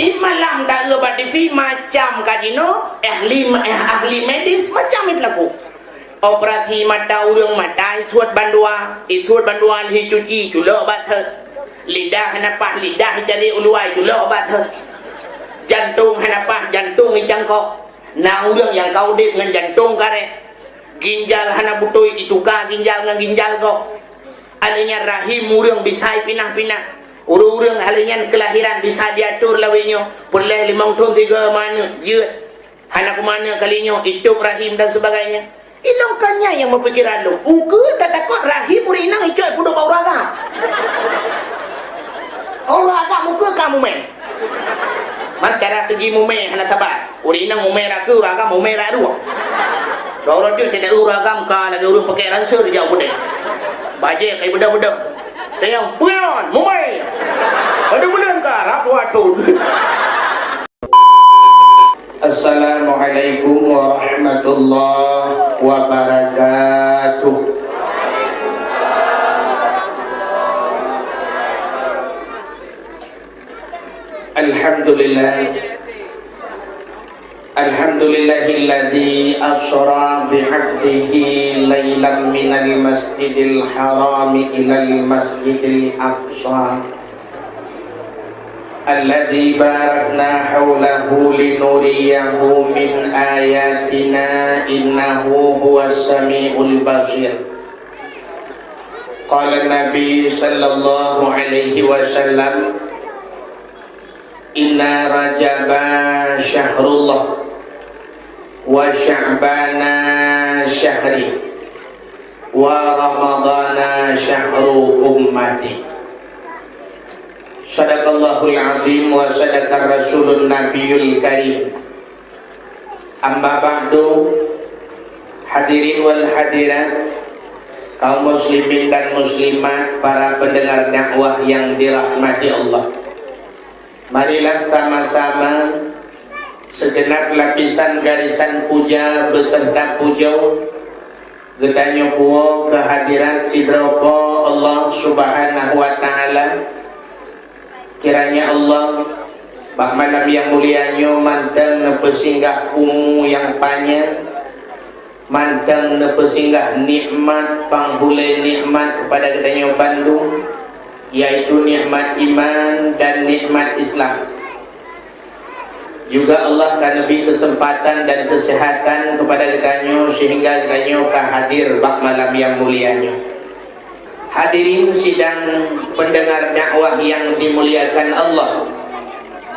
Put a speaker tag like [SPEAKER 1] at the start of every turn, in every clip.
[SPEAKER 1] Imalam tak lebat TV macam kajino ahli medis macam itu laku. Operasi mata urang mata suat bandua, suat banduan hi cuci culok bat he. Lidah hanapah lidah jadi uluai culok bat he. Jantung hanapah jantung hi cangkok. Na urang yang kau dek dengan jantung kare. Ginjal hana butoi ituka ginjal dengan ginjal kau. Alanya rahim urang bisai pinah-pinah. Urang-urang halian kelahiran bisa diatur lawinyo boleh 5 tahun 3 mana jeut anak mana kalinya itu rahim dan sebagainya. Ilongkannya yang mempikiran lu ungku tak takut rahim urinang icoi kudu bau raga muka kamu meh cara segi mume hana sabar urinang mume raku raga mume dua dorong je tidak uragam ka lagi urang pakai ransur jauh bude baje kai budak-budak yang puyon, mumai ada bulan ke rapwatun. Assalamualaikum warahmatullahi wabarakatuh. Alhamdulillahilladzi asra bi'abdihi laylan minal masjidil harami ilal masjidil aqsa alladzi barakna hawlahu linuriyahu min ayatina innahu huwas sami'ul basir. Qala Nabi sallallahu alaihi wasallam inna rajaba syahrullah wa sya'bana syahri wa ramadana syahru ummati. Sadaqallahul azim wa sadaqar rasulun nabiyul karim. Amma ba'du, hadirin wal hadirat, kaum muslimin dan muslimat, para pendengar dakwah yang dirahmati Allah. Marilah sama-sama segenap lapisan garisan puja beserta pujau getanyo puo kehadiran sidropo Allah subhanahu wa ta'ala. Kiranya Allah bak malam yang mulianyo manteng nepesinggah umu yang panjang, manteng nepesinggah nikmat panghule nikmat kepada getanyo Bandung, yaitu nikmat iman dan nikmat Islam. Juga Allah akan lebih kesempatan dan kesehatan kepada getanyo sehingga getanyo hadir bak malam yang mulianya. Hadirin sidang pendengar dakwah yang dimuliakan Allah.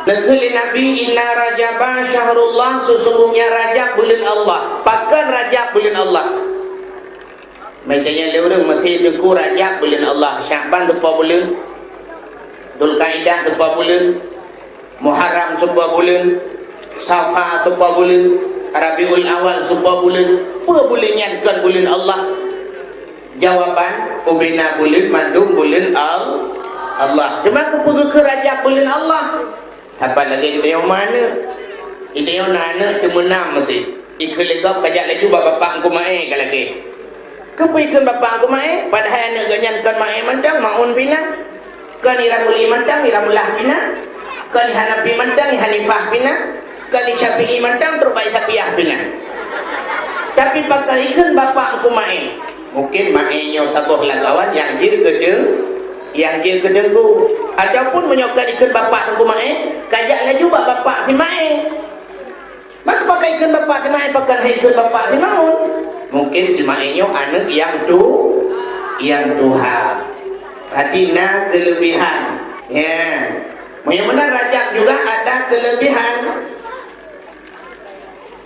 [SPEAKER 1] Negeri Nabi inna rajaba syahrullah, sesungguhnya Rajab bulan Allah. Pakan Rajab bulan Allah. Macamnya lewat masih deku Rajab bulan Allah, Sya'ban sebuah bulan, Dzulqa'dah sebuah bulan, Muharram sebuah bulan, Safar sebuah bulan, Rabiul Awal sebuah bulan. Apa bulannya kan bulan Allah? Jawaban ubina bulan mandung bulan Allah. Cuma kepuga ke Rajab bulan Allah. Apa lagi kita yang mana? Kita yang nana temenam mesti. Ikut kajak lagi bapak aku mai lagi. Kepikan bapak aku mai, padahal anak ganyan kan mai mantang maun pina, kan iramuli mantang iramulah pina, kan Hanafi mantang Hanifah pina, kan Syafi'i mantang terbaik Syafi'ah pina. Tapi bakal ikan bapak aku mai, mungkin mainnya sabuh lagawan yang jir kedengku, ataupun menyokan ikan bapak aku mai, kajak lagi bapak si mai. Maka pakai ikan bapak si mai, pakai ikan bapak si maun. Mungkin si mainyo anak yang Tuhan. Hatina kelebihan. Ya. Yang benar Rajab juga ada kelebihan.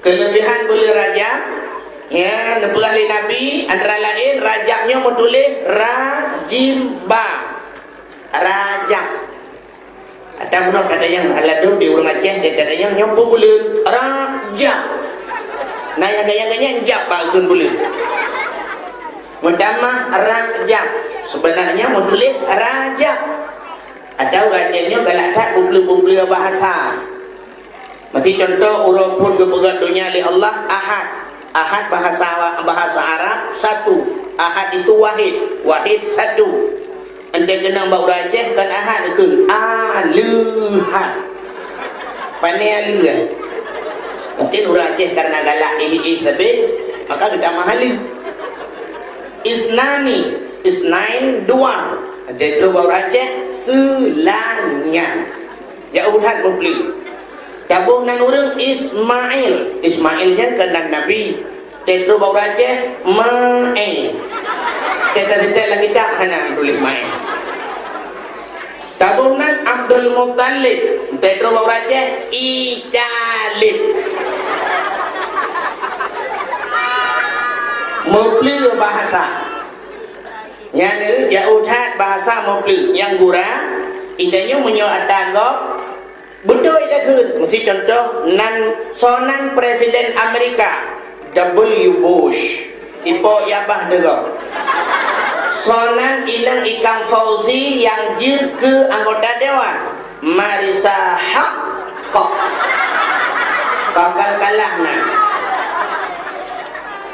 [SPEAKER 1] Kelebihan boleh Rajab. Ya, nebulah Nabi antara lain Rajabnya mau tulis Rajimba. Rajab. Ada benar kata yang aladun di urang Aceh, dia kata yang nyampu bulan Rajab. Nah yang gaya-gaya jab bagun bulan. Mendamah Rajab. Sebenarnya mau tulis Rajab. Ada rajanya galak tak bublu-bublu bahasa. Mesti contoh urang pun kepegat dunia oleh Allah Ahad. Ahad bahasa Arab satu. Ahad itu wahid. Wahid satu. Ente kena bau Aceh kan Ahad ke Aluhad. pandai ala kan. Mungkin orang Aceh karena galak lebih, maka kita mahali. Isnain dua. Dia tu orang Aceh selanya. Ya udah mufli. Tabuh nan orang Ismailnya kena Nabi. Dia tu orang Aceh main. Kita lagi tak hana boleh main. Tabunan Abdul Muttalib. Pedro Baurace Italib. Mempli bahasa. Yang jauh hat bahasa mempli. Yang gura. Indahnya menyoatan kok. Betul itu kun. Mesti contoh sonan Presiden Amerika W. Bush. Ipo yabah dego. Sonan ilang Ikang Fauzi yang jir ke anggota dewan Marisa Haq kok kakal kalah na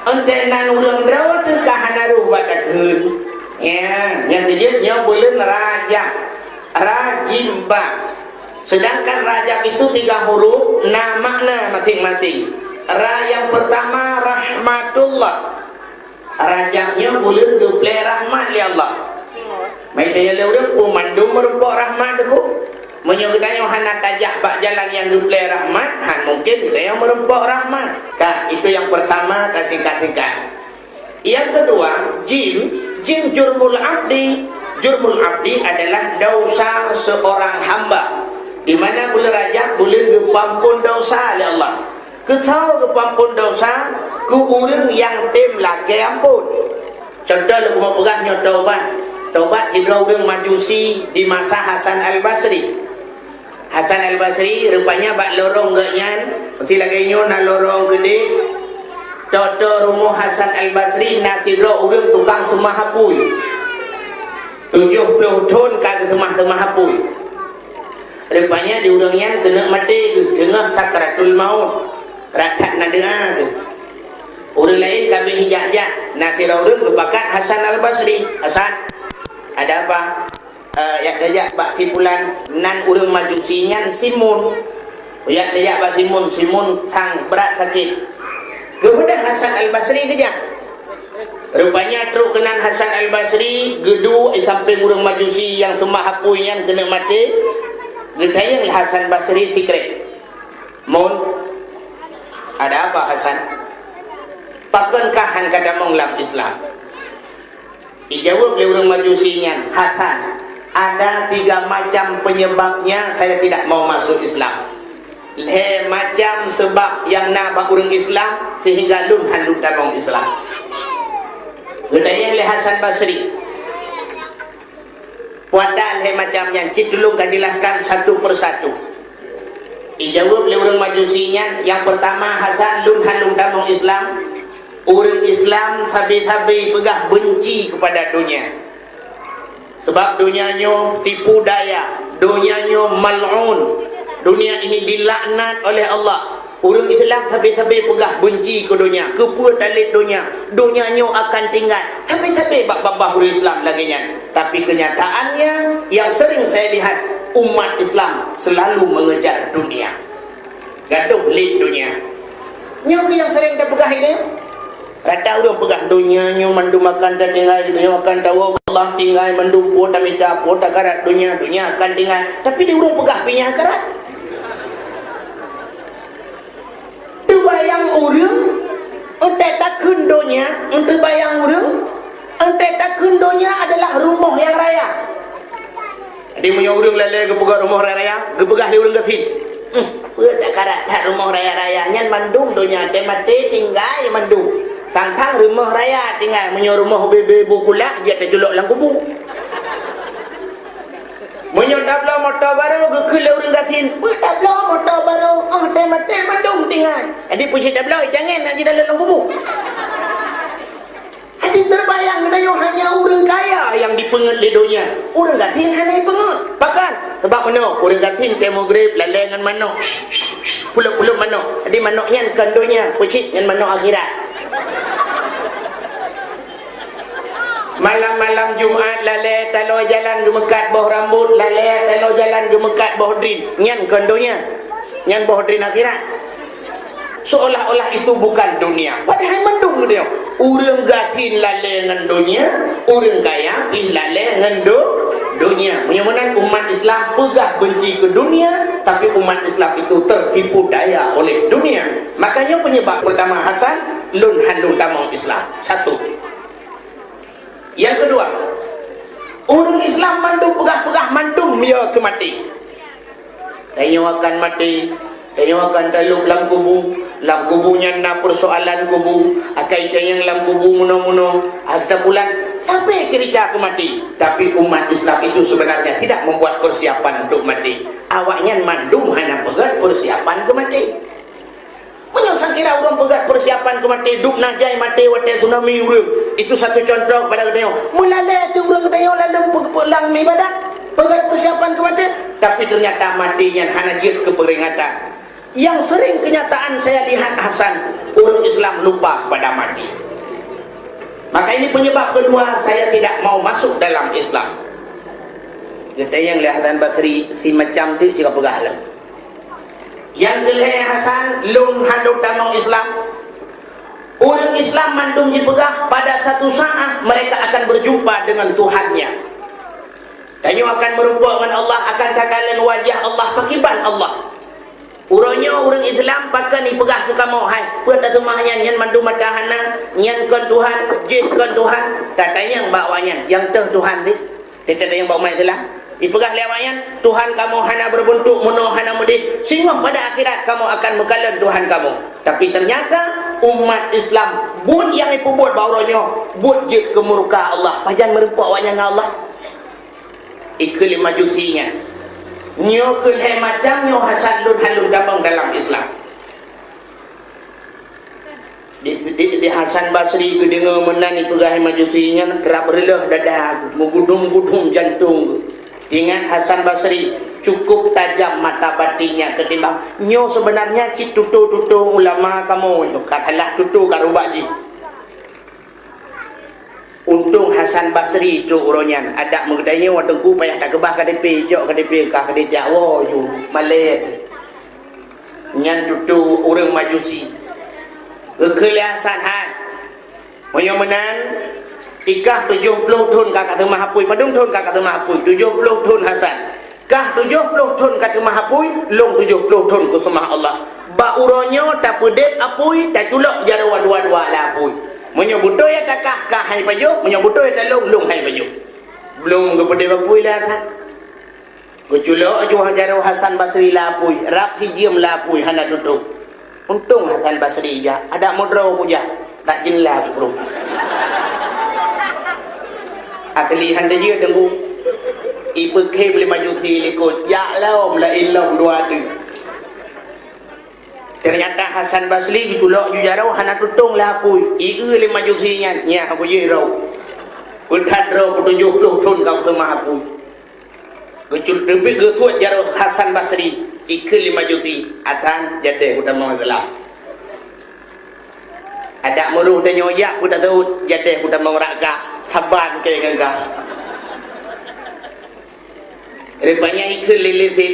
[SPEAKER 1] entenan ulang berawat ke kahanaru bakat hun ya yang dijirnya bulan Rajimba. Sedangkan Rajab itu 3 huruf, makna masing-masing. Yang pertama rahmatullah. Rajabnya bulan duple rahmat ya Allah. Mai dia leureum pemandum merupakan rahmat tu. Menyogdanya hana tajak bak jalan yang duple rahmat, mungkin dia merupakan rahmat. Itu yang pertama, singkat-singkat. Yang kedua, jim jurmul abdi. Jurmul abdi adalah dosa seorang hamba. Di mana bulan Rajab bulan gepampun dosa oleh Allah. Kesau gepampun dosa ku urang yang tim laki ampun. Contoh lagu mau pegahnya taubat hidro urang Majusi di masa Hasan Al-Basri. Hasan Al-Basri rupanya bak lorong ganyan, mesti lagi nyo na lorong gede. Toto rumah Hasan Al-Basri na hidro urang tukang semah hapui. 70 tahun kagak temah-temah hapui. Rupanya di urangnya kena mati tengah sakratul maut. Rakat nadea tu. Orang lain kami hijak-hijak. Nanti orang kepakat Hasan Al-Basri. Hasan, ada apa? Yang dajak bak Fipulan nan urang Majusinya Simun. Yang dajak bak Simun sang berat sakit. Kepada Hasan Al-Basri kejap. Rupanya truk kenan Hasan Al-Basri gedu samping urang Majusi yang sembah hapuinya kena mati. Gedayang Hasan Basri secret. Ada apa Hasan? Pakankah han kada menglam Islam? Dijawab oleh orang Majusinya, Hasan, ada 3 macam penyebabnya saya tidak mau masuk Islam. Macam sebab yang nak orang Islam sehingga lun han damong Islam. Gedayang oleh Hasan Basri. Puatan macam yang citulung kan jelaskan satu persatu. Dijawab oleh orang Majusinya. Yang pertama, Hasan lun halung damong Islam. Orang Islam sabi-sabi pegah benci kepada dunia. Sebab dunianya tipu daya, dunianya mal'un. Dunia ini dilaknat oleh Allah. Orang Islam sabi-sabi pegah benci ke dunia, kepua talit dunia. Dunianya akan tinggal. Sabi-sabi bab-bab orang Islam laginya. Tapi kenyataannya yang sering saya lihat, umat Islam selalu mengejar dunia. Gaduh lid dunia. Nyobi yang sering dah pegah ini. Rata orang pegah dunianya, mandu makan dah tinggal dunia akan tahu Allah tinggal mandu pota minta pota karat dunia akan tinggal. Tapi dia orang pegah punya karat. Tu bayang orang, entek takun dunia, entek bayang orang, entek takun dunia adalah rumah yang raya. Jadi punya orang lele kepegah rumah raya, kepegah dia orang gafin. Tak karat tak rumah raya-raya nyan mandung dunia temate tinggal mandung. Tang-tang rumah raya tinggal menyo rumah bebe bukulah dia terjuluk dalam kubu. Menyo tabla motor baru ke orang gafin. Tabla motor baru temate mandung tinggal. Jadi puji tabla jangan nak di dalam kubu. Hadi terbayang dayo hanya orang kaya yang dipenget di dunia. Orang gatin hanya penget. Bahkan sebab mana orang gatin temu grip lalengan manok. Puluh-puluh manok. Jadi manoknya kan dunia, pucit yang manok akhirat. Malam-malam Jumaat lale talo jalan gemekat bawah rambut, lale talo jalan gemekat bawah drin. Nyan kan dunia. yang bohdrin akhirat. Seolah-olah itu bukan dunia, padahal mendung dia. Urang gatin lale dengan dunia, urang kaya ih lale dengan dunia. Mudah-mudahan umat Islam pegah benci ke dunia, tapi umat Islam itu tertipu daya oleh dunia. Makanya penyebab pertama Hasan lun handung tamang Islam. Satu. Yang kedua, orang Islam mandum pegah-pegah mandum dia ke mati. Tanya akan mati, tanya akan taluk lam kubunya na persoalan kubu, akai tayang lam kubu muno-muno, ada bulan sampai cerita ke mati. Tapi umat Islam itu sebenarnya tidak membuat persiapan untuk mati. Awaknya mandum hanya pegat persiapan ke mati. Menyosang kira orang pegat persiapan ke mati, duk najai mati wate tsunami urang. Itu satu contoh kepada dia. Mulale tu urang dia lalu pulang mi badan, pegat persiapan ke mati, tapi ternyata matinya hanya jid keperingatan. Yang sering kenyataan saya lihat Hasan, orang Islam lupa pada mati. Maka ini penyebab kedua saya tidak mau masuk dalam Islam. Kita yang lihat Hasan Basri si macam tu jika pegah lah. Yang kelihatan Hasan lung handuk tamang Islam. Orang Islam mandum dipegah, pada satu saat mereka akan berjumpa dengan Tuhannya. Dan akan merupa dengan Allah, akan takalan wajah Allah, pakiban Allah. Urangnya orang Islam pakai ni pegah ke kamu, hai pada rumahnya nyan mandum matahana, nyan kon Tuhan, jih kon Tuhan, tak tanya bawanya yang teh Tuhan ni. Tidak ada yang bawa mai Islam. Dipegah lewayan, Tuhan kamu hana berbentuk mono hana mudi, sehingga pada akhirat kamu akan mengkalan Tuhan kamu. Tapi ternyata umat Islam buat yang ipu buat bauronya, buat je kemurka Allah, pajan merempak wajah Allah. Ikul majusinya. Nyo kelih macam nyo Hasan lun halun damang dalam Islam. Di Hasan Basri ke dengar menani pegah majusinya, kerap relah dadah, mengudum-gudum jantung. Ingat Hasan Basri cukup tajam mata batinnya ketimbang nyo sebenarnya cik tutu-tutu ulama kamu nyo katalah tutu kat rubak ji. Untung Hasan Basri tu uronyan ada mengadanya wadengku payah tak kebah KDP jok KDP kah KDP Jawa ju Malay nyan tutu urang majusi kekeliasan han moyo menan ikah 70 tahun kakak mahapui padung tahun kakak mahapui 70 tahun Hasan kah 70 tahun kakak mahapui long 70 tahun ku semah Allah ba uronyo tak pedep apui tak culok jarawa dua-dua la apui menyebuto ya takah kah hai pajo menyebuto ya long hai pajo belum ke pedep apui lah kan ku culok ajuh jarawa Hasan Basri la apui rap hijiem la apui hana tutup untung Hasan Basri ja ada modro puja tak jinlah bro aklihan dia tunggu ibu ke boleh maju si likut ya lau la illam dua tu ternyata Hasan Basri ditulak jujarau hana tutung lah pui iu le maju si nya aku je rau utat rau 70 tahun kau semua pui gecul lebih gesuat jarau Hasan Basri ikul le maju si atan jade udah mau gelap ada muruh dan nyoyak udah tahu jade udah mau rakah saban ke gagah. Rupanya ikut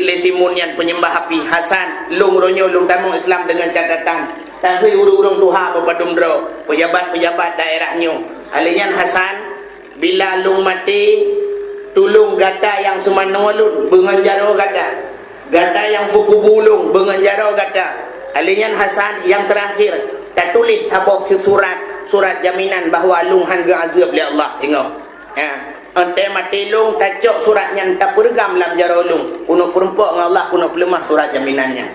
[SPEAKER 1] lesimunian penyembah api Hasan lung ronyo lung tamung Islam dengan catatan tahui urung-urung Tuhan berpadumdro pejabat-pejabat daerahnya alian Hasan bila lung mati tulung gata yang semana lun benganjaro gata yang buku bulung benganjaro gata alian Hasan yang terakhir tak tulis sabok surat jaminan bahawa lung hangga azab oleh Allah tengok ante mati lung tacok suratnya tak pergam dalam jaro lung kuno perempuan dengan Allah kuno pelemah surat jaminannya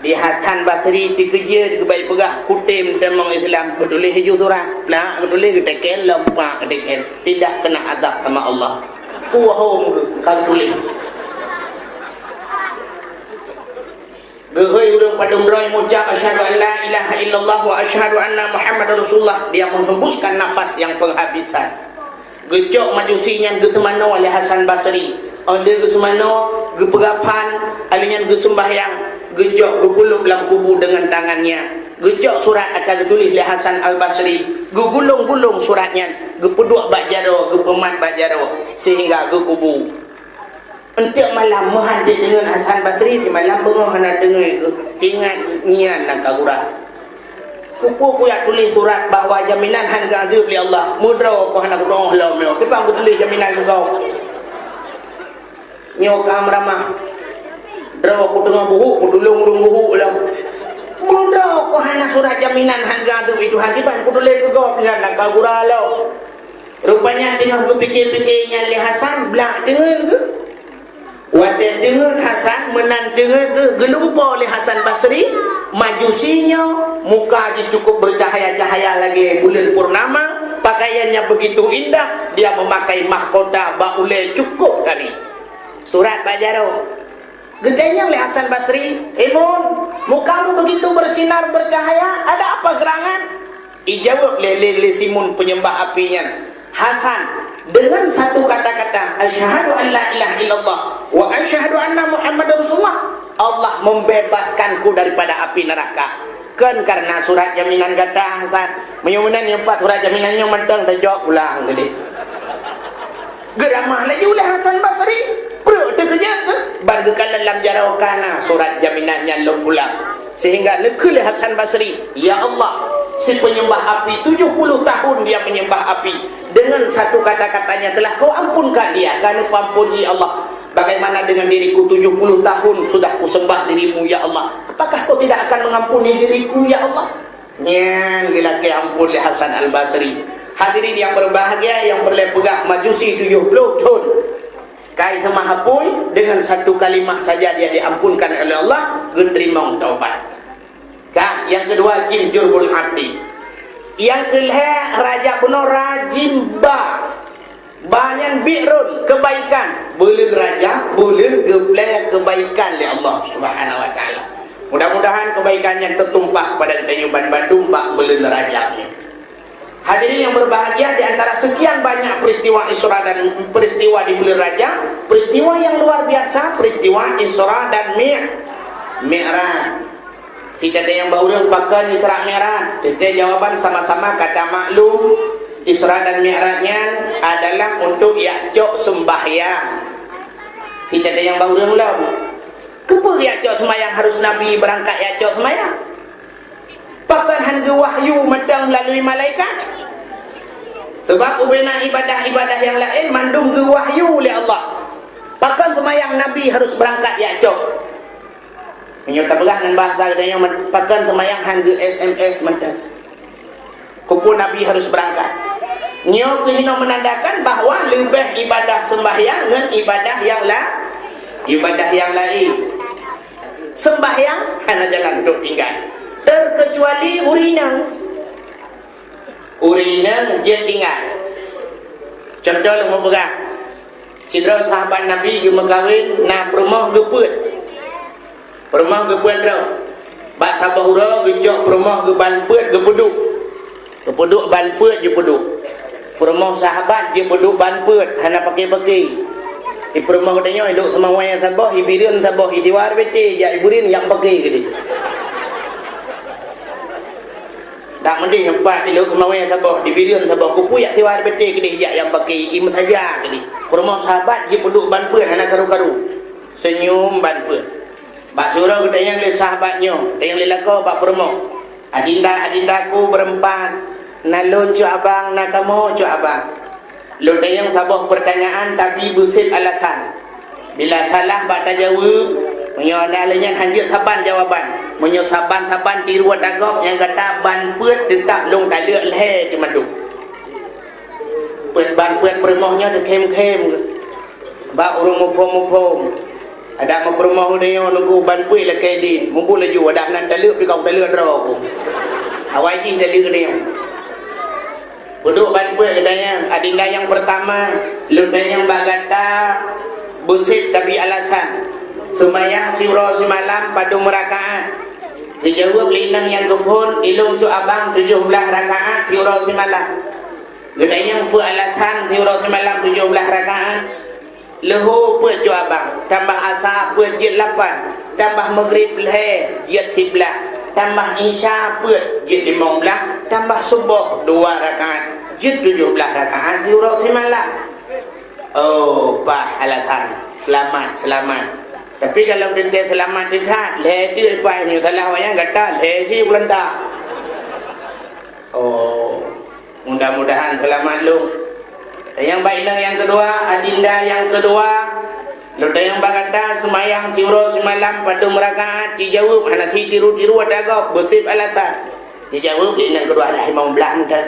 [SPEAKER 1] di Hasan Basri dikejar dikebai pegah kutim temang Islam betulis hijau surat lah betulis ketekel lempak ketekel tidak kena azab sama Allah puahom kalau tulis Gehoi urang padumroi mengucap asyhadu an la ilaha illallah wa asyhadu anna Muhammadar Rasulullah, dia menghembuskan nafas yang penghabisan. Gejok majusinya gesemano oleh Hasan Basri. Ande gesemano geperapan alinya gesembahyang gejok gepuluk dalam kubu dengan tangannya. Gejok surat akan ditulis oleh Hasan Al-Basri. Gugulung-gulung suratnya, gepeduk bak jaro, gepemat bak jaro sehingga ge kubu. Untuk malam mahan dia dengan Hasan Basri di malam bengah hana dengar ingat nian nak kagura. Kuku yang tulis surat bahawa jaminan han gazi oleh Allah. Mudra ko hana doh lah meo. Kita aku tulis jaminan kau. Nyo kam ramah. Draw aku tengah buhu, aku dulung urung buhu lah. Mudra ko hana surat jaminan han gazi itu hakiban aku tulis kau dengan nak kagura lah. Rupanya tengah kepikir-pikirnya Le Hasan belak dengar ke? Wadah dengar Hasan menang dengar ke gelumpa oleh Hasan Basri, majusinya, muka dia cukup bercahaya-cahaya lagi bulan purnama, pakaiannya begitu indah, dia memakai mahkota baule cukup kali. Surat Pak Jaro. Gedenya oleh Hasan Basri, "Emun, mukamu begitu bersinar bercahaya, ada apa gerangan?" Ijawab le Simun penyembah apinya. Hasan, dengan satu kata-kata asyhadu an la ilaha illallah wa asyhadu anna muhammadar rasulullah, Allah membebaskanku daripada api neraka. Kan karena surat jaminan kata Hasan menyunan yang 4 surat jaminannya mentang dah jawab ulang tadi. Geramah lagi oleh Hasan Basri. Bro terkejut ke banggakan dalam jarawakana surat jaminannya lo pulang. Sehingga nekul Hasan Basri, ya Allah, si penyembah api 70 tahun dia menyembah api. Dengan satu kata-katanya telah kau ampunkan dia, karena ampuni Allah. Bagaimana dengan diriku 70 tahun sudah ku sembah dirimu ya Allah, apakah kau tidak akan mengampuni diriku ya Allah? Nyan gila ke ampun li Hasan Al-Basri. Hadirin yang berbahagia yang boleh pegang majusi 70 tahun kai semahapui, dengan satu kalimah saja dia diampunkan oleh Allah, diterima taubat. Kan yang kedua jim jurbul abdi. Yang kelih raja benar rajim banyak bi'run kebaikan, bulan raja bulan gebleh kebaikan oleh Allah Subhanahu wa taala. Mudah-mudahan kebaikan yang tertumpah pada Tayuban Bandung bak bulan rajanya. Hadirin yang berbahagia, di antara sekian banyak peristiwa Isra dan peristiwa di bulan Raja, peristiwa yang luar biasa, peristiwa Isra dan Mi'raj. Tidak ada yang baru pakai Isra Mi'raj. Kita jawaban sama-sama kata maklum, Isra dan Mi'rajnya adalah untuk yakcok sembahyang. Tidak ada yang baru lah. Kenapa yakcok sembahyang harus Nabi berangkat yakcok sembahyang? Pakai hangga wahyu medang melalui malaikat. Sebab ubena ibadah-ibadah yang lain mandung ke wahyu oleh Allah. Pakai sembahyang Nabi harus berangkat yakcok. Menyerta berah dengan bahasa katanya pakai sembahyang hangga SMS mentang. Kupu Nabi harus berangkat. Nyo kehina menandakan bahawa lebih ibadah sembahyang dengan ibadah yang lain. Sembahyang hanya jalan untuk tinggal. Terkecuali urina dia tinggal. Contoh lu berah. Sidra sahabat Nabi dia megawin na perumah geput. Perumah geput tau. Bak sabahura gejok perumah ge banput ge peduk. Ge peduk banput je peduk. Perumah sahabat je peduk banput hana pakai-pakai. Di perumah katanya duduk sama wayang sabah, ibirin sabah, itiwar bete, ya iburin yang pakai ke dia. Tak mending tempat di laut kemauan sabah, ibirin sabah, kupu yak tiwar bete ke dia yang pakai im saja ke dia. Perumah sahabat je peduk banput hana karu-karu. Senyum banput. Bak surau kita yang le sahabatnya, yang le lako bak perumah. Adinda-adindaku berempat, nalun cu abang, nak kamu cu abang. Lu yang sabah pertanyaan tapi busit alasan. Bila salah bak tajawab, menyonalnya hanjut saban jawaban. Menyosaban-saban tiru dagok yang kata banput tetap long tak lek leh di madu. Banput perumahnya tu kem-kem. Bak urung mupom-mupom. Ada mak perumah dia nunggu banput lah kaidin. Mumpu laju ada nan tak lek pi kau tak lek draw aku. Awai ji tak lek dia. Duduk banput katanya, adinda yang pertama, lunda yang bagata, busit tapi alasan. Sembahyang surah semalam pada merakaat. Dijawab linang yang kebun, ilung cu abang 17 rakaat surah semalam. Lunda yang pu alasan surah semalam 17 rakaat. Lehu pu cu abang, tambah asar pu jid 8, tambah maghrib leh jid 11. Tambah isya put jid 15, tambah subuh 2 rakaat jid 17 rakaat surah semalam. Oh, Pak alasan. Selamat. Tapi kalau dia selamat dia, leh Pak ni salah wayang kata leh si belanda. Oh, mudah-mudahan selamat lu. Yang baiklah yang kedua, adinda yang kedua. Luda yang berkata semayang siuro semalam pada merakaat dijawab hana si tiru-tiru ada agak bersib alasan. Dijawab di yang kedua lah imam belah entah.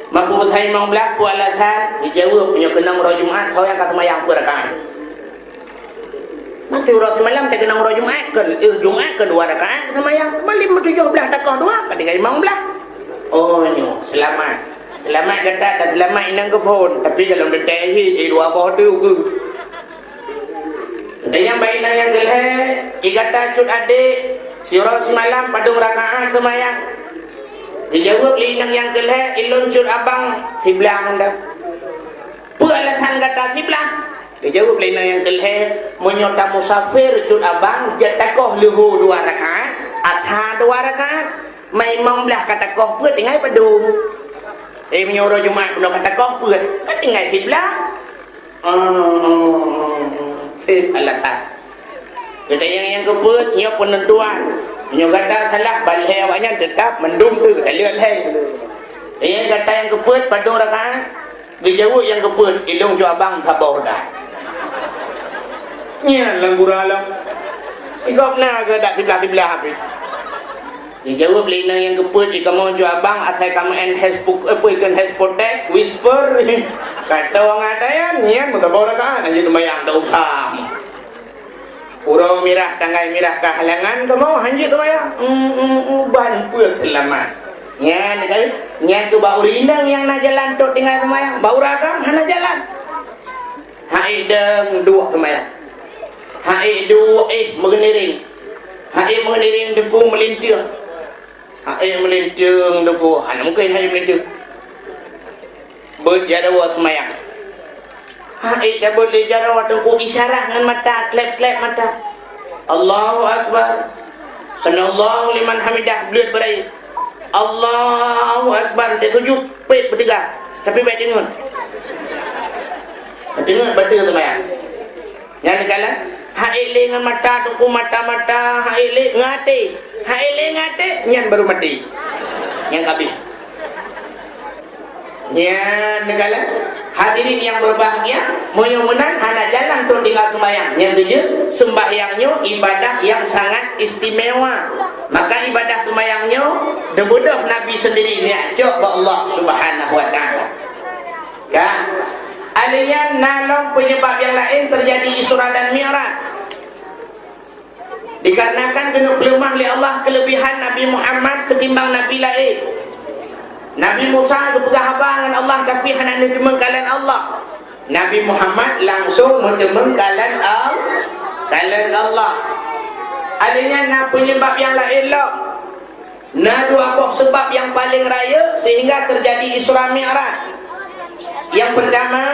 [SPEAKER 1] Mampu saya imam belah ku alasan dijawab punya kena murah Jumat saya yang kata semayang berakaat. Mati urut semalam tak kena murah Jumat kan 2 rakaat semayang balik 17 takah 2 ketika imam belah. Oh ni selamat kata tak selamat inang ke pun tapi kalau detik ni 2 apa tu ke. Dan yang baik dan yang geleh ikata cut adik siurau semalam pada rakaat semayang dijawab linang yang geleh ilun cut abang siblah anda apa alasan kata siblah dijawab linang yang geleh menyota musafir cut abang jatakoh luhu 2 rakaat atha 2 rakaat mai mong belah kata koh put tinggal padung menyuruh Jumat pun kata koh put kan tinggal siblah sib alasan. Kita yang keput nya penentuan. Nya kata salah balai awaknya tetap mendung tu tak lihat hai. Yang kata yang keput padung rakaat dijawab yang keput ilung jo abang tabau dah. Nya langguralam. Ikop na ke dak sebelah habis. Dijawab lina yang keput jika mau jo abang asal kamu Facebook apa ikan hashtag whisper kata orang ada yang nyian tabau rakaat aja sembahyang tak usah. Urau mirah tanggai mirah kehalangan kamu hanjit sembahyang. Ban puak selamat. Nyan tu bau rindang yang nak jalan tok tinggal sembahyang. Bau ragam hana jalan. Hai dem 2 sembahyang. Hai 2 mengeniring. Hai mengeniring deku melintir. Hai melintir deku. Hana mungkin hai melintir. Berjarawa semayang. Hai dah boleh jarawa tengku isyarat dengan mata, klep-klep mata. Allahu Akbar. Sanallahu liman hamidah belut berai. Allahu Akbar. Dia tujuh pet bertiga. Tapi baik dengar. Dengar betul semayang. Yang dikalah hai dengan mata tengku mata-mata, hai ngate. Hai ngate nyan baru mati. Yang habis. Ya, negara hadirin yang berbahagia, mudah-mudahan hana jalan tu tinggal sembahyang. Yang tujuh, sembahyangnya ibadah yang sangat istimewa. Maka ibadah sembahyangnya debudah Nabi sendiri ni ajak Allah Subhanahu wa taala. Kan? Adanya nalong penyebab yang lain terjadi Isra dan Mi'raj. Dikarenakan kena pelemah oleh Allah kelebihan Nabi Muhammad ketimbang Nabi lain. Nabi Musa berpegang dengan Allah tapi hendak bertemu kalian Allah. Nabi Muhammad langsung bertemu kalian Allah. Adanya nak penyebab yang lain lah. Nah dua buah sebab yang paling raya sehingga terjadi Isra Mi'raj. Yang pertama,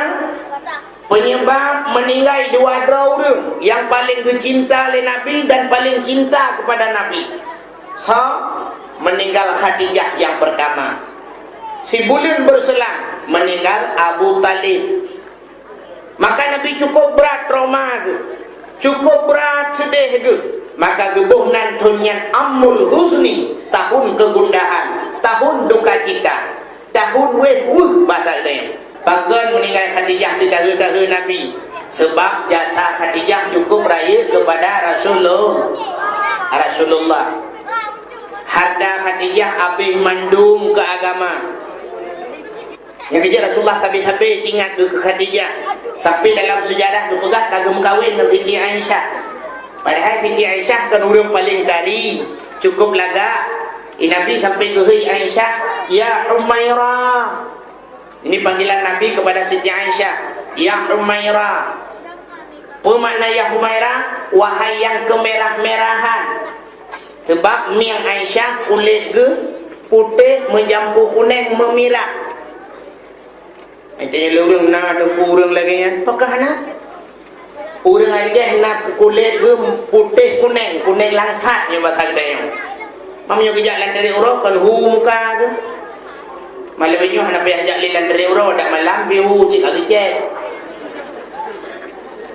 [SPEAKER 1] penyebab meninggal 2 orang yang paling dicinta oleh Nabi dan paling cinta kepada Nabi. So, meninggal Khadijah yang pertama. Si bulan berselang meninggal Abu Talib. Maka Nabi cukup berat trauma ke, cukup berat sedih ke. Maka gebuhnan tunyan Ammul Huzni, tahun kegundahan, tahun duka cita, tahun weh bahasa dia. Bagian meninggal Khadijah di tahun-tahun Nabi. Sebab jasa Khadijah cukup raya kepada Rasulullah. Harta Khadijah habis mandum ke agama. Yang kerja Rasulullah habis-habis ingat ke Khadijah. Sampai dalam sejarah tu pegah kagum kahwin dengan Siti Aisyah. Padahal Siti Aisyah kan orang paling tari, cukup lagak. Nabi sampai ke Aisyah, ya Umairah. Ini panggilan Nabi kepada Siti Aisyah, ya Umairah. Apa makna ya Umairah? Wahai yang kemerah-merahan. Sebab miang Aisyah kulit ke putih menjampu kuning memirah. Macamnya orang nak ada orang lagi yang apakah nak? Orang Aceh nak kulit ke putih kuning langsat ni bahasa dia. Mamanya kejak lantari urut kalau muka ke. Malam ini nak pergi ajak lilan dari urut dak malam biu cik Aceh.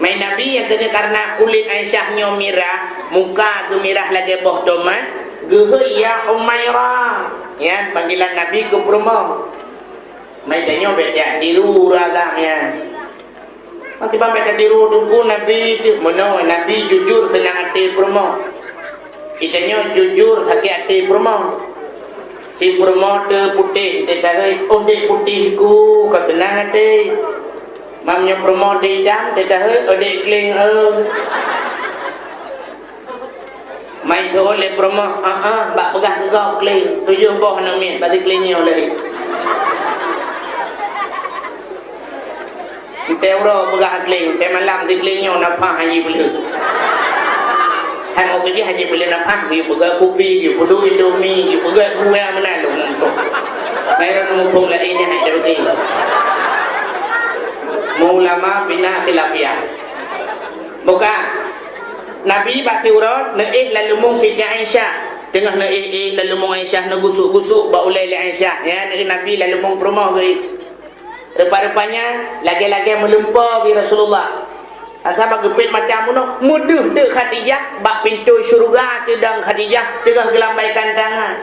[SPEAKER 1] Mai Nabi yang kena karena kulit Aisyahnya mirah, muka tu mirah lagi boh tomat, gehe ya Humairah. Ya, panggilan Nabi ke promo. Mai tanya baca tiru ragamnya. Mati bang baca tiru tu Nabi tu mana Nabi jujur senang hati promo. Kitanya jujur sakit hati promo. Si promo tu putih, dia tahu oh dia putih ku kau tenang hati. Mamnya promo dia hitam, dia tahu oh dia kling mai tu oleh promo bak pegah ke kau kling 7 boh nak mi bagi klingnya lagi. Euro pegah kling, malam di klingnya nafah haji beli. Hai mau kerja haji beli nafah, you pegah kopi, you pedu indomie, you pegah buah mana lu muncul. Mai ro mumpung la ini hai terus. Ulama bina khilafiyah. Bukan Nabi bak tiurot neih lalu mung Siti Aisyah. Tengah neih lalu mung Aisyah negusuk-gusuk ba ulai Aisyah ya Nabi lalu mung permoh ge. Rupa-rupanya lagi-lagi melumpah bi Rasulullah. Asal gepit macam mana muduh tu Khadijah bak pintu syurga tu dang Khadijah tengah gelambaikan tangan.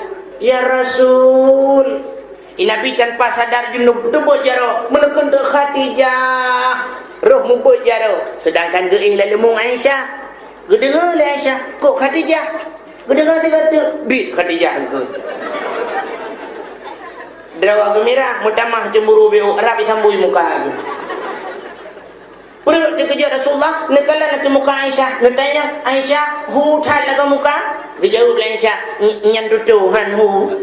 [SPEAKER 1] Ya Rasul, Nabi tanpa sadar junub tu bojaro menekan tu Khadijah. Roh mu bojaro sedangkan geih lalu mung Aisyah. Gedengar le Aisyah, kok Khadijah. Gedengar dia kata, bit Khadijah ke. Derawa gemirah, mutamah cemburu biu, Arab sambui muka aku. Perut dia kejar Rasulullah, nekalan nanti muka Aisyah. Dia tanya, Aisyah, hu tak laga muka? Dia jawab Aisyah, nyan tutuhan hu.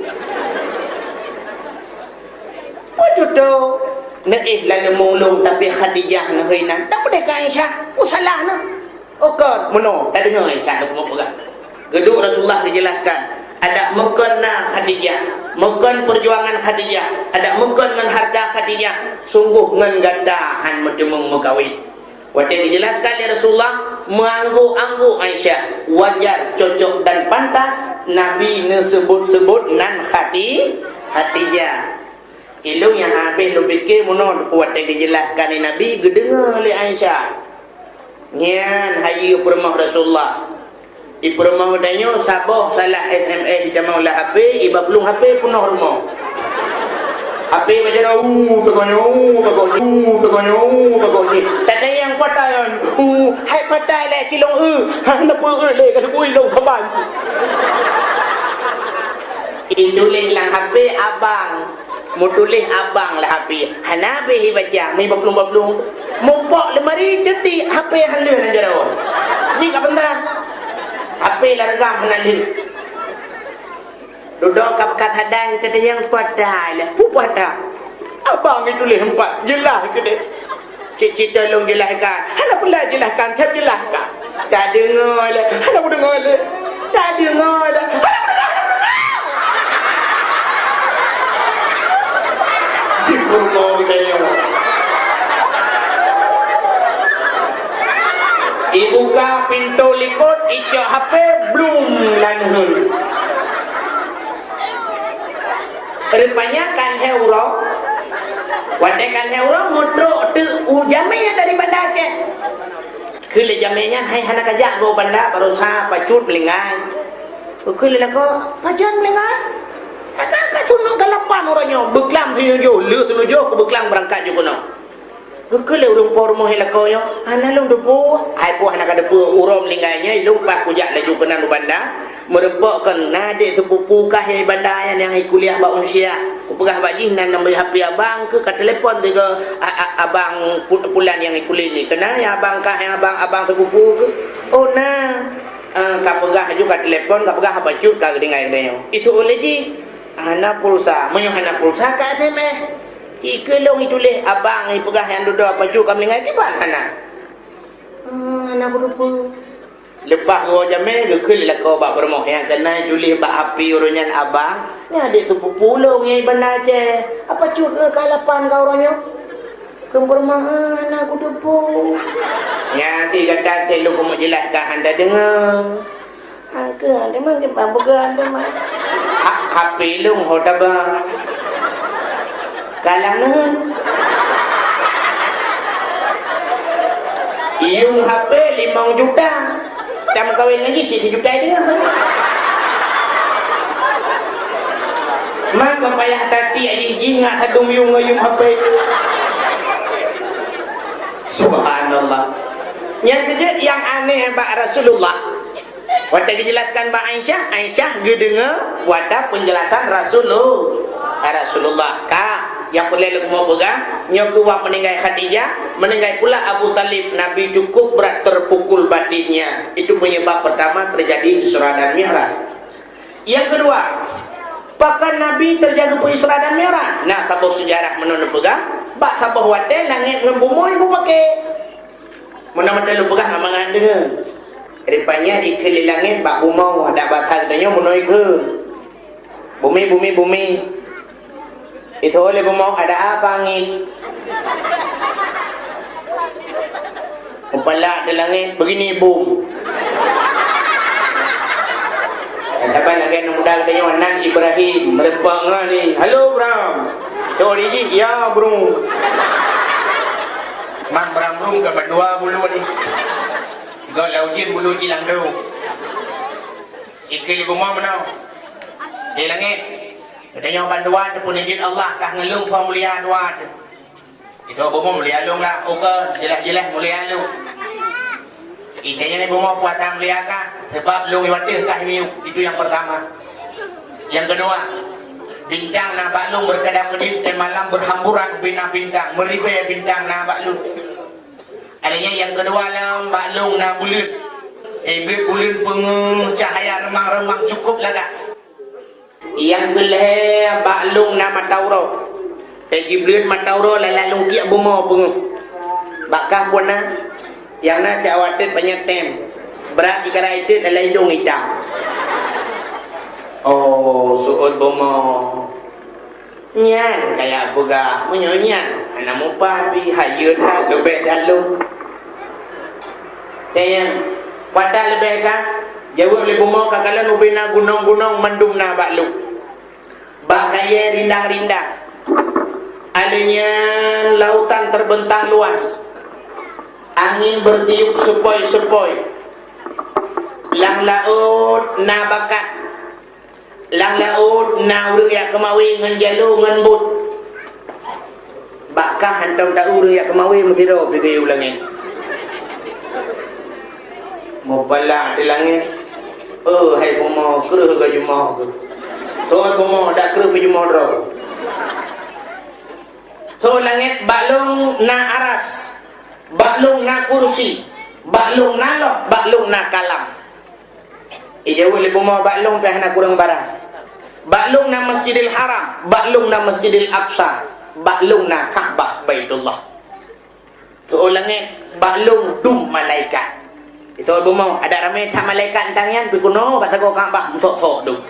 [SPEAKER 1] Apa tutuh? Naih lalu mulung tapi Khadijah nak hinan. Tak boleh ke Aisyah? Oh salah nak. Oh kan, mana? Tak dengar Aisyah nak pegang. Geduk Rasulullah dijelaskan. Ada mukana Khadijah, mukan perjuangan Khadijah, ada mukan dengan harta Khadijah, sungguh ngan gandahan medemung mekawin. Waktu dijelaskan oleh Rasulullah, menganggu-anggu Aisyah, wajar, cocok dan pantas Nabi sebut-sebut nan Khadijah. Ilmu yang habis lu fikir mono waktu dijelaskan oleh Nabi, gedengar oleh Aisyah. Nyan hayu permah Rasulullah. Di perumah danyo saboh salah SMS kita mau lah HP, iba belum HP punah rumah. HP macam takoni. Tak ada yang patayan. Hai patai le cilong nak pergi le kasi kui long kaban. Tulis lang HP abang. Mu tulis abang lah HP. Hanabi baca, mi baplung. Mumpok lemari jadi HP halus nak jaro. Ni ka benar. HP largam hanalin. Duduk kat hadai kata yang padai lah. Pu pada. Abang itu leh empat jelas ke dek. Cik tolong jelaskan. Hana pula jelaskan, saya jelaskan. Tak dengar lah. Hana pun dengar lah. Tak dengar lah. Sipur mau ditanya. Dibuka pintu likut, icok HP, belum lanhun. Rupanya kan heuro, wadah kan heuro, mudro tu jamnya dari bandar Aceh. Kele jamnya, hai hana kajak go bandar, baru sah pacut melingai. Kele lah ko, pacut melingai. Kakak sunuk galapan orangnya, beklam tunujo, lu tunujo, ko beklam berangkat juga no. Kekele urung pormo helakoyo ana long depu hai puah nak depu urom lingainya lupa kujak laju kenan banda merempokkan nade sepupu kah yang banda yang kuliah ba unsia ku pegah bajih nan nombor HP abang ke telefon ke abang pulan yang kuliah ni kena ya abang kah yang abang sepupu ke oh nah ka pegah juga telefon ka pegah baju ka dengan dia itu oleh ji ana pulsa menyohana pulsa ka SMS. Jika long itu leh abang ni pegah yang duduk apa cu kami ngaji ban hana. Anak berupa. Lepas gua jamel ke lah kau bak bermoh yang kena julih bak api urunan abang. Ni adik sepupu long yang benar je. Apa cu ke kalapan kau orangnya? Kau bermah anak berupa. Ya nanti kata lu mau jelaskan anda dengar. Ke anda mah ke bang anda mah. HP long hoda bang. Kalang Yung HP 5 juta. Tak kawin lagi 1 juta tengah. Maka payah tati aji ngak hadung yung HP. Subhanallah. Yang kejut yang aneh Pak Rasulullah. Waktu dijelaskan Mbak Aisyah gedengar wata penjelasan Rasulullah. Kak, yang boleh mau pegang, nyokuwa meninggal Khadijah, meninggal pula Abu Talib. Nabi cukup berat terpukul batinnya. Itu penyebab pertama terjadi Isra dan Mi'raj. Yang kedua, pakan Nabi terjadi Isra dan Mi'raj. Nah, sabah sejarah menurut pegang, bak sabah wate langit ngebumoy ibu pakai. Mana-mana lu pegang amangan dengan. Rupanya di keli langit bak bumau ada batal tanya menoi ke. Bumi. Itu oleh bumau ada apa angin? Kepala di langit begini bum. Saban lagi muda tanya Nan Ibrahim merempang ni. Halo Bram. Sorry ji, ya bro. Mang Bram ke berdua bulu ni. Gak laujin bulu hilang dulu. Ikil ibu mau menau. Di langit. Katanya banduan pun izin Allah kah ngelung so mulia dua. Itu ibu mau mulia lung lah. Oke, jelas mulia lung. Intinya ibu mau puasa mulia kah? Sebab lung iwatir kah miu. Itu yang pertama. Yang kedua, bintang na baklung berkedap-kedip dan malam berhamburan bintang-bintang. Meribah bintang na baklung. Adanya yang kedua lah baklung na bulut. Bulut pengung cahaya remang-remang cukup lah tak. Yang kelih baklung na matauro. Bulut matauro lalalung kiak bumo pengung. Bakah pun na yang na siawatit penyetem. Berat ikara itu adalah hidung hitam. Oh, suut bumo. Nyan kayak buga menyonya. Anak mupa pi hayat ha lebih dalu. Tayang pada lebih kah? Jawab lebih mau kakalan ubina gunung-gunung mendung na baklu. Bak kaya rindang-rindang. Adanya lautan terbentang luas. Angin bertiup sepoi-sepoi. Lang laut na bakat. Lang laut na urang ya kemawi ngan jalu ngan but. Bakah hantam tak urang ya kemawi mesti do pergi ulangin. Mau pala di langit. Hai pomo kereh ke jumaah ke. Tuan pomo dak kereh pe jumaah ro. Tu langit baklung na aras. Baklung na kursi. Baklung na loh, baklung na kalam. Ijau le pomo baklung pe hana kurang barang. Baklung na Masjidil Haram, baklung na Masjidil Aqsa, baklung na Ka'bah Baitullah. Tu langit baklung dum malaikat. Itu ibu mau ada ramai tak malaikat tangan pi kuno kata kau Ka'bah tok dum.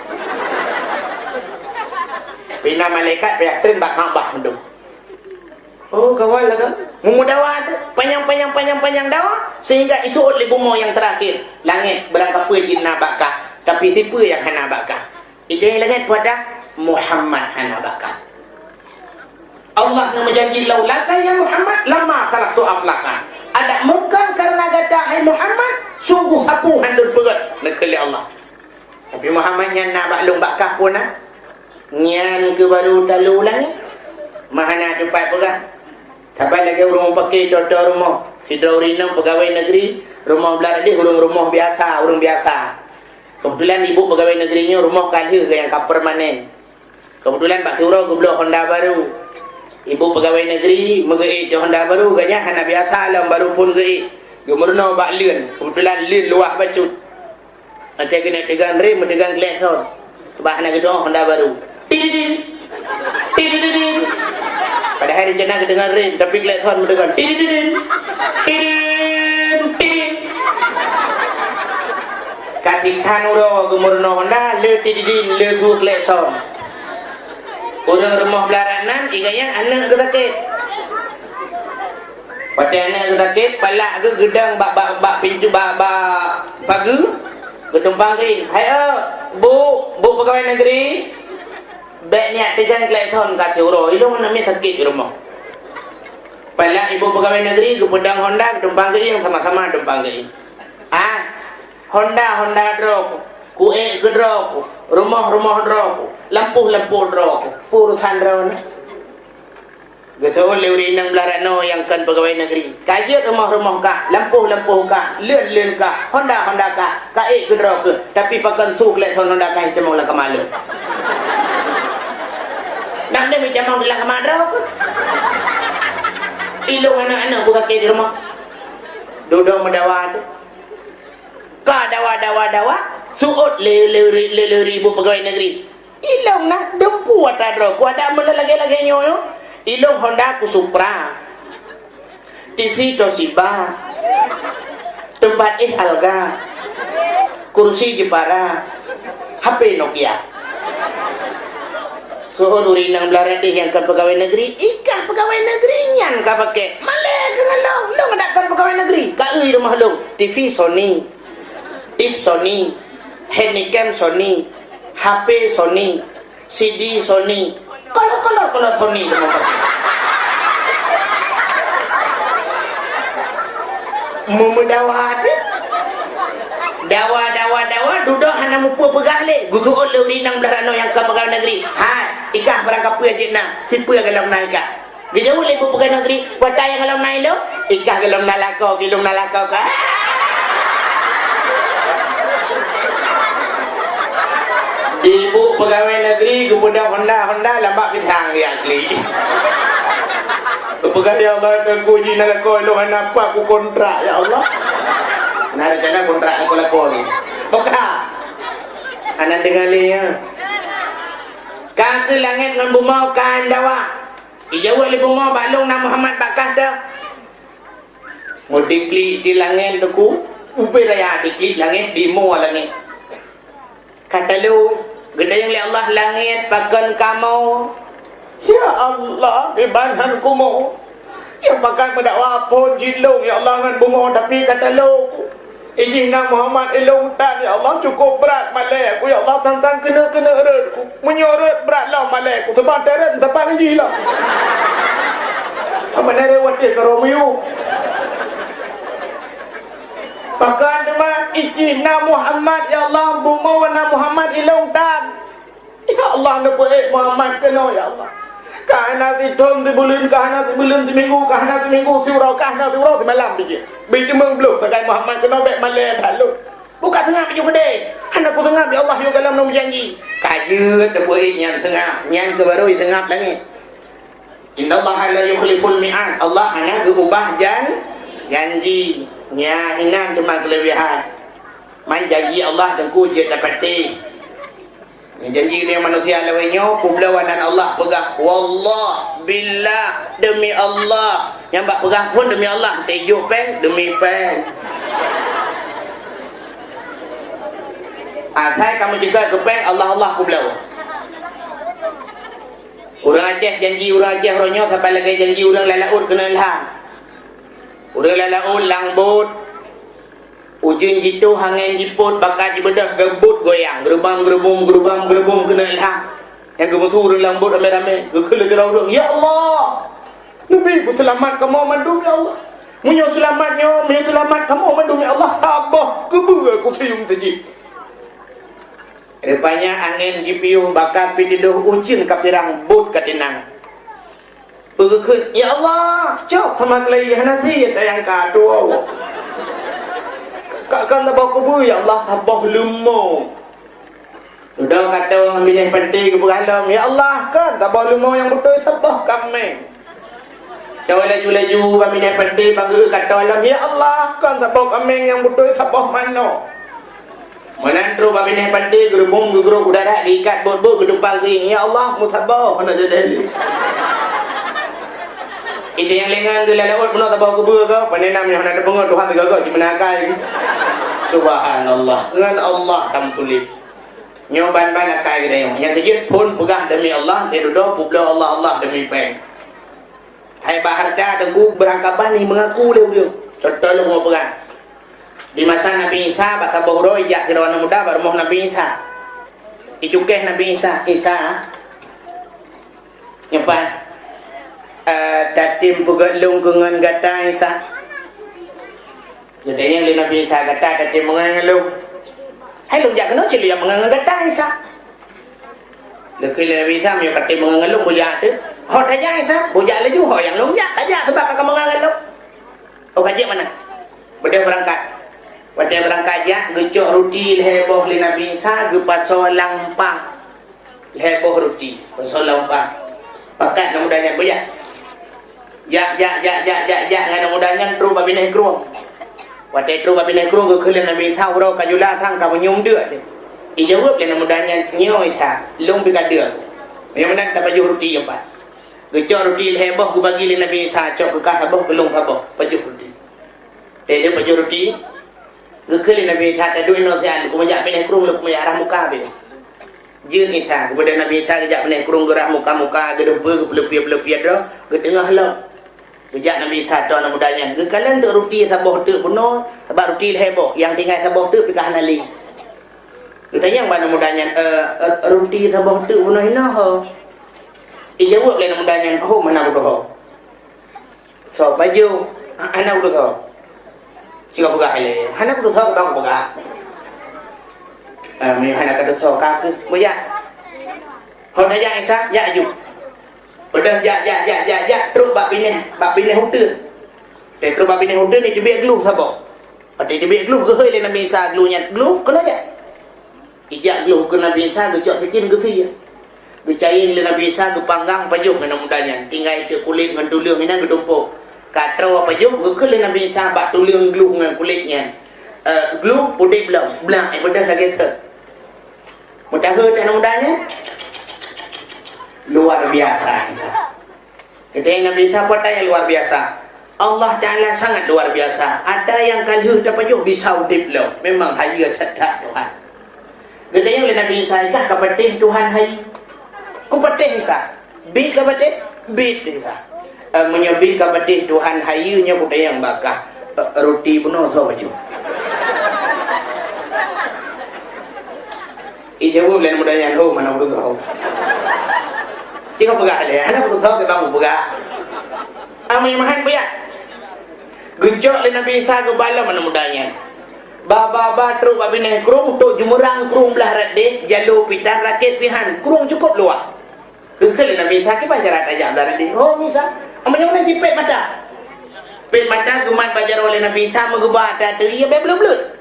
[SPEAKER 1] Bina malaikat pi aten bak Ka'bah dum. Oh kawal lah kan? Memudawa tu panjang dawa sehingga itu oleh ibu mau yang terakhir. Langit berangkat jin nabakah tapi tipe yang hana bakah. Itu yang langit pada Muhammad hana bakah. Allah nama janji laulaka ya Muhammad lama khalaqtu aflaka. Ada mukan karena kata hai Muhammad sungguh sapu handur perat nekeli Allah. Tapi Muhammad yang nak baklung bakah pun nak nyan ke baru talu langit mahana tempat perat. Sampai lagi rumah pakai toto rumah si Daurinam pegawai negeri rumah belah dia rumah biasa orang biasa. Kebetulan ibu pegawai negerinya rumah kali ke yang permanen. Kebetulan Pak Turo gublo Honda baru. Ibu pegawai negeri mengait Honda baru ganya hana biasa lah baru pun gait. Gemerno bak lien. Kebetulan lien luah bacut. Ada kena tegang rem, tegang klakson. Sebab hana gedong Honda baru. Tidin. Padahal rencana kedengar rem tapi klakson mendengar tidin. Katikan uro gemerno Honda le tidin le tu klakson. Orang rumah belaranan iganya anak ketakit. Pada anak ketakit palak ke gedang bak pintu bak pagi ketumpang ring. Hai bu pegawai negeri. Baik niat tejan klakson kat uro. Itu mana mi sakit di rumah. Pala ibu pegawai negeri ke pedang Honda tumpang ke yang sama-sama tumpang ke. Honda drop, kue ke drop, rumah drop, lampu drop, urusan drone. Gitu oleh nang belarano yang kan pegawai negeri. Kajian rumah kah, lampu kah, luen kah, Honda kah, ke drop ke. Tapi pakan suk lek son Honda kah itu mau lah kemalu. Nak dia macam mau bilang kemana drop. Ilung anak-anak aku kakek di rumah. Duduk mendawa tu. Ka dawa. Suut le ribu pegawai negeri. Ilung nak dempu ada drop. Ada mula lagi nyoyo. Ilung Honda ku Supra. TV Toshiba. Tempat Alga. Kursi Jepara. HP Nokia. Suhun urinang belaradi yang kan pegawai negeri. Ikah pegawai negeri yang ka pakai. Malay dengan lo ngadakan pegawai negeri. Ka rumah lo. TV Sony. Tip Sony. Handicam Sony. HP Sony. CD Sony. Kalau Sony tu mau memudawat dawa duduk hana mupu pegah le gusuul le urinang belarano yang ka pegawai negeri. Hai ikah barang kapua je na siapa galau naik ka gejau le ibu pegawai negeri wata yang galau naik lo ikah galau nalako kilung nalako ka. Ibu pegawai negeri kemudian Honda lambat pisang dia kli. Pegawai Allah aku ji nalako lo hana apa aku kontrak ya Allah. Nara jana kontrak aku lakoni. Oka. Anak dengar dia. Ka ke langit dengan bumau kan dawa. Ijau le bumau balung na Muhammad bakah dah. Modikli di langit aku. Upi raya dikit langit di mu langit. Kata lu, gede yang li Allah langit pakan kamu. Ya Allah, ibanan kumu. Yang pakai mendakwa pun jilung ya Allah dengan bumau tapi kata lu. Ijina Muhammad ilung tak ya Allah cukup berat malai aku ya Allah tantang kena eret aku menyorot berat lah malai aku sebab teret sebab ngaji lah apa nare wate karomiu pakan demam ijina Muhammad ya Allah bumau na Muhammad ilung tak ya Allah nak buat Muhammad kena ya Allah kahana tidom di bulan kahana di bulan di minggu kahana di minggu surau semalam biji biji mengbelum sekai Muhammad kena baik malai dalu buka tengah biji gede hana ku tengah ya Allah yo dalam nom janji kajut tebuin yang tengah yang kebaru tengah langit innallaha la yukhliful mi'ad Allah hanya berubah janji nya hinan cuma kelebihan main janji Allah tengku je dapati janji dia manusia lawainya publawanan Allah pegah wallah billah demi Allah yang bak pegah pun demi Allah tejuk pen demi pen atai kamu juga ke pen Allah publaw orang Aceh janji orang Aceh ronyo sampai lagi janji orang lalaut kena ilham orang lalaut langbut ujung jitu hangin jiput bakat dibedah gebut goyang gerubam kena ilham yang gemutu orang lambut rame-rame gekele ke orang ya Allah Nabi pun selamat kamu mandum ya Allah munyo selamat kamu mandum ya Allah sabah kebu aku cium saji rupanya angin jipiung bakat pididuh ujin kapirang but katinang begekun ya Allah cok sama kelaihan nasi tayang kado kakak tak bawa kubu ya Allah sabah lumo sudah kata orang ambil yang penting ke berhalam ya Allah kan tak bawa lumo yang betul sabah kami jauh laju ambil yang penting bangga kata alam ya Allah kan tak bawa kami yang betul sabah mana menandru ambil yang penting gerubung geruk udara diikat bot-bot ke depan ring ya Allah musabah mana jadi ini yang lengan tu lalaut penuh tak bawa kubur ke penenam yang ada pengut Tuhan tegak cik menakai subhanallah dengan Allah tam tulip nyoban banakai dia yang kejut pun pegah demi Allah dia duduk publa Allah demi pen hai baharda tengku berangkapan ni mengaku dia contoh lu mau pegang di masa Nabi Isa baka bohro ijak kirawan muda baru mau Nabi Isa icukeh Nabi Isa nyepan tatim pugat lung kungan gata Isa. Jadi yang Nabi Isa gata tatim mengang lung. Hai lung jak kena cili yang mengang gata Isa. Lekui Nabi Isa yang tatim mengang lung bujak tu. Ho tajak Isa, bujak laju ho yang lung jak tajak sebab kakak mengang lung. Oh kaji mana? Beda berangkat. Beda berangkat ya, gecok roti heboh li Nabi Isa ge pasal lampang. Heboh roti, pasal lampang. Pakat nak mudahnya bujak. Ya ngana mudahnya tru babi naik kruang. Watai tru babi naik kruang ke kelan Nabi Isa urau kajula thang ka menyum deuk dia. Ijawab le mudahnya nyoi Isa, long pi kadeu. Yang menang tak baju roti empat. Gecok roti heboh ku bagi le Nabi Isa cok ke kaboh belum kaboh baju roti. Dia baju roti. Ke kelan Nabi Isa tak duit no sian ku majak naik kruang lu ku majak arah muka be. Jeun Isa kepada Nabi Isa kejak naik kruang gerah muka-muka gedempe ke pelepia-pelepia dah ke tengah lah. Kejak Nabi Isa tu anak mudanya. Gekalan tu roti saboh tu penuh. Sebab roti heboh. Yang tinggal saboh tu pikah nali. Kita yang anak mudanya. Roti saboh tu penuh hina ho. Jawab le anak mudanya. Ho mana butuh ho. So baju. Anak butuh ho. Jika buka hele. Anak butuh ho bang buka. Anak kada so kaki. Buya. Ho tajak Isa. Ya aju. Udah ya terus bab pineh hotel. Terus bab pineh hotel ni dibek glue sabo. Pati dibek glue ke le Nabi Isa glue-nya glue kena je. Ijak glue ke Nabi Isa gecok sikin ke fi. Gecain le Nabi Isa ke panggang pajuh kena mudanya. Tinggal itu kulit dengan tulang ina gedumpuk. Katro pajuh ke le Nabi Isa bak tulang glue dengan kulitnya. Glue putih belum. Belang bedah lagi ke. Mudah ke tak mudanya? Luar biasa Isa. Kita yang Nabi Isa apa yang luar biasa? Allah Ta'ala sangat luar biasa. Ada yang kalian terpajuk bisa udip lo. Memang haya catat Tuhan. Kita yang Nabi Isa ikah kapatih Tuhan haya. Ku patih Isa. Bid kapatih? Bid Isa. Menyebut kapatih Tuhan hayanya bukan yang bakah. Roti penuh so baju. Ijawab lain mudahnya. Oh mana udah tahu. Jika pegak le, anak berusaha ke bang pegak. Amai mahan punya. Gencok le Nabi Isa ke bala mana mudahnya. Ba terus babi naik kurung tu jumurang kurung belah radeh jalur pitan rakit pihan kurung cukup luar. Kekal le Nabi Isa ke panjarat aja belah radeh. Oh Isa, amanya mana jipet mata. Pet mata gumat bajar oleh Nabi Isa menggubah tak teria belum belut.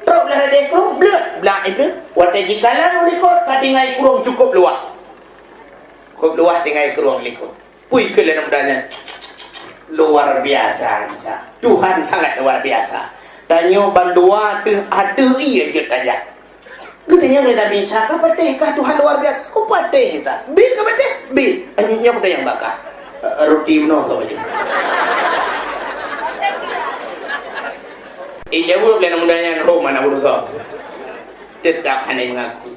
[SPEAKER 1] Terus belah radeh kurung belut. Belah itu watai jikalan ulikot katingai kurung cukup luar. Kau luar tinggal ke ruang likut. Pui ke dalam mudahnya. Luar biasa Isa. Tuhan sangat luar biasa. Tanya bandua tu ada ia je tanya. Katanya oleh Nabi Isa, kau patihkah Tuhan luar biasa? Kau patih Isa. Bil kau patih? Bil. Hanya pada yang bakar. Roti penuh tu aja. Jawab dalam mudahnya. Oh mana bodoh tu. Tetap hanya mengaku.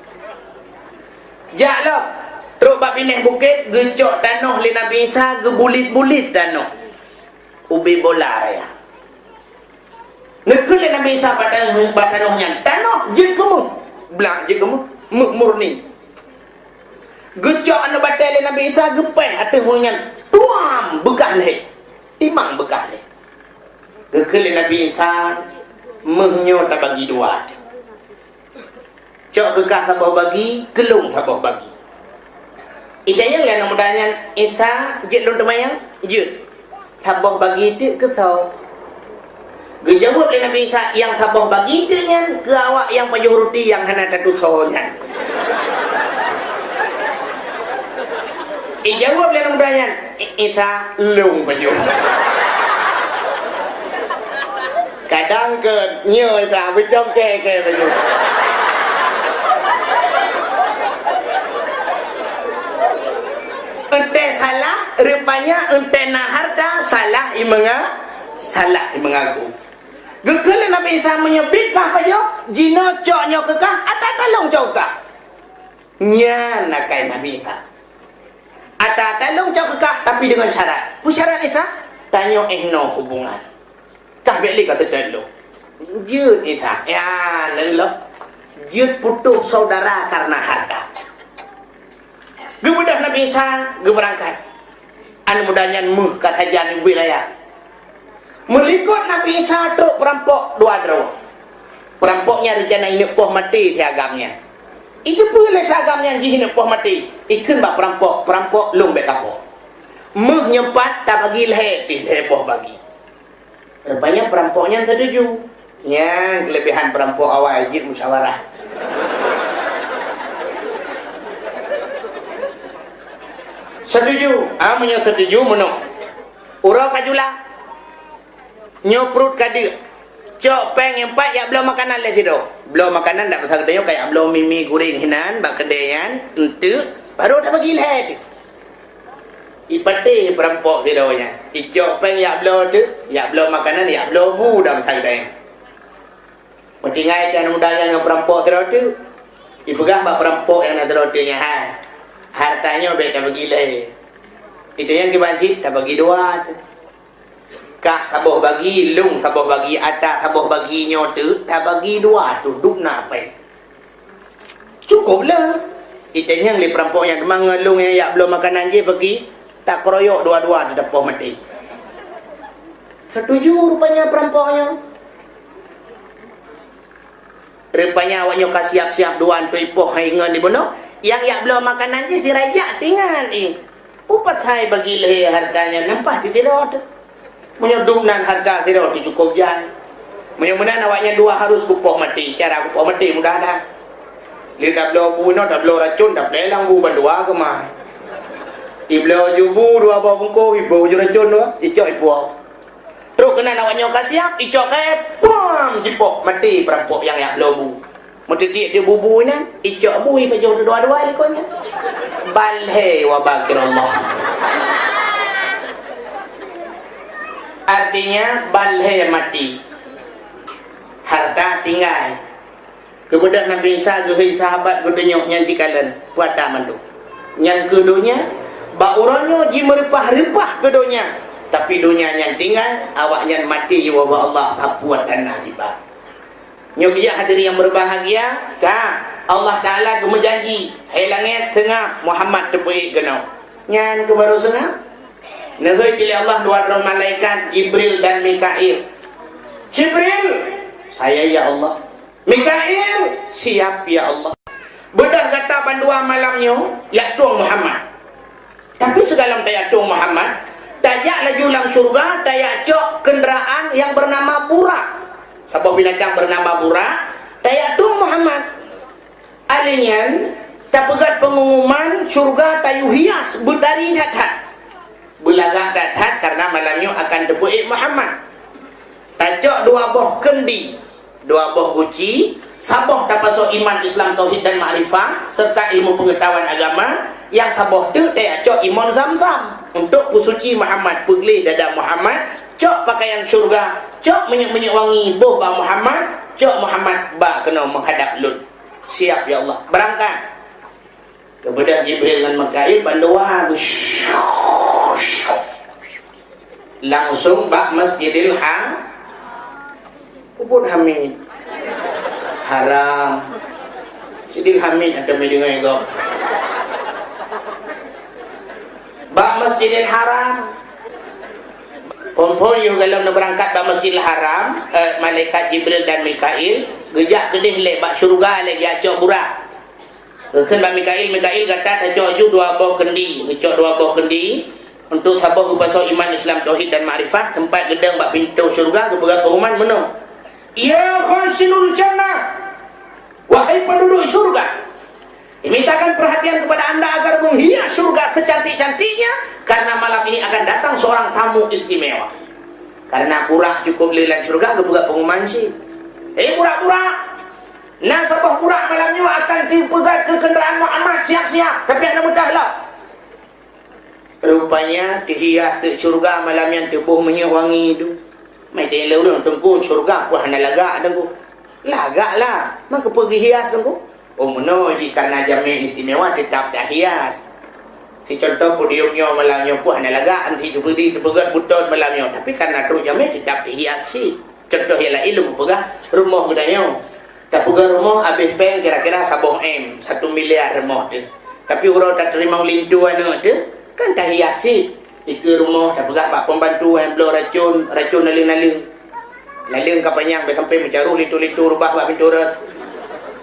[SPEAKER 1] Jaklah. Terus bab pindah bukit, gecok tanah le Nabi Isa, gebulit-bulit tanah. Ubi bola raya. Nekul le Nabi Isa pada tanahnya. Tanah je kamu. Belang je kamu. Murni. Gecok anu batal le Nabi Isa, gepeh atas bunyan. Tuam bekah leh. Timang bekah leh. Nekul le Nabi Isa, menyo tak bagi dua. Cok kekah sabah bagi, gelung sabah bagi. Idanya lah mudahnya Isa jet lon temayang jet sabah bagi tu ke tau gejawab oleh Nabi Isa yang sabah bagi tu nyan ke awak yang pajuh roti yang hana tatu sonya jawab oleh mudahnya Isa lung pajuh kadang ke nyo Isa becom ke pajuh ente salah rupanya ente naharta salah mengaku gekele Nabi Isa menyebutkan apa jo jino coknya kekah ata talong cokah nya nakai Nabi Isa ata talong cok kekah tapi dengan syarat pu syarat Isa tanyo no hubungan kah beli kata telo jut Isa ya lelok jut putus saudara karena harta. Gebedah Nabi Isa, geberangkat. anu mudahnya muh kat hajian ibu raya melikut Nabi Isa tu perampok dua draw perampoknya rencana ini poh mati tiagamnya itu boleh sagamnya jih ini poh mati ikun bak perampok lung bek kapok muh nyempat tak bagi leher poh bagi rupanya perampoknya setuju yang kelebihan perampok awal jid musyawarah setuju amanya setuju menuk urau kajulah nyoprut kadir cok peng yang empat ya belum makanan lagi tu belum makanan tak pasal kedai kayak belum mimi goreng hinan bak kedayan untuk baru dah bagi leher ipati perampok sidawanya icok peng ya belum tu ya belum makanan ya belum bu dah pasal kedai mentingai kan mudahnya yang perampok tu ipegah bak perampok yang nak terotinya hartanya beda bagi leher itu yang dibansit tak bagi dua tu kah tabuh bagi lung tabuh bagi atas tabuh bagi nyotu tak bagi dua tu duk nak apa cukup lah itu yang li perampok yang memang lung yang ya belum makanan je bagi tak keroyok dua-dua di depan mati setuju rupanya perampoknya rupanya awaknya kasih siap-siap dua tu ipoh hingan di bono yang ya belum makanan je dirajak tinggal upat saya bagi leher harganya nampak tidak menyedumnan harga tidak cukup jalan mudah-mudahan awaknya dua harus kupoh mati cara kupoh mati mudah dah dia tak belum bunuh tak belum racun tak lelang bu bandua ke mah iblau jubu dua bawa bungko ibu ju racun dua icok ipu terus kena awaknya kasiap icok kayak pam jipok mati perampok yang ya belum bu mesti dia bubu ni icok bui pajau dua-dua ikonnya balhe wa bakirallah artinya balhe mati harta tinggal kemudian Nabi Isa ke sahabat berdenyok yang jikalan puata mandu yang keduanya baurannya ji merepah-repah keduanya tapi dunia yang tinggal awaknya mati wa Allah hapuat tanah tiba nyobiya hadirin yang berbahagia kah Allah Ta'ala kemejanji hai langit tengah Muhammad tepui genau nyan ke baru sengah Nahai pilih Allah dua orang malaikat Jibril dan Mikail. Jibril, saya ya Allah. Mikail, siap ya Allah. Bedah kata bandua malamnya, ya Tuhan Muhammad. Tapi segala tak ya Tuhan Muhammad, tajak laju lang surga, tajak cok kenderaan yang bernama Burak. Sebuah binatang bernama Burak, tajak Tuhan Muhammad. Alinyan, tak pegat pengumuman surga tayu hias butari jatat. Belagak dathat karena malamnya akan tepuik Muhammad. Tajak dua boh kendi, dua boh guci, saboh tapasok iman Islam tauhid dan ma'rifah serta ilmu pengetahuan agama. Yang saboh tu tajak iman Zamzam untuk pusuci Muhammad, pegli dada Muhammad, cok pakaian surga, cok menyek-menyek wangi boh bang Muhammad, cok Muhammad ba kena menghadap Lut. Siap ya Allah, berangkat. Kemudian Jibril dan Mikail bandua langsung bak Masjidil Kubur Hamid haram Masjidil Hamid ada mendengar itu bak Masjidil Haram pompon yang kalau nak berangkat bak Masjidil Haram malaikat Jibril dan Mikail gejak kedih lek bak syurga lek acok burak kan bak Mikail kata acok ju dua boh kendi acok dua boh kendi untuk sabar kupasau iman Islam tauhid dan ma'rifah tempat gedang bak pintu syurga keberat pengumuman menung ya khasilul jannah wahai penduduk syurga mintakan perhatian kepada anda agar menghias syurga secantik-cantiknya karena malam ini akan datang seorang tamu istimewa karena burak cukup lilan syurga keberat pengumuman sih burak-burak nasabah burak malamnya akan dipegat ke kenderaan Muhammad siap-siap tapi anda mudahlah rupanya dihias ke syurga malam yang tubuh wangi itu mai tele urang tengku syurga ku hana lagak tengku lagak lah maka pergi hias tengku oh meno karena jamin istimewa tetap dah hias si contoh podiumnya malamnya ku hana lagak anti tu beri tepegat buton malamnya tapi karena tu jamin tetap dihias si contoh ialah ilmu pegah rumah gedanya tak pegah rumah habis peng kira-kira 1 M 1 miliar rumah tu tapi orang tak terima lintuan tu kan tak hiasi Ika rumah dah pegang pak pembantu yang belum racun naling kapanyang sampai mencaruh litu rubah pak pintu rat.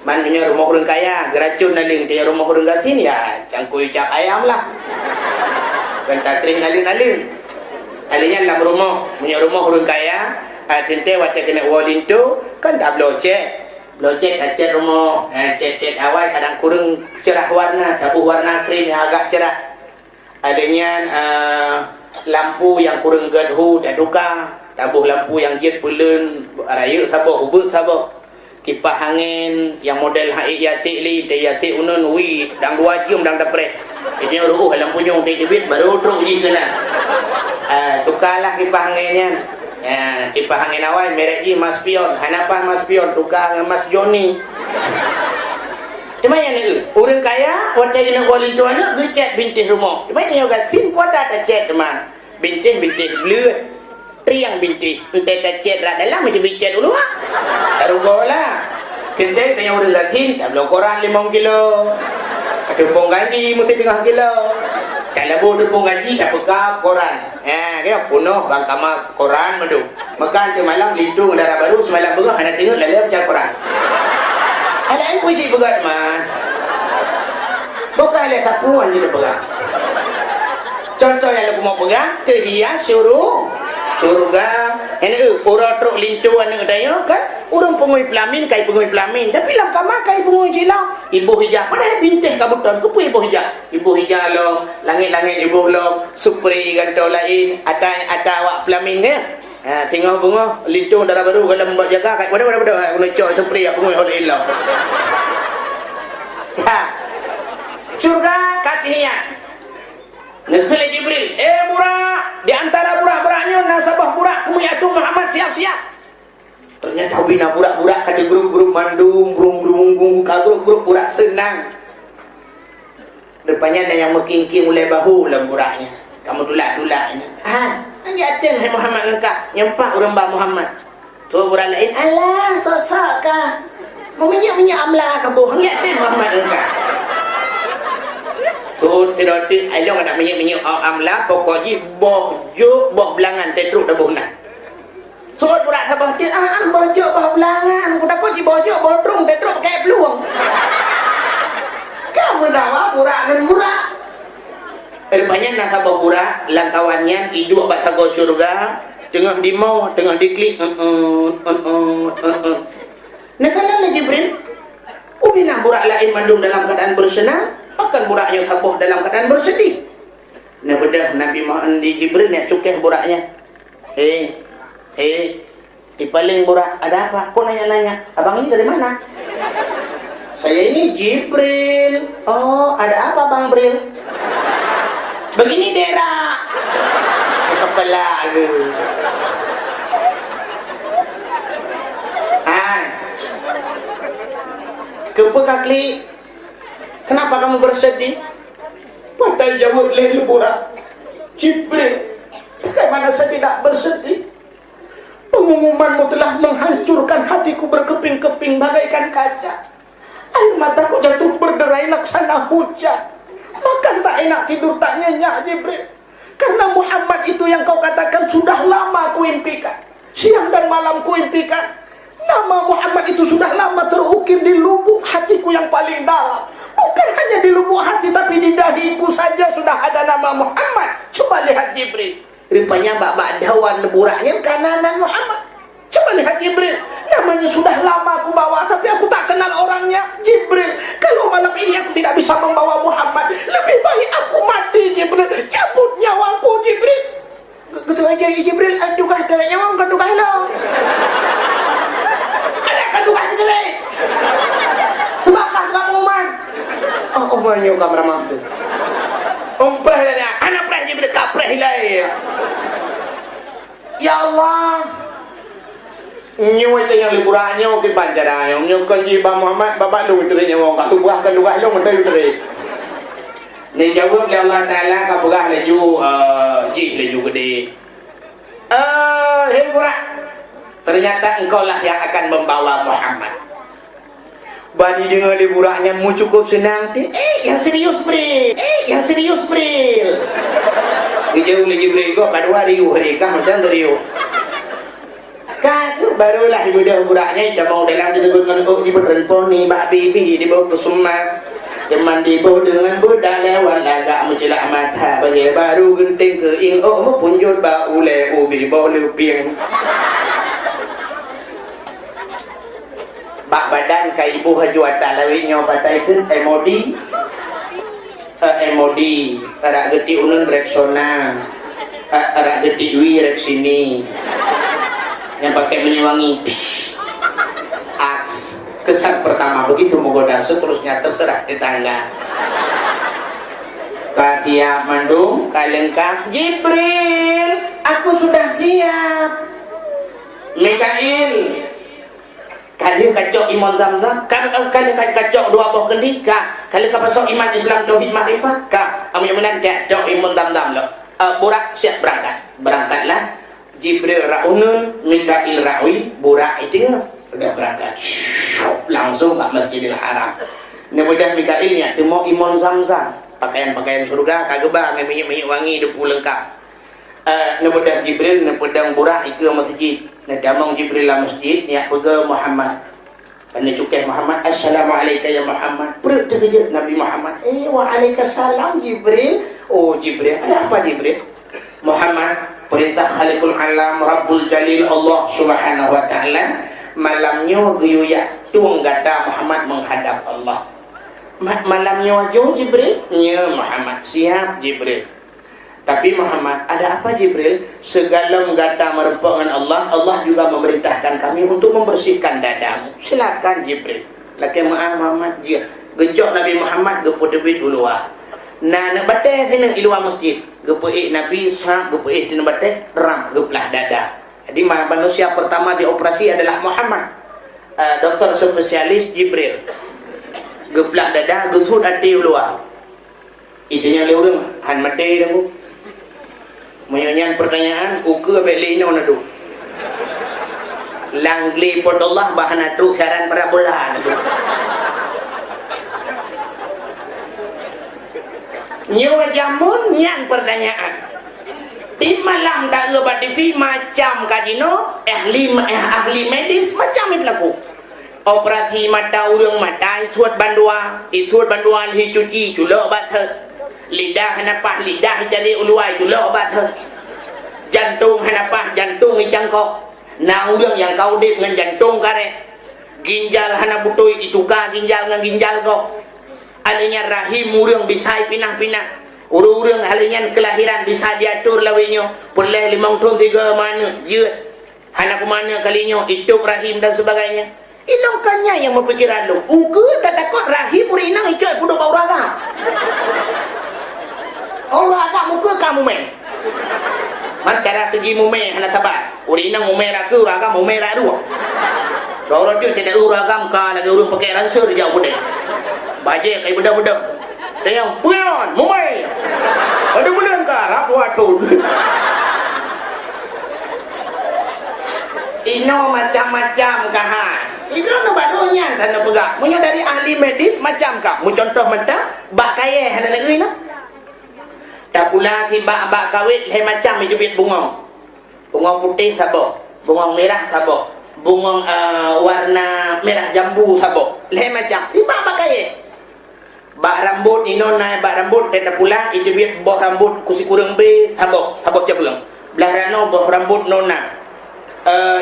[SPEAKER 1] Man punya rumah orang kaya, geracun naling dia rumah orang gatin ya, cangkui cak ayam lah. Bentar trik naling. Alinya dalam rumah, punya rumah orang kaya, tente waktu kena walin tu kan tak blocek cat rumah, cat awal kadang kurang cerah warna, tabuh warna krim yang agak cerah. Adanya lampu yang kurang gadhu tak tukar, tabuh lampu yang jet pulen raya sabar hubut sabar. Kipas angin yang model haik yasik li te yasik unun wi dang 2 jam dang dapre. Ini ruh lampu nyong debit baru truk ji kena. Tukarlah kipas anginnya. Kipas angin awal merek ji Mas Pion, Hanapan Mas Pion tukar dengan Mas Joni. Cuma yang ni orang kaya waktu kena kuali tu anak gecat bintih rumah. Cuma yang kata sin kuota tak cat teman. Bintih belut. Triang bintih. Entah tak cat rat dalam macam bicat dulu ah. Tarugolah. Kentai tanya orang gatin tak belum koran 5 kilo. Tepung gaji mesti 3 kilo. Kalau boleh tepung gaji tak pegang koran. Dia punuh bang kamar koran madu. Makan ke malam lintung darah baru semalam berah nak tengok lalu macam koran. Ada yang puisi berat man. Bukan lihat sapuan je dia pegang. Contoh yang aku mau pegang, terhias surga. Ini orang truk lintu anak daya kan, orang pengui pelamin kai pengui pelamin. Tapi lam kamar kai pengui silau. Ibu hijab mana bintih kabutan ku ibu hijab. Ibu hijab long, langit-langit ibu long, supri gantau lain, ada awak pelamin dia. Tengok bunga lintung darah baru kalau membuat jaga kat pada guna cok supri apa pengui oleh ilau. Surga kaki hias. Negeri Jibril, burak, di antara burak-buraknya nasabah burak kemuyatu Muhammad siap-siap. Ternyata bina burak-burak kata grup-grup mandung, grup-grup grup burak senang. Depannya ada yang mengking-king mulai bahu dalam buraknya. Kamu tulak-tulaknya. Ini atin hai Muhammad engkau, nyempak orang Mbak Muhammad. Tu burak lain, alah sosok kah. Meminyak-minyak amlah kamu, ini atin Muhammad engkau. Tu tidak ayong nak minyak amla pokoknya boh belangan tetruk dah bohna. Suat burak sabah dia boh belangan. Aku tak kau si boh trung tetruk kayak peluang. Kamu dah burak dengan burak. Banyak nak sabah burak langkawannya hidup bak sago surga tengah di mau tengah diklik Nakala Jibril ubina burak lain mandung dalam keadaan bersenang. Bahkan buraknya sabuh dalam keadaan bersedih. Bedah Nabi Muhammad di Jibril nak cukeh buraknya. Dipaling burak, ada apa? Kau nanya-nanya, abang ini dari mana? Saya ini Jibril. Oh, ada apa Bang Bril? Begini daerah. Kepala aku. Kepekakli. Kenapa kamu bersedih? Padahal jawab oleh burak. Jibril, bagaimana saya tidak bersedih? Pengumumanmu telah menghancurkan hatiku berkeping-keping bagaikan kaca. Air mataku jatuh berderai laksana hujan. Makan tak enak, tidur tak nyenyak Jibril. Karena Muhammad itu yang kau katakan sudah lama ku impikan. Siang dan malam ku impikan. Nama Muhammad itu sudah lama terukir di lubuk hatiku yang paling dalam. Bukan hanya di lubuk hati, tapi di dahiku saja sudah ada nama Muhammad. Coba lihat Jibril. Rupanya bak-bak dawan buraknya kananan Muhammad. Coba lihat Jibril. Namanya sudah lama aku bawa, tapi aku tak kenal orangnya. Jibril, kalau malam ini aku tidak bisa membawa Muhammad, lebih baik aku mati Jibril. Cabut nyawaku Jibril. Gitu aja Jibril. Aduh kah terak nyawa, aduh kah lo. Ada kadukan jelek. Tebakan kamu man. Oh manyo kamera mampu. Preh lah, anak preh Jibril kapreh hilai. Ya Allah. Nyawa itu yang liburannya ke pancaranya. Nyawa kejiba Muhammad bapak lu itu nyawa. Kau buah kedua lu menteri itu. Ni jawab oleh Allah Taala kau buah laju ji laju gede. Hei burak. Ternyata engkau lah yang akan membawa Muhammad. Bani dengar liburannya mu cukup senang. Yang serius Bril. Yang serius Bril. Ijau le Jibril ko kadua riu mereka macam riu. Katu barulah ibu dah buraknya jamau dalam dengan di berempon ni bak bibi di bawah kesumat. Teman di bawah dengan budak lewat lagak mencelak mata bagi baru genting ke ing mu punjut ba ule ubi bau lupiang. Bak badan ka ibu haju atas lawinyo pataikan MOD arak detik unun Rexona arak detik wi Rex sini yang pakai menyewangi aks. Kesan pertama begitu menggoda, seterusnya terserah tetangga. Kakia mandung kalengkap Jibril, aku sudah siap. Mikail kalian kacau iman Zamzam, kalian kacau dua buah kendika, kalian kapasok iman Islam tauhid makrifat, kami menang kacau iman Zamzam lo. Burak siap berangkatlah. Jibril ra'unun, Mikail ra'wi, burak itu udah berangkat, langsung ke Masjidil Haram. Nemudah Mikailnya temu iman Zamzam, pakaian surga, kageba minyak wangi depu lengkap. Nemudah Jibril, nepedang burak itu masjid. Nadamang Jibril lah masjid, niat pergi Muhammad. Pandai cukeh Muhammad, Assalamualaikum ya Muhammad. Perut terkejut Nabi Muhammad. Waalaikumsalam Jibril. Oh Jibril, ada apa Jibril? Muhammad, perintah Khaliqul Alam Rabbul Jalil Allah Subhanahu wa taala. Malamnya guyuyak tuang gata Muhammad menghadap Allah. Malamnya wajah Jibril? Ya Muhammad, siap Jibril. Tapi Muhammad, ada apa Jibril? Segala gata merempokkan Allah, Allah juga memerintahkan kami untuk membersihkan dadamu. Silakan Jibril. Laki maaf Muhammad dia. Gejok Nabi Muhammad gepu debit uluah. Nah, nak batai tenang iluah masjid. Gepu Nabi sahab gepu tenang batai ram geplah dada. Jadi manusia pertama dioperasi adalah Muhammad. Dokter spesialis Jibril. Geplah dada, geput hati uluah. Itunya lewat han mati dah. Menyanyian pertanyaan uku beli ina nadu langli pod Allah bahan atu saran para bola nadu nyawa jamun nyan pertanyaan di malam tak obat TV macam kajino ahli medis macam itu laku operasi mata urang mata suat bandua hicuci culok batet lidah hanapah lidah jadi uluai julok obat jantung hanapah jantung icangkok na urang yang kau dek dengan jantung karet ginjal hanabutui itu ka ginjal dengan ginjal kok alinya rahim urang bisa pinah-pinah urang alinya kelahiran bisa diatur lawinyo boleh 5 tahun 3 mana jeut hanak mana kalinya itu rahim dan sebagainya ilongkannya yang mempikiran lu ungku tak takut rahim urinang ikut kudu bau raga Allah agak muka kamu main. Cara segi mume hana sabar. Urinang mume raku raga mume radu. Dorong je tidak uragam ka lagi urang pakai ransur jauh bude. Baje kai budak-budak. Tayang puyon mume. Ada bulan ka rapu atul. Ino macam-macam kahan. Itu no barunya hana pegang. Munya dari ahli medis macam ka. Mu contoh mentah bak kaya hana negeri na. Tak pula bak kawit he macam itu bit bungong putih sabok, bungong merah sabok, bungong warna merah jambu sabok, le macam tiba pakai bak rambut inona bak rambut tak pula itu bit boh rambut kusi kurang be sabok jabung belah rano boh rambut nona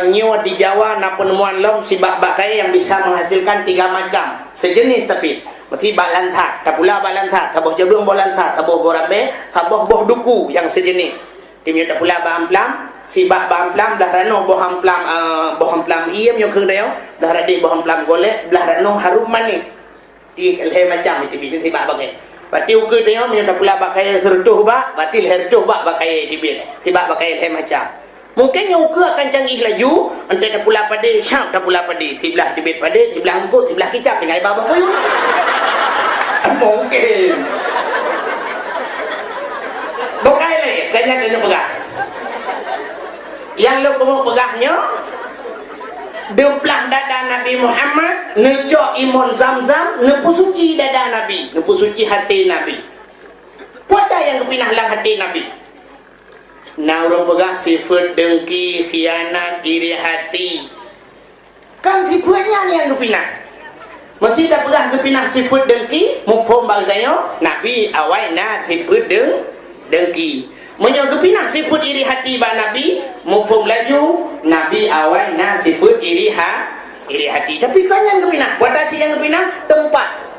[SPEAKER 1] nyawa di Jawa na penemuan lom si bak kaya yang bisa menghasilkan 3 macam sejenis tapi mesti bak lantat, tak pula bak lantat, saboh jabung boh lantat, saboh boh rambe, saboh boh duku yang sejenis. Timnya tak pula bak amplam, si bak amplam belah rano boh amplam iem yang keng dayo, belah rade boh amplam golek, belah rano harum manis. Ti le macam itu bikin si bak bagai. Bati ukur dayo nya tak pula bak kaya sertuh bak, batil hertuh bak kaya tibit. Si bak kaya le macam. Mungkin yang ukur akan canggih laju, entah tak pula pada syam, tak pula pada sebelah tibit pada, sebelah angkut, sebelah kicap dengan babah koyun. Mungkin bukan lagi kayaknya kena pegang yang lo kamu pegahnya demplah dada Nabi Muhammad necok imun Zamzam nepu suci dada Nabi nepu suci hati Nabi puata yang kepinah lang hati Nabi Nah orang pegah sifat dengki, khianat, iri hati. Kan sifatnya ni yang kepinah. Mesti tak pegah kepinah sifat dengki, mufhum bagainya Nabi awal na sifat dengki. Menyo kepinah sifat iri hati ba Nabi, mufhum laju Nabi awal na sifat iri hati. Tapi kan yang kepinah, buat asyik yang kepinah tempat.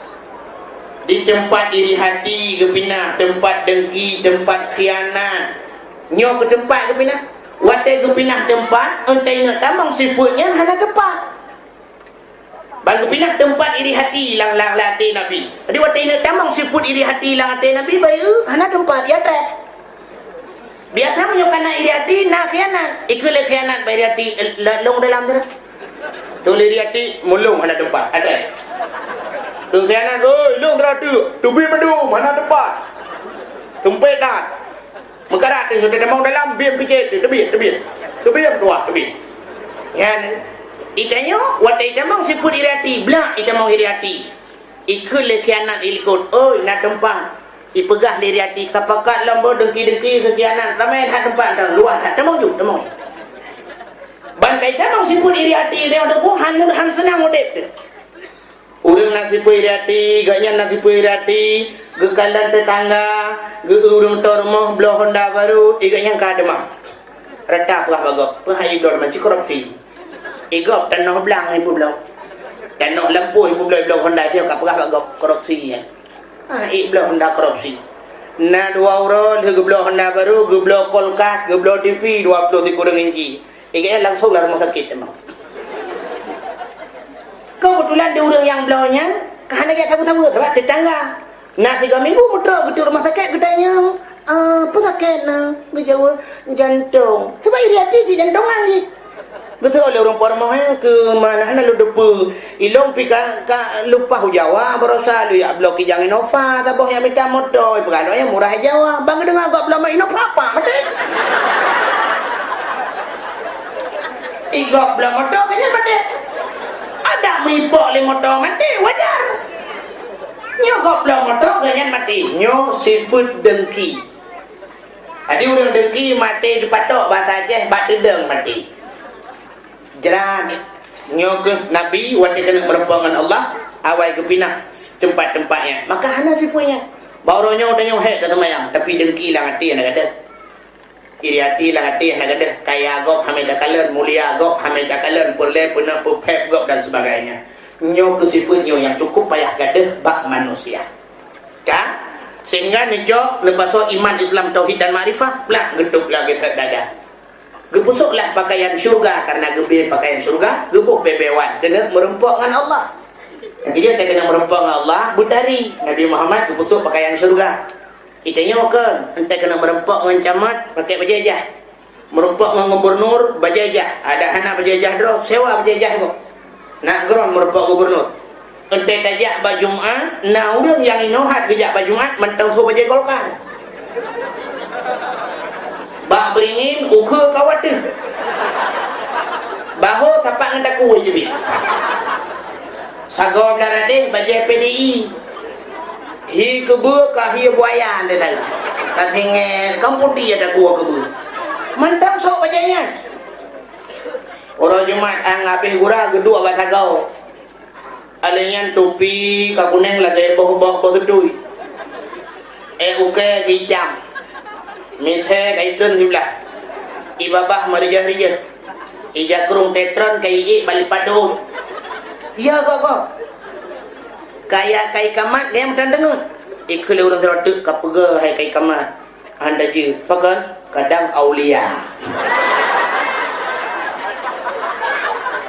[SPEAKER 1] Di tempat iri hati kepinah, tempat dengki, tempat khianat. Nyo ke tempat kepinah. Watai kepinah tempat, entai nak tamang sifatnya hana tempat. Bang kepinah tempat iri hati lang hati Nabi. Jadi watai nak tamang sifat iri hati lang hati Nabi bayu hana tempat ya tak. Biasa menyokana iri hati nak khianat. Ikut le khianat iri hati long dalam tu. Tulis iri hati mulung hana tempat. Ada. Kekhianat, oi, long teratu, tubi madu, mana tempat? Tumpet tak? Mengkarat, sudah mau dalam, biar pikir, tebit, dua, tebit. Ya, itanya, watai tamang sifat iri hati, belak ita mau iri hati. Ikut le khianat ikut, oi, nak tempat. Ipegah iri hati, kapakat lambo dengki kekhianat, ramai nak tempat, dah luar tak, tamang ju, tamang. Bantai tamang sifat iri hati, dia ada kuhan senang udip tu. Urang nak sifat iri hati, gaknya nak sifat iri hati, gekalan tetangga, urang tormoh belah Honda baru, igaknya kademah. Retap lah bagok, pahai dor macam korupsi. Igop tanah belang ibu belah. Tanah lampu ibu belah Honda dia kap bagok korupsi ya. Belah Honda korupsi. Na 2 orang ke belah Honda baru, ke belah kulkas, ke belah TV 20 kurang inci. Igaknya langsung lah rumah sakit emang. Kebetulan dia orang yang belawanya kerana dia tahu-tahu sebab tetangga. Nak 3 minggu mutra ke rumah sakit katanya pesakit nak gejala jantung. Sebab iri hati si jantungan si. Betul oleh orang Parmah ke mana lu depu. Ilong pika lupa Jawa berosa lu ya blok jangan Innova taboh yang minta motor perkara yang murah Jawa. Bang dengar gak belum Innova apa mati. Igok belum motor kayaknya mati. Ada mipok le motor mati wajar. Nyo goblok motor ganyan mati. Nyo sifat dengki. Ada orang dengki mati dipatok bahasa Aceh bat dedeng mati. Jeran nyo ke Nabi wati kena merempangan Allah awal ke pinah tempat-tempatnya. Maka hana sifatnya. Barunya udah nyo head temayang tapi dengki lah hati nak ada. Iri hati lah hati nak ada. Kaya gop hamil kalen, mulia gop hamil kalen, boleh pernah pep gop dan sebagainya. Nyo ke sifat nyo yang cukup payah gadah bak manusia. Kan? Sehingga nyo lepas iman Islam tauhid dan makrifah lah geduk lagi ke dada. Gepusuklah pakaian syurga karena gebir pakaian syurga, gebuh bebewan kena merempok dengan Allah. Yang dia tak kena merempok dengan Allah, budari Nabi Muhammad gepusuk pakaian syurga. Itanya kan, entah kena merempok dengan camat pakai bajajah. Merempok dengan gubernur bajajah. Ada anak bajajah dro, sewa bajajah tu. Nak geron merempok gubernur. Entah tajak bajumat, nah orang yang inohat gejak bajumat mentang su bajaj Golkar. Bak beringin uke kawat tu. Bahu tapak dengan daku je bi. Sagor belarade bajaj PDI. Hi kebu kah hi buaya anda dah. Katanya kamputi ada gua kebu. Mentang sok bajanya. Orang Jumat ang habis gura gedua batagau. Alenya topi kakuneng lagi bau-bau begitu. Uke dijam. Mise kaitun sebelah. Ibabah marjah-rijah. Ija kurung tetron kai balik padu. Iya kok. Kaya kai kamat dia macam dengar. Ikut orang terotuk kapega hai kai kamat. Anda je pakan kadang aulia.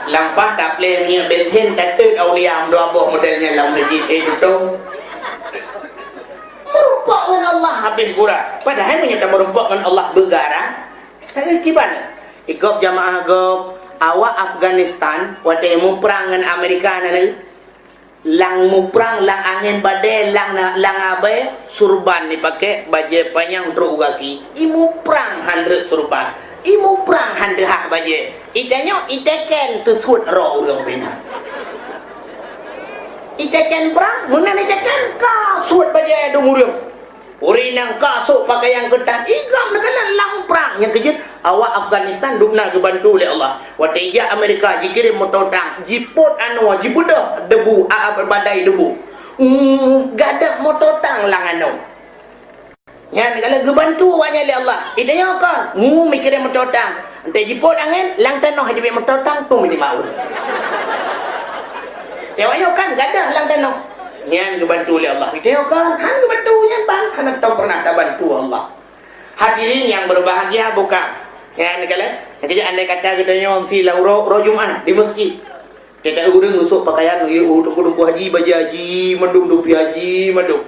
[SPEAKER 1] Lampah tak boleh punya benten tatut aulia dua buah modelnya dalam masjid itu. Merumpak dengan Allah habis gura. Padahal menyata merumpak dengan Allah bergarang. Tak gimana? Ikut jamaah gop awak Afghanistan waktu mu perang dengan Amerika nanti. Lang muprang, lang angin badai, lang abai, surban dipakai, baju panjang teruk kaki. Imu perang 100 surban. Imu perang 100 hak baju. Itanya itekan tersud roh orang bina. Itekan perang, mana itekan ka sud baju ada murung. Uri nang kasuk pakaian ketat igam negara lang perang yang kejut awak Afghanistan dubna ke bantu oleh Allah. Watija Amerika dikirim motor tank jipot anu jibudah debu badai debu. Gadak motor tank lang anu. Ya negara ke bantu awaknya oleh Allah. Idanya kan mikirin motor tank. Ente jipot angin lang tanah di motor tank tu mesti mau. Tewanya kan gadah lang tanah. Yang dibantu oleh Allah. Kita kan han dibantu yang han tahu pernah tak bantu Allah. Hadirin yang berbahagia bukan. Ya negala. Jadi andai kata kita nyom si lauro Jumat di masjid. Kita urang usuk pakaian untuk haji baju haji mandung dupi haji mandung.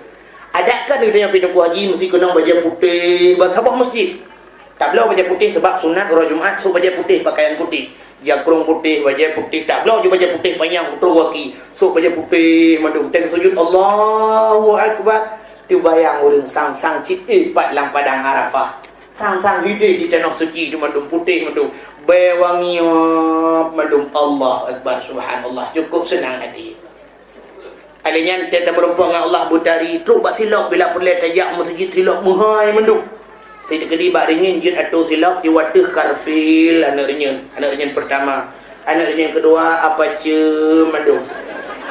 [SPEAKER 1] Ada kan kita yang pindah haji mesti kena baju putih sabah masjid. Tak boleh baju putih sebab sunat Jumat so baju putih pakaian putih. Jangkrung putih, baju putih, tak belau je baju putih panjang betul waki. So baju putih mandung teng sujud Allahu Akbar. Tu bayang urang sang-sang cik pat lang padang Arafah. Sang-sang hidih di tanah suci di mandung putih mandung bewangi mandung Allah Akbar subhanallah. Cukup senang hati. Alanya kita berumpa dengan Allah butari truk bak silap bila perlu tajak masjid silap muhai mandung. Tidak kedi bak ringin jin atau silap di watih karfil anak ringin pertama, anak ringin kedua apa mandung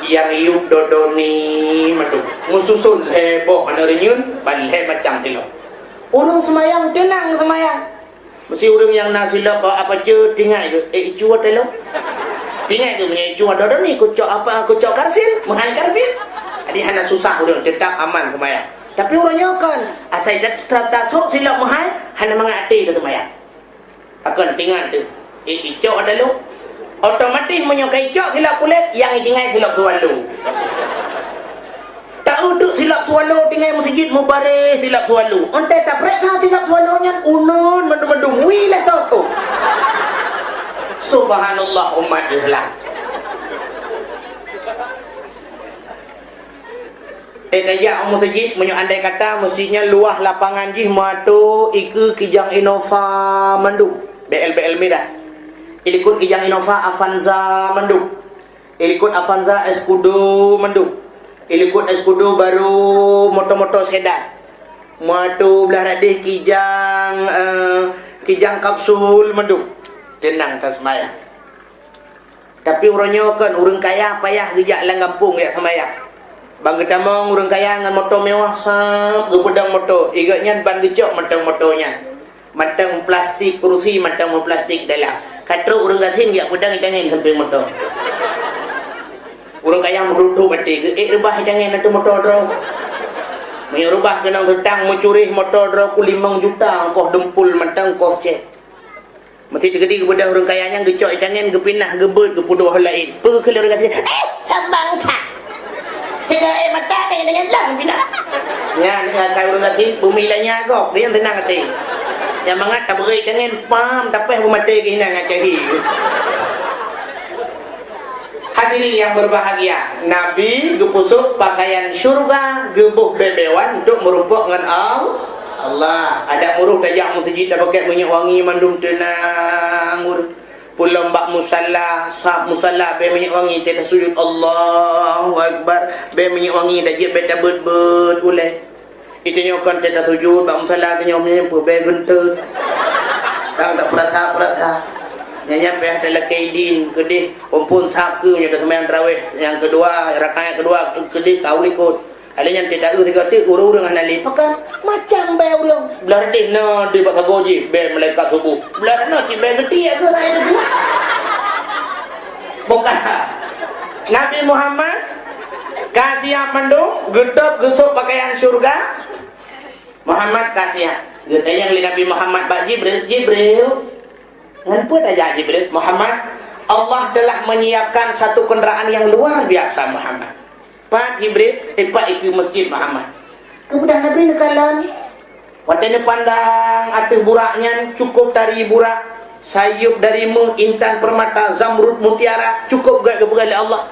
[SPEAKER 1] yang iup dodoni mandung mususun heboh anak ringin balhe macam silap urung semayang tenang semayang mesti urung yang nak silap apa tinggal ke icu atelo tinggal tu punya icu dodoni kucok apa kucok karfil menghai karfil jadi anak susah urung tetap aman semayang. Tapi orangnya kan asal tak sok silap mahal hanya mengati tu semayang. Akan tinggal tu icok ada lu otomatis menyukai icok silap kulit yang tinggal silap sualu. Tak uduk silap sualu tinggal masjid mubarak silap sualu. Ontai tak periksa silap sualunya unun mendung-mendung wilah tu. Subhanallah umat Islam. Tajak masjid menyo andai kata masjidnya luah lapangan jih matu iku kijang Innova manduk BL Medan. Ilikut kijang Innova Avanza manduk. Ilikut Avanza Escudo manduk. Ilikut Escudo baru motor sedan. Matu belah radih kijang kapsul manduk. Tenang tak semaya. Tapi orangnya kan orang kaya payah gejak lang kampung ya semaya. Bang ketamong urang kaya dengan motor mewah sap gepedang motor igaknya ban gecok motornya matang plastik kursi matang plastik dalam katro urang gatin dia pedang itangin sampai motor urang kaya merutuh batik rebah itangin itu motor dro menyerubah kenang tentang mencuri motor dro ku 5 juta koh dempul matang koh cek mesti tegedi kepada urang kayanya gecok itangin gepinah gebet kepuduh lain pe kelir gatin sambang tak Tiga mata dengan lang bina. Ya, dengan kau lagi bumi lainnya agak dia tenang hati. Yang mangat tak beri dengan pam tapi mati kena ngacahi. Hadirin yang berbahagia, Nabi gepusuk pakaian syurga, gebuh bebewan untuk merumpuk dengan Allah. Ada muruh tajak masjid tak pakai minyak wangi mandum tenang. Pulang bak musalla, sahab musalla be minyak wangi kita sujud Allahu Akbar be minyak wangi dah jep beta bet uleh. Itu nyokan kita sujud bak musalla kenyo menyempu be gentut. Tak perasa. Nyanya pe ada lakaidin kedih umpun saku nya sembahyang tarawih yang kedua rakaat kedua kedih kau ikut. Ada yang tidak tiga urang hanali pakan macam be urang belar deh no di bak goji be malaikat subuh belar no si be gede ke lain tu bukan Nabi Muhammad kasihan mendung gedap gesuk pakaian syurga Muhammad kasihan getanya Nabi Muhammad bak Jibril ngampun aja Jibril Muhammad Allah telah menyiapkan satu kendaraan yang luar biasa Muhammad Pak Jibril, Pak itu masjid Muhammad. Kemudian Nabi nekalan. Watanya pandang atas buraknya cukup dari burak, sayup dari intan permata, zamrud mutiara, cukup gak kebegali Allah.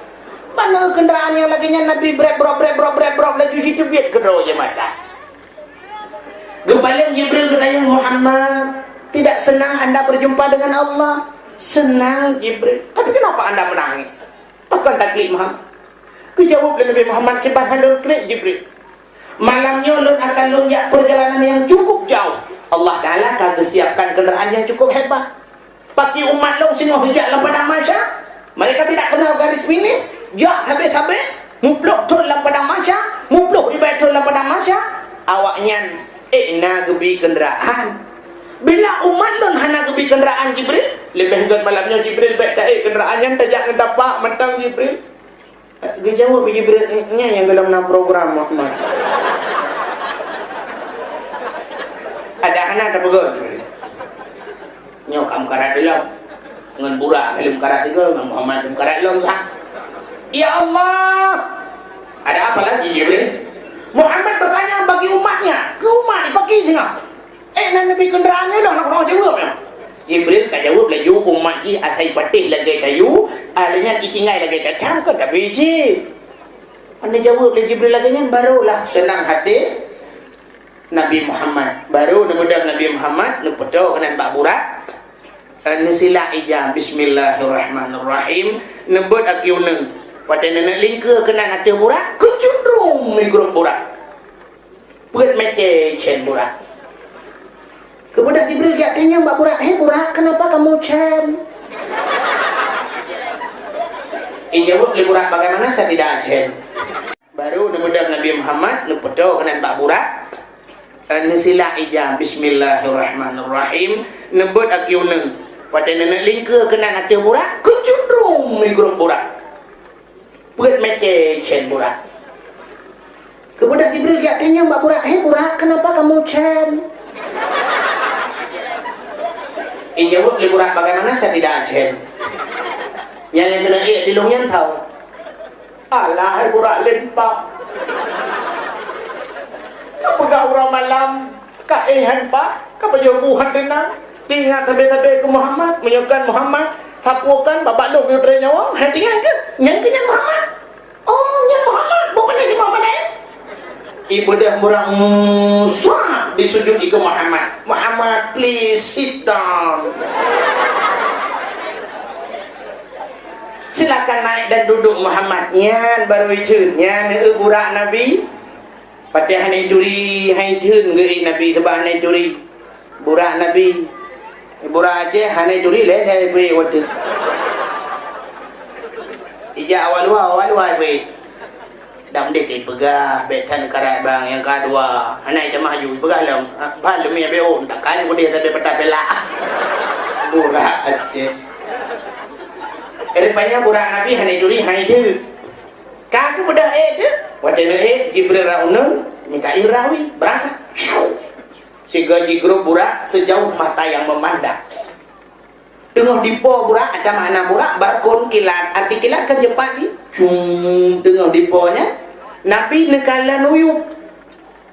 [SPEAKER 1] Mana kendaraan yang laginya Nabi brek lagi ditebit ke roh mata. Kembali Jibril katanya Muhammad, tidak senang Anda berjumpa dengan Allah. Senang Jibril. Tapi kenapa Anda menangis? Akan taklid Muhammad. Kejawab Nabi Muhammad kibar handul klik Jibril. Malamnya lun akan lunjak perjalanan yang cukup jauh. Allah Ta'ala akan siapkan kenderaan yang cukup hebat. Pakai umat lun sini hujak dalam padang mahsyar. Mereka tidak kenal garis finish. Jak habis-habis. Mupluk tu dalam padang mahsyar. Mupluk di betul dalam padang mahsyar. Awaknya na gebi kenderaan. Bila umat lun hana gebi kenderaan Jibril, lebih gat malamnya Jibril baik tak kenderaan yang tajak ngedapak mentang Jibril. Dia jawab Jibril nya yang dalam program Muhammad. Ada anak ada pegon. Nyokam karat dalam dengan burak dalam karat tiga dengan Muhammad dalam karat dalam sah. Ya Allah. Ada apa lagi Jibril? Muhammad bertanya bagi umatnya. Ke umat ni pergi tengah. Nak Nabi kenderaannya dah nak orang jawab ya. Jibril tak jawab lagi umat ni asai patih lagi tayu, alanya ditinggal lagi datang ke tak biji. Anda jawab lagi Jibril lagi nya barulah senang hati Nabi Muhammad. Baru mudah Nabi Muhammad nu pedo kanan bak burak. Sila ija bismillahirrahmanirrahim. Nebut akiuneng. Pada nenek lingka kanan hati burak, kecundrung ni grup burak. Buat mete chen burak. Kemudian Jibril dia tanya Mbak Burak, Burak, kenapa kamu cen? Jawab oleh Burak, bagaimana saya tidak cen? Baru kemudian Nabi Muhammad nupedo kanan Mbak Burak. Sila ija bismillahirrahmanirrahim. Nebut akiuneng. Pada nenek lingka kanan hati Burak, kecundrung ni grup Burak. Buat mete cen Burak. Kemudian Jibril dia tanya Mbak Burak, Burak, kenapa kamu cen? Jawab oleh Burak, bagaimana saya tidak acen? Yang kena di lungnya tahu. Alah, Burak lempak. Kapa gak orang malam? Kak pak? Kapa jauhan renang? Tinggal tabe-tabe ke Muhammad, menyukan Muhammad, hakukan babak lu punya nyawa, hatinya ke? Yang ke Muhammad? Oh, yang Muhammad, bukan lagi Muhammad lain. Ibadah murah musuh disujud ke Muhammad. Muhammad, please sit down. Silakan naik dan duduk Muhammad. Nyan baru itu. Nyan burak Nabi. Patih hanai juri, hanai tun ke Nabi sebab hanai juri. Burak Nabi. Burak Aceh hanai juri leh saya pergi waktu. Ija awal pergi. Dah dia pegah betan karat bang yang kedua anak jemaah ju pegah lam balum ya beo takkan dia tapi peta pelak Burak Aceh rupanya Burak Nabi hanai juri hanai tu kaku bedah tu wadana Jibril raunun minta irawi berangkat sehingga Jibril Burak sejauh mata yang memandang tengah dipo Burak ada makna Burak barkon kilat arti kilat ke Jepang ni tengah diponya Nabi nekalan uyup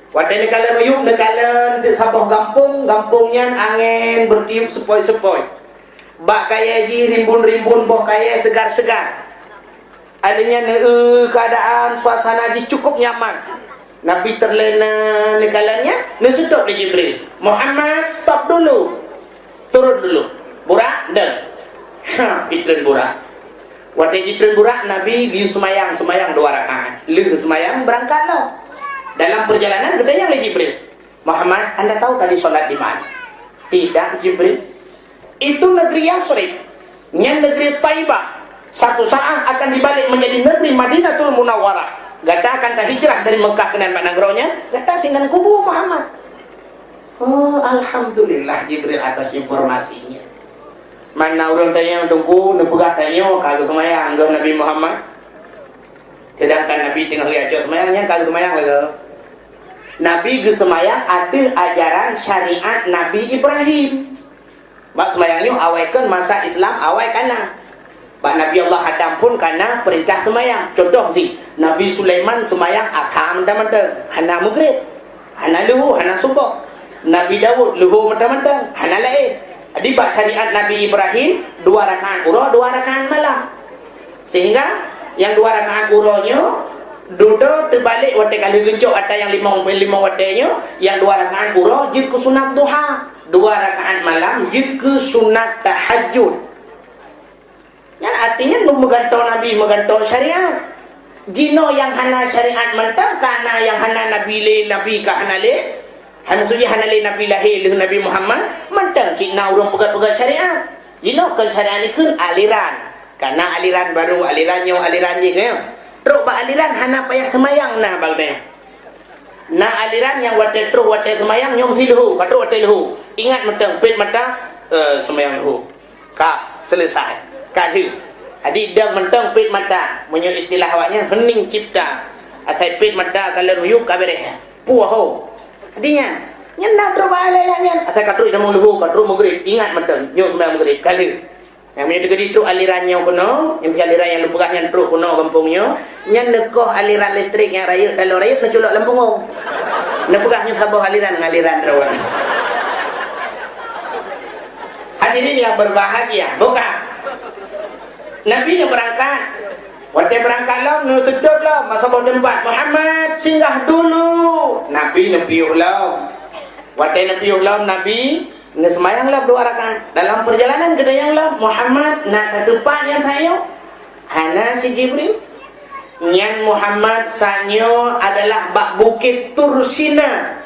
[SPEAKER 1] wadah nekalan uyup nekalan sabah gampungnya angin bertiup sepoi-sepoi bak kaya ji rimbun-rimbun boh kaya segar-segar adanya keadaan suasana ji cukup nyaman Nabi terlena nekalannya nesedok di Jibril Muhammad stop dulu turun dulu Burak dan pitren Burak waktu Jibril Burak Nabi pergi semayang 2 rakaat. Lalu semayang berangkatlah. Dalam perjalanan bertanya oleh Jibril, Muhammad, Anda tahu tadi solat di mana? Tidak Jibril. Itu negeri Yasrib, yang negeri Taibah. Satu saat akan dibalik menjadi negeri Madinatul Munawwarah. Gata akan tak hijrah dari Mekah ke Nagronya. Gata tinggal kubur Muhammad. Oh, alhamdulillah Jibril atas informasinya. Mana orang tanya tunggu nepegah tanya kagak kemayang anggap Nabi Muhammad sedangkan Nabi tengah lihat semayangnya kagak kemayang lagi Nabi ke semayang ada ajaran syariat Nabi Ibrahim bak semayangnya awaikan masa Islam awai kana bak Nabi Allah Adam pun kana perintah semayang contoh sih Nabi Sulaiman semayang akham mentang-mentang hana maghrib hana luhu hana subuh Nabi Dawud luhu mentang-mentang hana lain di bak syariat Nabi Ibrahim 2 rakaat urah 2 rakaat malam sehingga yang 2 rakaat urahnya duduk terbalik waktu kali gencok ada yang 5 waktunya yang 2 rakaat urah jid ke sunat duha 2 rakaat malam jid ke sunat tahajud yang artinya menggantau Nabi menggantau syariat Jino yang hana syariat mentang kana yang hana nabi le nabi ka hana le hana suji hana le nabi lahir le Nabi Muhammad mentang cina urang pegat-pegat syariat. Jino kan syariat ni kun aliran. Karena aliran baru alirannya aliran je kan. Teruk ba aliran hana payah semayang nah bagnya. Nah aliran yang wates terus wates semayang nyom silhu, patut wates lehu. Ingat mentang pit mata semayang lehu. Ka selesai. Ka hu. Adik dah mentang pit mata, menurut istilah awaknya hening cipta. Atai pit mata kalau ruyuk kabereh. Puah ho. Adiknya, nyenda terbaik layangan. Atai katru ida muluhu, katru maghrib. Ingat mentang, nyok sembahyang maghrib kali. Yang menyatu ke itu alirannya kuno, yang aliran yang lupugah yang teruk kuno kampungnya, yang nekoh aliran listrik yang rayut, kalau rayut nak culok lempung. Nepugahnya sabah aliran rawan. Hadirin yang berbahagia, bukan? Nabi ni berangkat. Waktu berangkat lah, nu tutup lah masa bawa tempat. Muhammad singgah dulu. Nabi nepiuh lah. Waktu nepiuh lah Nabi semayang lah 2 rakaat. Dalam perjalanan kedayang lah Muhammad nak ke depan yang saya. Hana si Jibril. Yang Muhammad sanyo adalah bak bukit Tursina.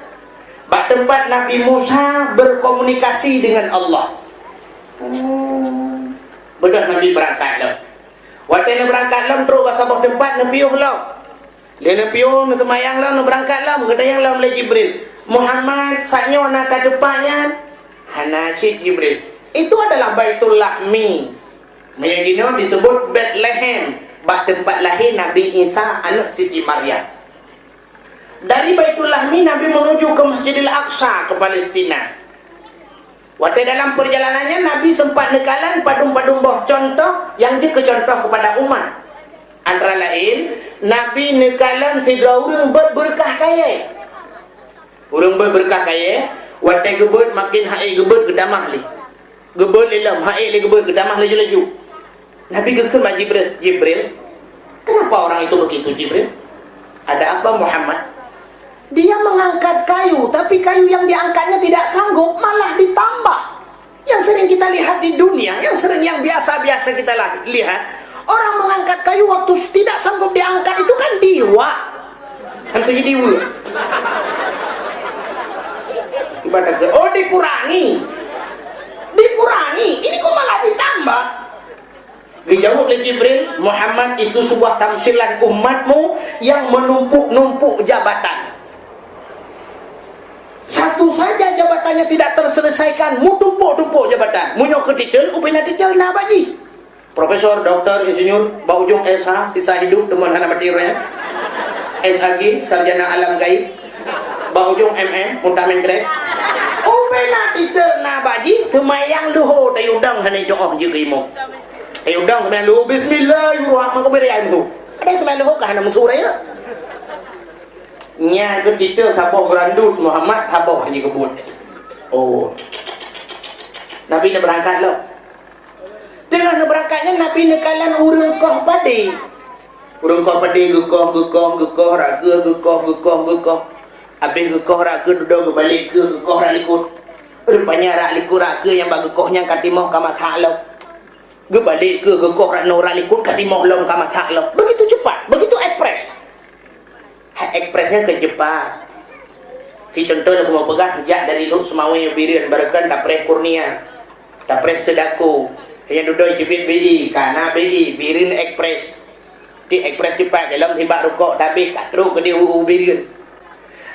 [SPEAKER 1] Bak tempat Nabi Musa berkomunikasi dengan Allah. Bedah Nabi berangkat lah. Waktu Nabi berangkat lah, terus bahasa bawah tempat, Nabiuh lah. Dia Nabiuh, Nabi semayang lah, Nabi berangkat lah, mengadayang lah oleh Jibril. Muhammad, saknya nak ke depannya, hana cik Jibril. Itu adalah Baitul Lahmi. Yang ini disebut Bethlehem. Bak tempat lahir Nabi Isa, anak Siti Maryam. Dari Baitul Lahmi, Nabi menuju ke Masjidil Aqsa, ke Palestina. Waktu dalam perjalanannya Nabi sempat nekalan padung-padung boh contoh yang dia kecontoh kepada umat. Antara lain Nabi nekalan sidra urang berberkah kaya. Urang berberkah kaya, waktu gebut makin hai gebut gedamah li. Gebut lelam hai li gebut gedamah laju-laju. Nabi geker mak Jibril, Jibril, kenapa orang itu begitu Jibril? Ada apa Muhammad? Dia mengangkat kayu, tapi kayu yang diangkatnya tidak sanggup, malah ditambah. Yang sering kita lihat di dunia, yang biasa-biasa kita lihat, orang mengangkat kayu waktu tidak sanggup diangkat itu kan diwa. Hantu jadi diwa. Ibadah ke, oh dikurangi. Dikurangi, ini kok malah ditambah. Dijawab oleh Jibril, Muhammad itu sebuah tamsilan umatmu yang menumpuk-numpuk jabatan. Satu saja jabatannya tidak terselesaikan, mu tumpuk-tumpuk jabatan. Munyok ke titel, ubina titel na baji. Profesor, doktor, insinyur, baujung SH, sisa hidup, teman hana materialnya. SHG, sarjana alam gaib. Baujung MM, muntamin krek. Ubina titel na baji, kemayang luho, tayudang sana itu oh juga imo. Tayudang kemayang luho, bismillahirrahmanirrahim, kubirayam tu. Ada kemayang luho kah hana musurah ya? Nya ketika sabah berandut Muhammad sabah haji kebut. Oh. Nabi nak berangkat lah. Tengah nak berangkatnya Nabi nekalan urang koh padi. Urang koh padi gekoh raka. Habis gekoh raka duduk balik ke gekoh rak likut. Rupanya rak likut raka yang bagi gekohnya katimah kamat halau. Gebalik ke gekoh rak no rak likut katimah long kamat halau. Begitu cepat, begitu ekspres. Ekspresnya kecepat. Si contoh yang mau pegang jak dari Luk Semawi Birian barakan dapres kurnia, dapres sedaku. Yang duduk jebit BI, karena BI Birin ekspres. Di ekspres cepat dalam tiba rukuk tapi katru ke dia Birian.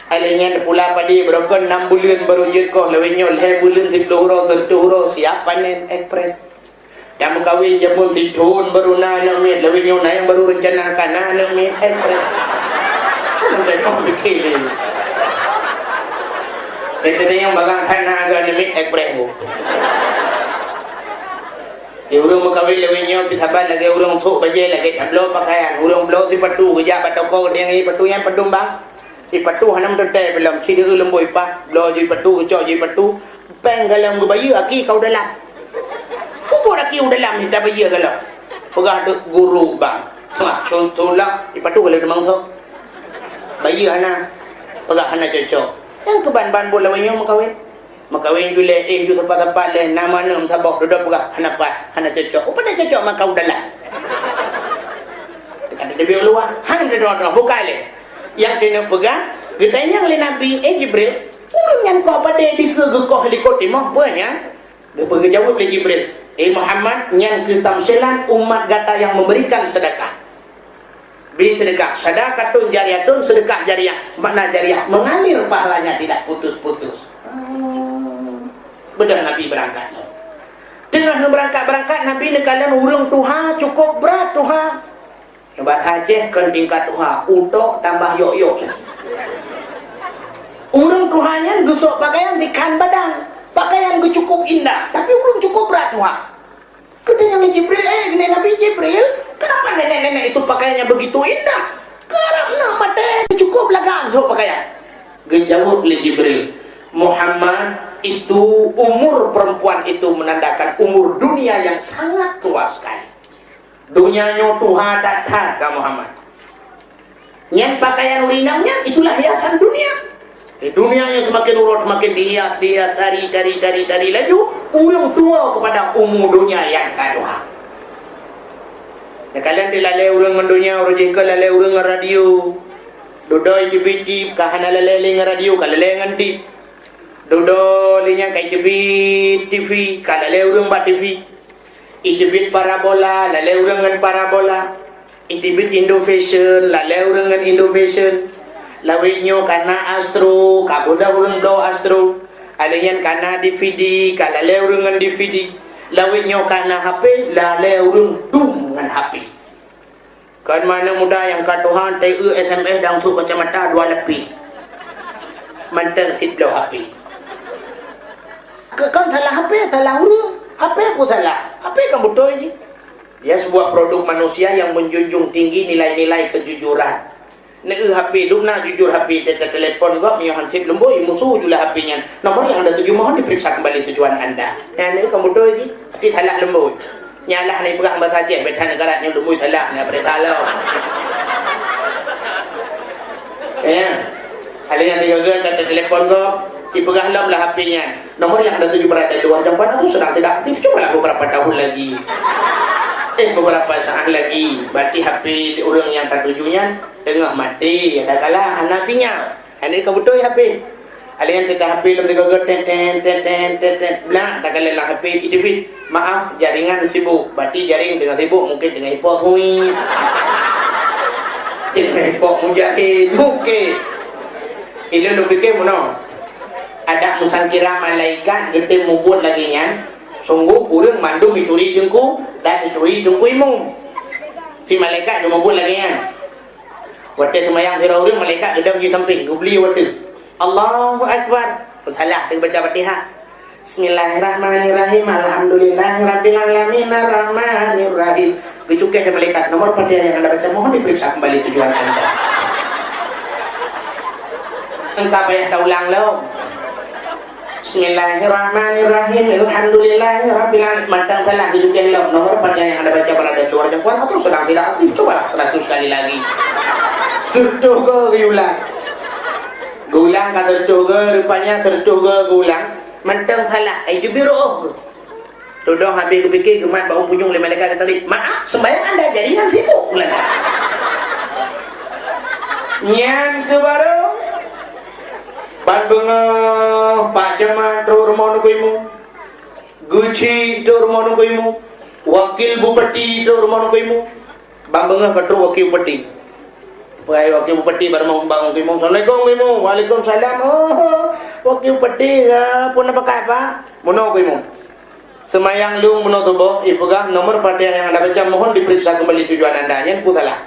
[SPEAKER 1] Alanya pula pada barakan 6 bulan baru jekoh lewenya 2 bulan 10 huruf siap panen ekspres. Dan kawin jamun titun baru nak mit lewenya yang baru rencanakan nak mit ekspres. Sudah complicated. Itu dia yang bagang tanah agak limit ekspres bu. Di urung makawin lewenya pitaban lagi urung sok baje lagi tablo pakaian urung blo si patu kerja patoko yang ini patu yang padum bang. Di patu hanam tete belum si dia lemboi pa blo jadi patu kecok jadi patu peng galam ke bayi aki kau dalam. Kubur aki kau dalam kita bayi galam. Pegah dek guru bang. Contohlah di patu kalau demang sok. Bayi hana pegah hana cocok yang keban-ban bola wenyo makawin jule ju tempat-tempat le nama nam sabok duduk pegah hana pat hana cocok upada cocok makau dalam tekan Nabi luah hang de doa buka le yang kena pegang getanya oleh Nabi Jibril urang yang kau pada di ke gekoh di kota mah punya dia pergi jawab oleh Jibril Muhammad yang ketamsilan umat gata yang memberikan sedekah bi sedekah sedekatun jariyatun sedekah jariah makna jariah mengalir pahalanya tidak putus-putus bedah Nabi berangkat tengah berangkat Nabi nekalan urang tuha cukup berat tuha buat Aceh kan tingkat tuha utok tambah yok-yok urang tuhanya gusok pakaian dikan badan pakaian cukup indah tapi urang cukup berat tuha katanya Jibril gini Nabi Jibril kenapa nenek-nenek itu pakaiannya begitu indah karena mata cukup lagang so pakaian gejawab oleh Jibril Muhammad itu umur perempuan itu menandakan umur dunia yang sangat tua sekali dunianya Tuhan datang ke Muhammad yang pakaian urinanya itulah hiasan dunia dunianya semakin urut makin dihias tari laju urang tua kepada umur dunia yang kedua kalian dilalai urang mendunia urang jengkel lalai urang radio dodoi jibit kahana lalai radio kalalai ngantip dodo linya kai jebit TV kala le urang ba TV ijebit parabola la le urang ngan parabola ijebit Indo Fashion la le urang ngan Indo Fashion lawinyo kana Astro kaboda urang do Astro alian kana DVD kala le urang ngan DVD lawinyo kana HP la le urang dum ngan HP kan mana muda yang katuhan TE SMS dang tu kacamata dua lebih mantan hitlo HP kan salah HP, salah urang HP aku salah HP kan betul je dia sebuah produk manusia yang menjunjung tinggi nilai-nilai kejujuran HP duk nak jujur HP telepon gua punya handset lemboi musuh julah HP-nya nomor yang anda tuju mohon diperiksa kembali tujuan anda ini kan betul je tapi salah lemboi nyalah ni perah bersajet betan negara ni lemboi salah ni apa talau ada yang dijaga telepon gua dipegang lah HP-nya nomor yang ada 7 berada di luar jangkauan itu sedang tidak aktif cobalah beberapa tahun lagi beberapa saat lagi berarti HP orang yang tertujunya tengah mati ada kalah anak sinyal ini kebetul HP ada yang kita HP lebih gagal ten belah tak kalah lah HP itu maaf jaringan sibuk berarti jaring dengan sibuk mungkin dengan hipok hui dengan hipok mujahid mungkin ini lebih ke mana ada musangkira malaikat gede mubun lagi nya sungguh urang mandum ituri jengku dan ituri jengku imum si malaikat yang mubun lagi nya waktu semayang sira urang malaikat gedang di samping gubli waktu Allahu Akbar salah dia baca Fatihah Bismillahirrahmanirrahim Alhamdulillahirabbil alamin arrahmanirrahim kecukai malaikat nomor Fatihah yang anda baca mohon diperiksa kembali tujuan anda engkau payah tak ulang lo Bismillahirrahmanirrahim Alhamdulillahirabbil alamin mantang salah juga hello nomor panjang yang anda baca berada di luar jangkauan atau sedang tidak aktif cobalah 100 kali lagi sertuh ke gulang kata sertuh ke rupanya sertuh ke gulang mantang salah itu biru tudong habis kepikir kemat bau punjung oleh malaikat tadi maaf sembahyang anda jaringan sibuk nyan ke baru ban bengah pak jemaah tur rumah nukuimu guci tur rumah nukuimu wakil bupati tur rumah nukuimu ban bengah ke wakil bupati pai wakil bupati baru mau bangun nukuimu assalamualaikum nukuimu waalaikumsalam oh wakil bupati pun apa apa mono nukuimu semayang lung mono tubuh ipegah nomor Fatihah yang anda baca mohon diperiksa kembali tujuan anda nyen putalah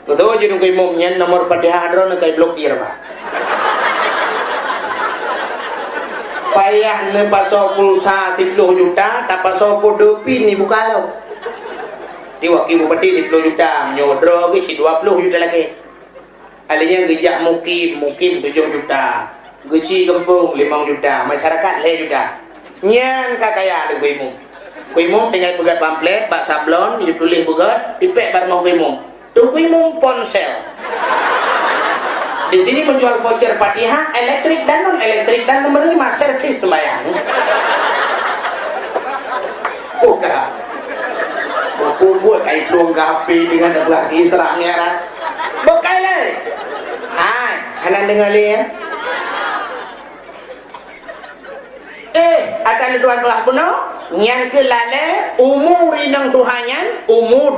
[SPEAKER 1] betul je nukuimu nyen nomor Fatihah adron kai blokir pak payah ne paso pulsa 30 juta tak paso kode pin ni buka lo di wakil bupati 30 juta nyodro ke 20 juta lagi alanya gejak mukim 7 juta geci gempung 5 juta masyarakat le juta nyan kakaya ada kuimu tinggal pegat pamflet bak sablon you tulis pegat dipek bar mau kuimu tu kuimu ponsel di sini menjual voucher Fatihah elektrik dan non elektrik dan menerima servis sembahyang. Buka. Aku buat kain peluang gapi dengan ada belaki serang ngeran bekai lah hai hanan dengar li ya ada tuan belah puno nyan ke lale umur inang tuhanyan umur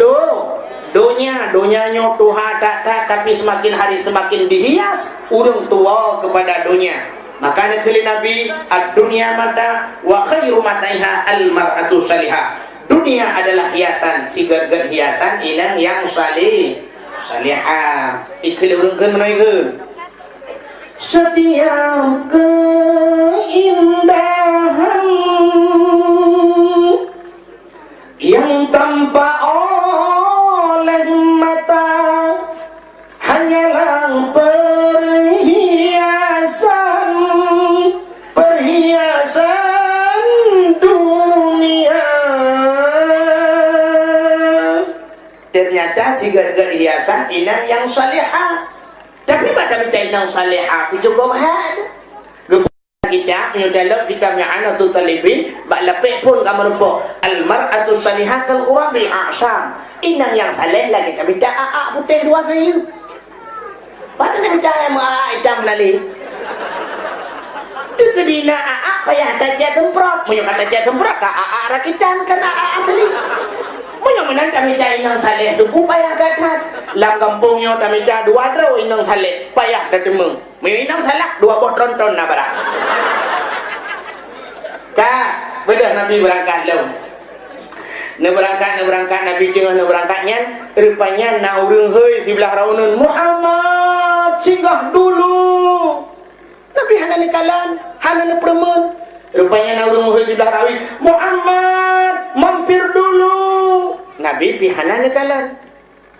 [SPEAKER 1] donya Tuhan tak tapi semakin hari semakin dihias urung tua kepada dunia maka nekeli Nabi ad-dunya mata wa khairu mataiha al-mar'atu salihah dunia adalah hiasan si gerger hiasan ilang yang salihah ikeli urung kan menaikeun setiap keindahan yang tampak oleh mata hanyalah perhiasan dunia. Ternyata si gara-gara hiasan inang yang salihah. Tapi pada minta inang salihah itu juga mahal. Kita menyudalah kita mi'ana tu talibin bak lepek pun kamu rupa al-mar'atu salihah kal urabil a'sam inang yang salih lagi kita minta aak putih dua kaya pada nak minta yang aak hitam nali tu kedina aak payah tajak semprot punya kata tajak semprot ka aak rakitan kan aak asli punya menanta minta inang salih tu payah gagat lam kampungnya tak minta dua draw inang salih payah tak temeng minang salak dua boh tronton na barang kak bedah Nabi berangkat lo na berangkat Nabi tengah na berangkatnya rupanya na urang heuy sebelah raunan Muhammad singgah dulu Nabi hana nikalan hana permen rupanya na urang heuy sebelah rawi Muhammad mampir dulu Nabi pi hana nikalan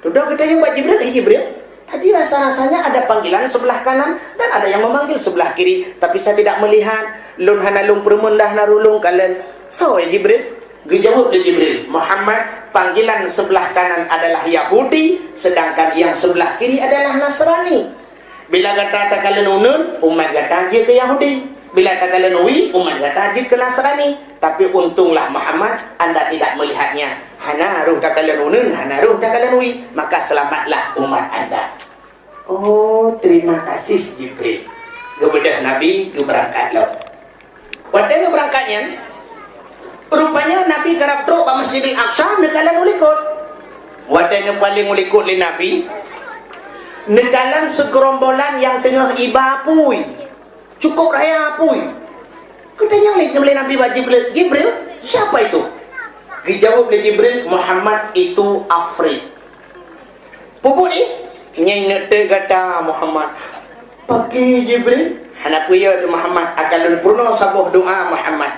[SPEAKER 1] duduk kita yang Pak Jibril tadi rasa-rasanya ada panggilan sebelah kanan dan ada yang memanggil sebelah kiri tapi saya tidak melihat lun hana lung permun dah narulung kalian so ya Jibril gejawab di Jibril Muhammad panggilan sebelah kanan adalah Yahudi sedangkan yang sebelah kiri adalah Nasrani bila kata kalian unun umat kata je ke Yahudi bila kata kalian uwi umat kata je ke Nasrani tapi untunglah Muhammad anda tidak melihatnya hana ruh tak kalian unun hana ruh tak kalian uwi maka selamatlah umat anda. Oh terima kasih Jibril gebedah Nabi ge berangkat lo waktu berangkatnya rupanya Nabi kerap truk ke Masjidil Aqsa nekalan ulikut waktu paling ulikut li Nabi nekalan segerombolan yang tengah iba apui cukup raya apui katanya oleh Nabi Jibril siapa itu dijawab oleh Jibril Muhammad itu Afrik pupuk ni nyai nete kata Muhammad pakai Jibril hana puya Muhammad akan purna sabuh doa Muhammad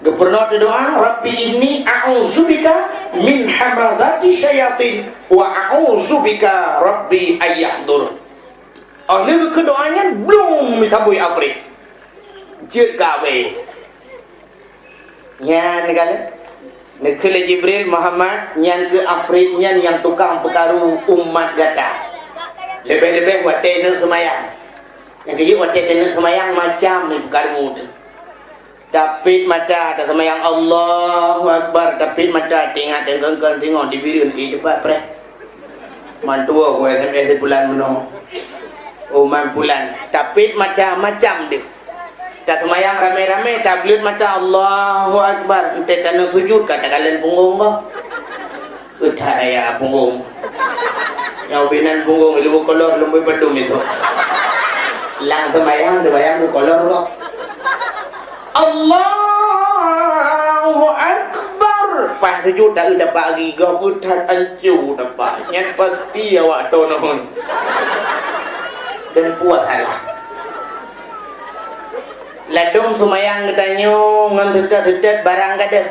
[SPEAKER 1] gepurna doa Rabbi inni a'udzubika min hamadati syayatin wa a'udzubika Rabbi ayyahdur oleh kedoanya belum disambui Afrik jir gawe nya negala nekele Jibril Muhammad nyan ke Afrik nyan yang tukang perkaru umat gata lebih-lebih buat tenek semayang yang kejip buat tenek semayang macam ni perkaru tu tapi mata ada semayang Allahu Akbar tapi mata tengok di birin di depan pre mantua gue SMS di bulan menong umat bulan tapi mata macam dia tak semayang rame-rame tak belut mata Allahu Akbar ente tanah sujud kata kalian punggung kau udah ya punggung yang binan punggung ilu kolor lumbai pedum itu lang semayang dibayang ke kolor kau Allahu Akbar pas sujud tak dapat lagi kau putar ancu dapat nyan pasti awak tonon dan puas halah ladung sumayang katanya ngan tetet barang kada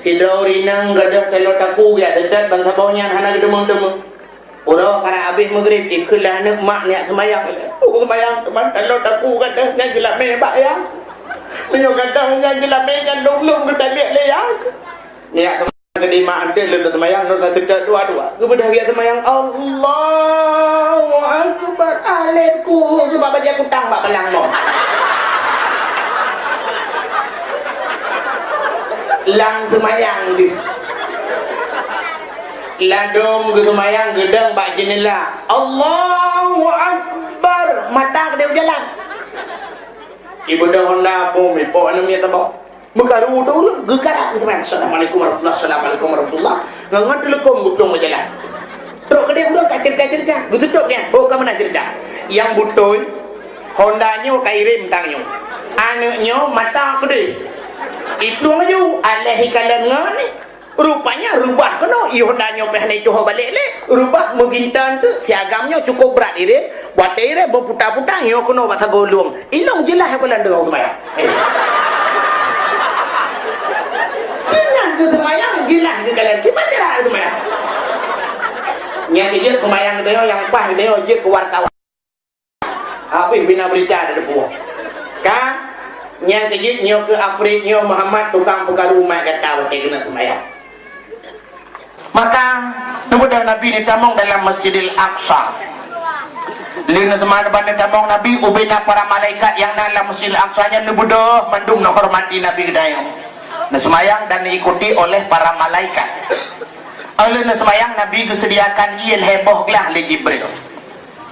[SPEAKER 1] sidau rinang kada telo taku ya tetet bangsa baunya hana gedemung-demung ora para habis maghrib iklah nak mak niat sumayang aku sumayang teman telo taku kada ngan gelap mebak ya menyo kada ngan gelap me ngan dong kita lihat leyak niat kedi mak ante lu sumayang no tetet dua-dua kebedah dia sumayang Allahu Akbar alaiku sebab baca kutang bak belang mo lang semayang di ladung ke semayang gedang bak jendela. Allahu Akbar. Mata ke dia berjalan. Ibu dah Honda pun mipo anu mi tabak. Mekaru dulu gegarak ke semayang. Assalamualaikum warahmatullahi Assalamualaikum warahmatullahi. Ngangat telekom gudung berjalan. Terus ke dia udah cerita-cerita. Gututup dia. Oh kamu nak cerita. Yang betul Hondanya kairim tangnya. Anaknya mata ke dia. Itu aja alaihi kalangan ni. Rupanya rubah kena Hondanya peh itu balik le. Rubah mungkintan tu piagamnya cukup berat dia. Buat dia berputar-putar yo kena bahasa golong. Ilong jelas aku lan dengar sembahyang. Jangan ke sembahyang jelas ke kalian. Gimana cara sembahyang? Yang dia sembahyang dia yang pas dia je ke wartawan. Habis bina berita ada buah. Kan yang kejitnya ke Afriknya Muhammad tukang perkara umat kata waktu kena sembahyang. Maka kemudian Nabi ditamong dalam Masjidil Aqsa. Lina teman-teman ditamong Nabi ubina para malaikat yang dalam Masjidil Aqsa nya nubudoh mendung menghormati Nabi gedayang. Nah sembahyang dan diikuti oleh para malaikat. Oleh sembahyang Nabi disediakan il heboh lah le Jibril.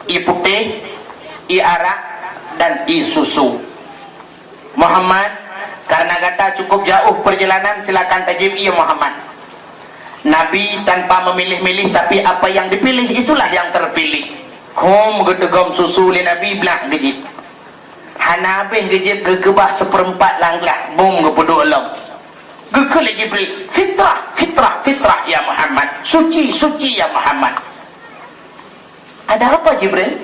[SPEAKER 1] I putih, i arak dan i susu. Muhammad karena kata cukup jauh perjalanan silakan tajib ia Muhammad. Nabi tanpa memilih-milih tapi apa yang dipilih itulah yang terpilih. Hom gedegom susu li Nabi belah gejib. Hanabih gejib gegebah seperempat langlah bom gepedu elom. Gekele Jibril, fitrah, fitrah, fitrah ya Muhammad. Suci, suci ya Muhammad. Ada apa Jibril?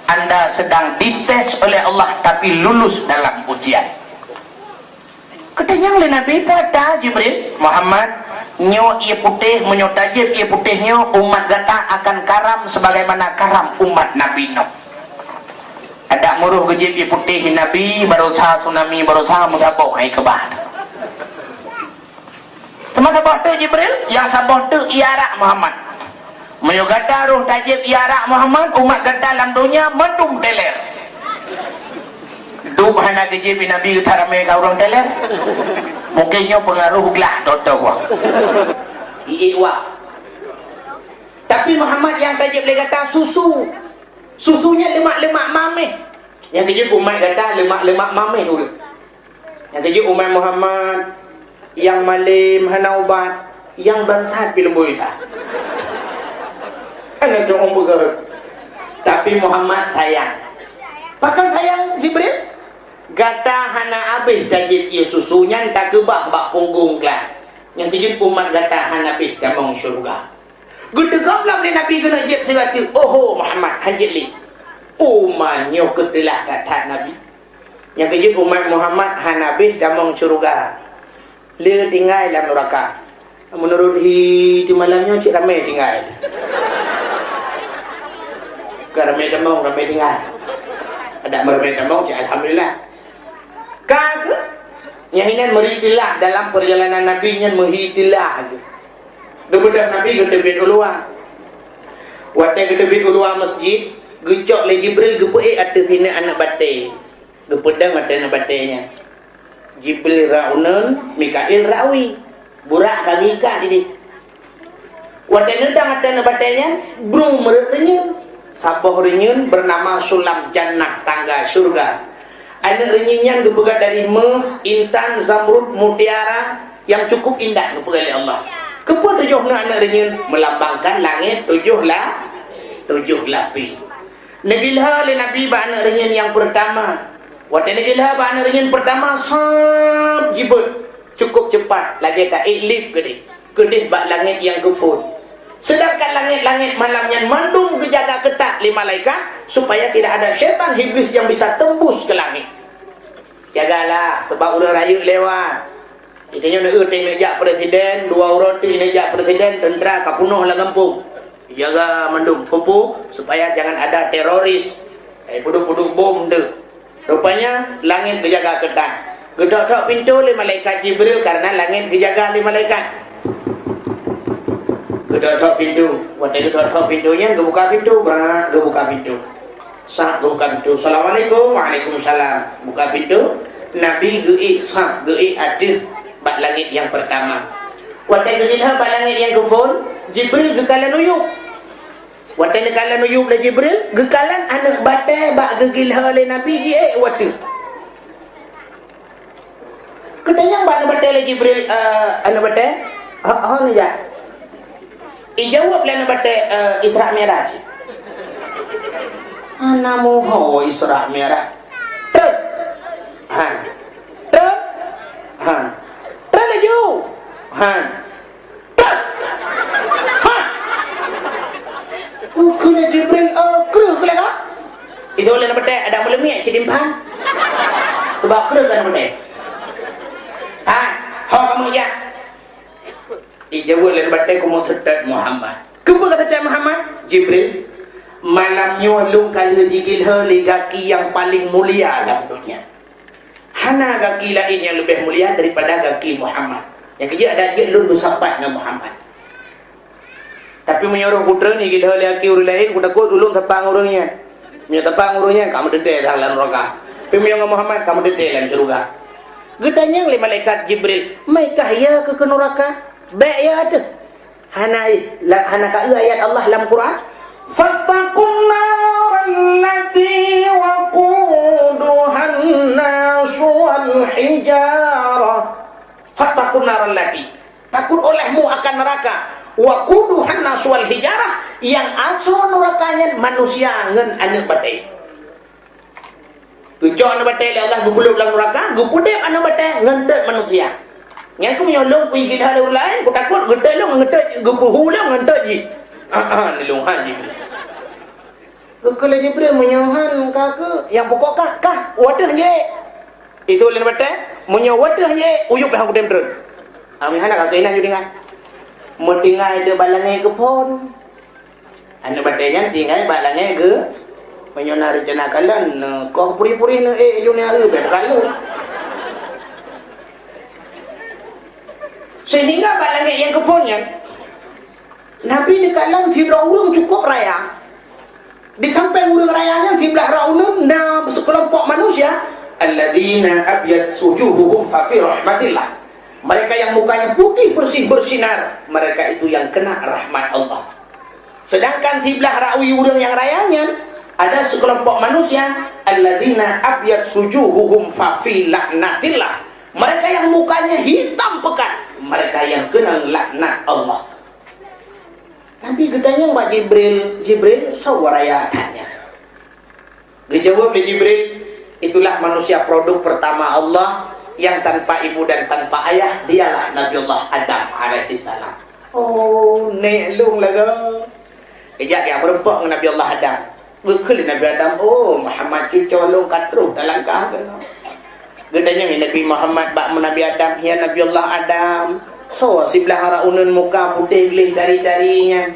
[SPEAKER 1] Anda sedang dites oleh Allah tapi lulus dalam ujian. Katanya oleh Nabi pada Jibril, Muhammad nyo ia putih menyotajib ia putihnya umat gata akan karam sebagaimana karam umat Nabi Nuh. Ada muruh gejib ia putih Nabi berusaha tsunami berusaha menggabung hai kebah. Teman sabah tu Jibril yang sabah tu iarak Muhammad. Menyogata roh tajib iarak Muhammad umat gata dalam dunia mendung teler. Duk hana gejib Nabi utarame ka orang teler. Mungkinnya pengaruh gelah toto gua. Iiwa. Tapi Muhammad yang tajib boleh kata susu. Susunya lemak-lemak mameh. Yang tajib umat kata lemak-lemak mameh dulu. Yang tajib umat Muhammad yang malim hana ubat, yang bantat film boisa. Ana tu umur. Tapi Muhammad sayang. Pakai sayang Jibril. Gata hana abih tajib ia susunya tak kebah bak punggung kelah. Yang tajib umat gata hana abih kamong syurga. Gedegaplah boleh Nabi kena jib serata. Oh Muhammad hajib li. Umannya ketelah kata Nabi. Yang tajib umat Muhammad hana abih kamong syurga. Le tinggal dalam neraka. Menurut di malamnya cik ramai tinggal. Ke ramai kamong ramai tinggal. Ada ramai kamong cik alhamdulillah. Kagak nyahinan meritilah dalam perjalanan Nabi nya meritilah tu. Kemudian Nabi gedebit ulua. Waktu gedebit ulua masjid, gecok le Jibril gepue atas sini anak batai. Gepedang atas anak batainya. Jibril raunan, Mikail rawi. Burak kagika ini. Waktu nedang atas anak batainya, brung merenyun. Saboh renyun bernama Sulam Jannah tangga surga. Anak renyinyan dipegat dari intan, zamrud, mutiara yang cukup indah dipegat oleh Allah. Kepada tujuh anak renyin melambangkan langit tujuh lapis. Negilha oleh Nabi ba anak renyin yang pertama. Waktu negilha ba anak renyin pertama sab jibut cukup cepat lagi tak iklip kedih ba langit yang kufur. Sedangkan langit-langit malamnya mendung kejaga ketat lima malaikat supaya tidak ada syaitan iblis yang bisa tembus ke langit. Jagalah sebab udah raya lewat. Itanya nak nejak presiden, dua orang tu nejak presiden, tentera kapunuh lah kampung. Jaga mendung kupu supaya jangan ada teroris. Puduk-puduk bom tu. Rupanya langit kejaga ketat. Gedok-gedok pintu oleh malaikat Jibril karena langit dijaga oleh malaikat. Gedok-gedok pintu. Waktu gedok-gedok pintunya gebuka pintu, gebuka pintu. Sah buka pintu. Assalamualaikum. Waalaikumsalam. Buka pintu. Nabi geik sah geik adil bak langit yang pertama. Waktu geik bak langit yang kufur, Jibril gekalan uyup. Watan gekalan uyup lah Jibril, gekalan anak batai bak gegilha oleh Nabi watu. Kedanya bak anak batai lah Jibril anak batai. Ni ya. Ijawab lah anak batai Isra Mi'raj. Anamu ho Isra Mi'raj. Terus. Terus. Terus laju. Kena Jibril kena kena kah? Itu oleh nama tak ada boleh miak sidimpan. Sebab kena kan nama tak. Kamu ya. Ijawab oleh nama tak kamu setat Muhammad. Kenapa kata setat Muhammad? Jibril malam nyolong kali jigil heli kaki yang paling mulia dalam dunia. Hana kaki lain yang lebih mulia daripada kaki Muhammad. Yang kerja ada jelun bersahabat dengan Muhammad. Tapi menyuruh putra ni kita laki orang lain, aku takut ulung tapang orangnya. Punya tapang orangnya, kamu dedek dalam neraka. Tapi menyuruh Muhammad, kamu dedek dalam surga. Gedanya oleh malaikat Jibril, mereka ya ke neraka? Baik ya ada. Hana ka ayat Allah dalam Quran. Fattaqun naral lati waquduhan nasu wal hijarah. Fattaqun naral lati. Takut olehmu akan neraka. Waquduhan nasu wal hijarah, yang asal nerakanya manusia ngan anak batai. Tujuh anak batai Allah gubuluk dalam neraka, gupudep anak batai ngentet manusia. Yang aku menyolong pergi kita ada orang lain, aku takut ngentet lu ngentet gupuhu lu ngentet ji. Ni lunghan ji. Kalau Jibril menyohan kaka yang pokok kah wadah je. Itu oleh batai menyo wadah je uyup dah aku dem terus. Ami hana kata ina ju dengar. Tinggal ada balangai ke pon. Anak batainya tinggal balangai ke menyona rencana kalan kau puri-puri ne dunia berkalu. Sehingga balangai yang ke ponnya Nabi di kalan tibla urung cukup raya. Di samping urung rayanya tibla raunun na sekelompok manusia alladzina abyad sujuhuhum fa fi rahmatillah. Mereka yang mukanya putih bersih bersinar, mereka itu yang kena rahmat Allah. Sedangkan tiblah rawi urang yang rayanya ada sekelompok manusia alladzina abyad sujuhuhum fa fi laknatillah. Mereka yang mukanya hitam pekat, mereka yang kena laknat Allah. Nabi gedanya mbak Jibril sawaraya tanya. Dijawab oleh Jibril, itulah manusia produk pertama Allah yang tanpa ibu dan tanpa ayah, dialah Nabiullah Adam alaihissalam. Oh, neklung laga. Kejap yang berempat dengan Nabiullah Adam. Bekal Nabi Adam, oh Muhammad cucolong katruh dalam kah kena. Gedanya Nabi Muhammad bak Nabi Adam, ya Nabiullah Adam. So sebelah raunun muka putih gelih dari-darinya.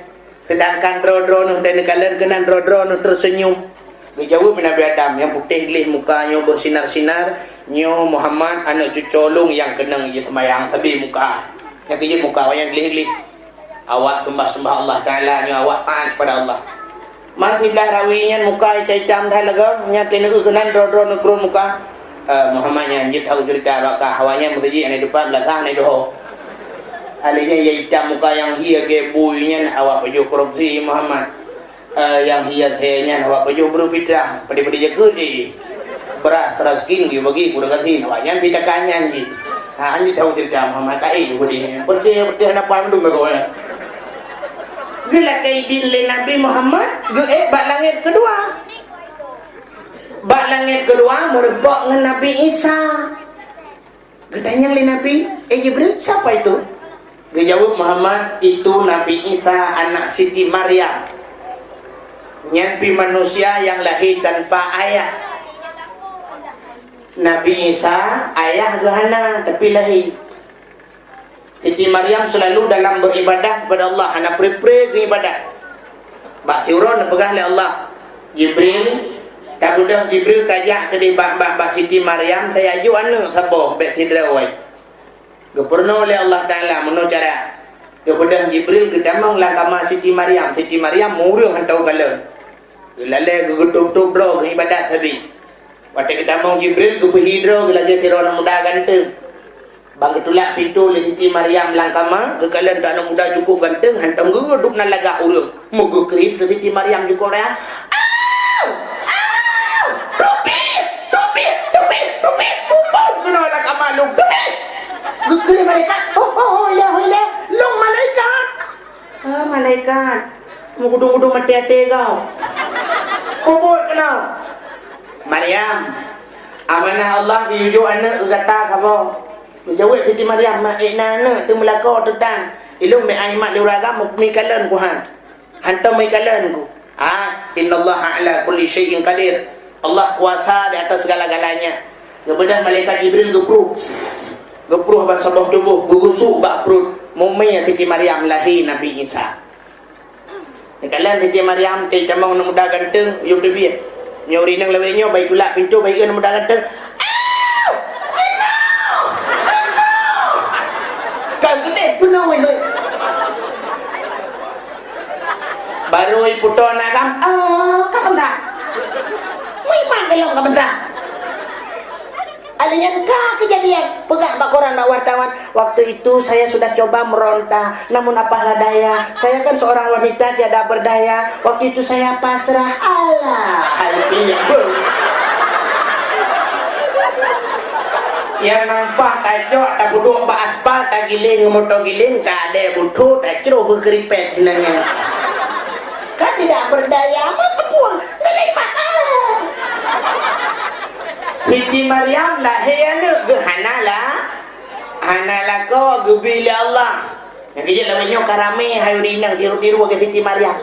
[SPEAKER 1] Sedangkan dro-dro dan kalian kena dro-dro tersenyum. Dijawab Nabi Adam yang putih gelih mukanya bersinar-sinar. Nyo Muhammad anak cucolong yang kena je semayang tapi muka. Yang kerja muka yang gelih-gelih. Awak sembah-sembah Allah Ta'ala, nyo awak taat kepada Allah. Mati belah rawinya muka hitam dah laga, nyata negeri kenan dro-dro negeri muka. Muhammadnya dia tahu cerita bakal hawanya mesti ane depan belakang ane doh. Alinya ya hitam muka yang hia ke buinya awak baju korupsi Muhammad. Yang hia tehnya awak baju berfitrah, padi-padi jaga di. Beras raskin dia bagi kurang kasih awaknya pitakannya sih. Anjir tahu cerita Muhammad kai juga dia. Putih apa mendung kau ya. Gila kaidin le Nabi Muhammad bak langit kedua. Bak langit kedua merebak dengan Nabi Isa. Gedanya le Nabi Jibril, siapa itu? Dia jawab Muhammad, itu Nabi Isa anak Siti Maryam. Nyampi manusia yang lahir tanpa ayah. Nabi Isa ayah gahana tapi lahir. Siti Maryam selalu dalam beribadah kepada Allah, anak pre-pre ke ibadat. Bak siuron pegah oleh Allah. Jibril tak udah Jibril tajak tadi bak Siti Maryam saya aju anak sabo bek tidra wai. Gepurno oleh Allah Taala meno cara. Kepada Jibril kedamang lah kama Siti Maryam. Siti Maryam murung hantau kala. Lale gugutuk-tuk bro ke ibadat tapi. Waktu kedamang Jibril ke hidro ke lagi tiro muda ganteng. bang ketulak pintu le Siti Maryam langkama kekalan dak nak muda cukup ganteng hantam geduk nan lagak urang mugo krip le Siti Maryam juga ora Tupi, kena langkama lung tupi gekri malaikat ya Allah long malaikat malaikat mugudu-gudu mati hati kau kubur kena Maryam amanah Allah diujuk anak kata kamu menjawab Siti Maryam makna tu melaka tentang ilmu aimat luragam mikalan ku hantam mikalan ku innallaha ala kulli syai'in qadir Allah kuasa di atas segala-galanya kemudian malaikat Jibril gepruh ban sabah tubuh gugusuk bak perut mumai Siti Maryam lahir Nabi Isa kalian Siti Maryam kita mau muda ganteng yuk debi nyori nang lewenya baik tulak pintu baik muda ganteng kan gede punau weh baru iputo nagam kapan dah mai mangelong kapan dah alian kejadian pegang pak koran pak wartawan waktu itu saya sudah coba meronta namun apalah daya saya kan seorang wanita tiada berdaya waktu itu saya pasrah Allah yang nampak tajok tak duduk pak aspal tak giling motor giling tak ada butuh tak ceruh berkeripet senangnya kan tidak berdaya masa pun ngelai mata Siti Maryam lahir anak ke Hanala ko gebili Allah yang kejap lawanya karame hayu rinang tiru-tiru ke Siti Maryam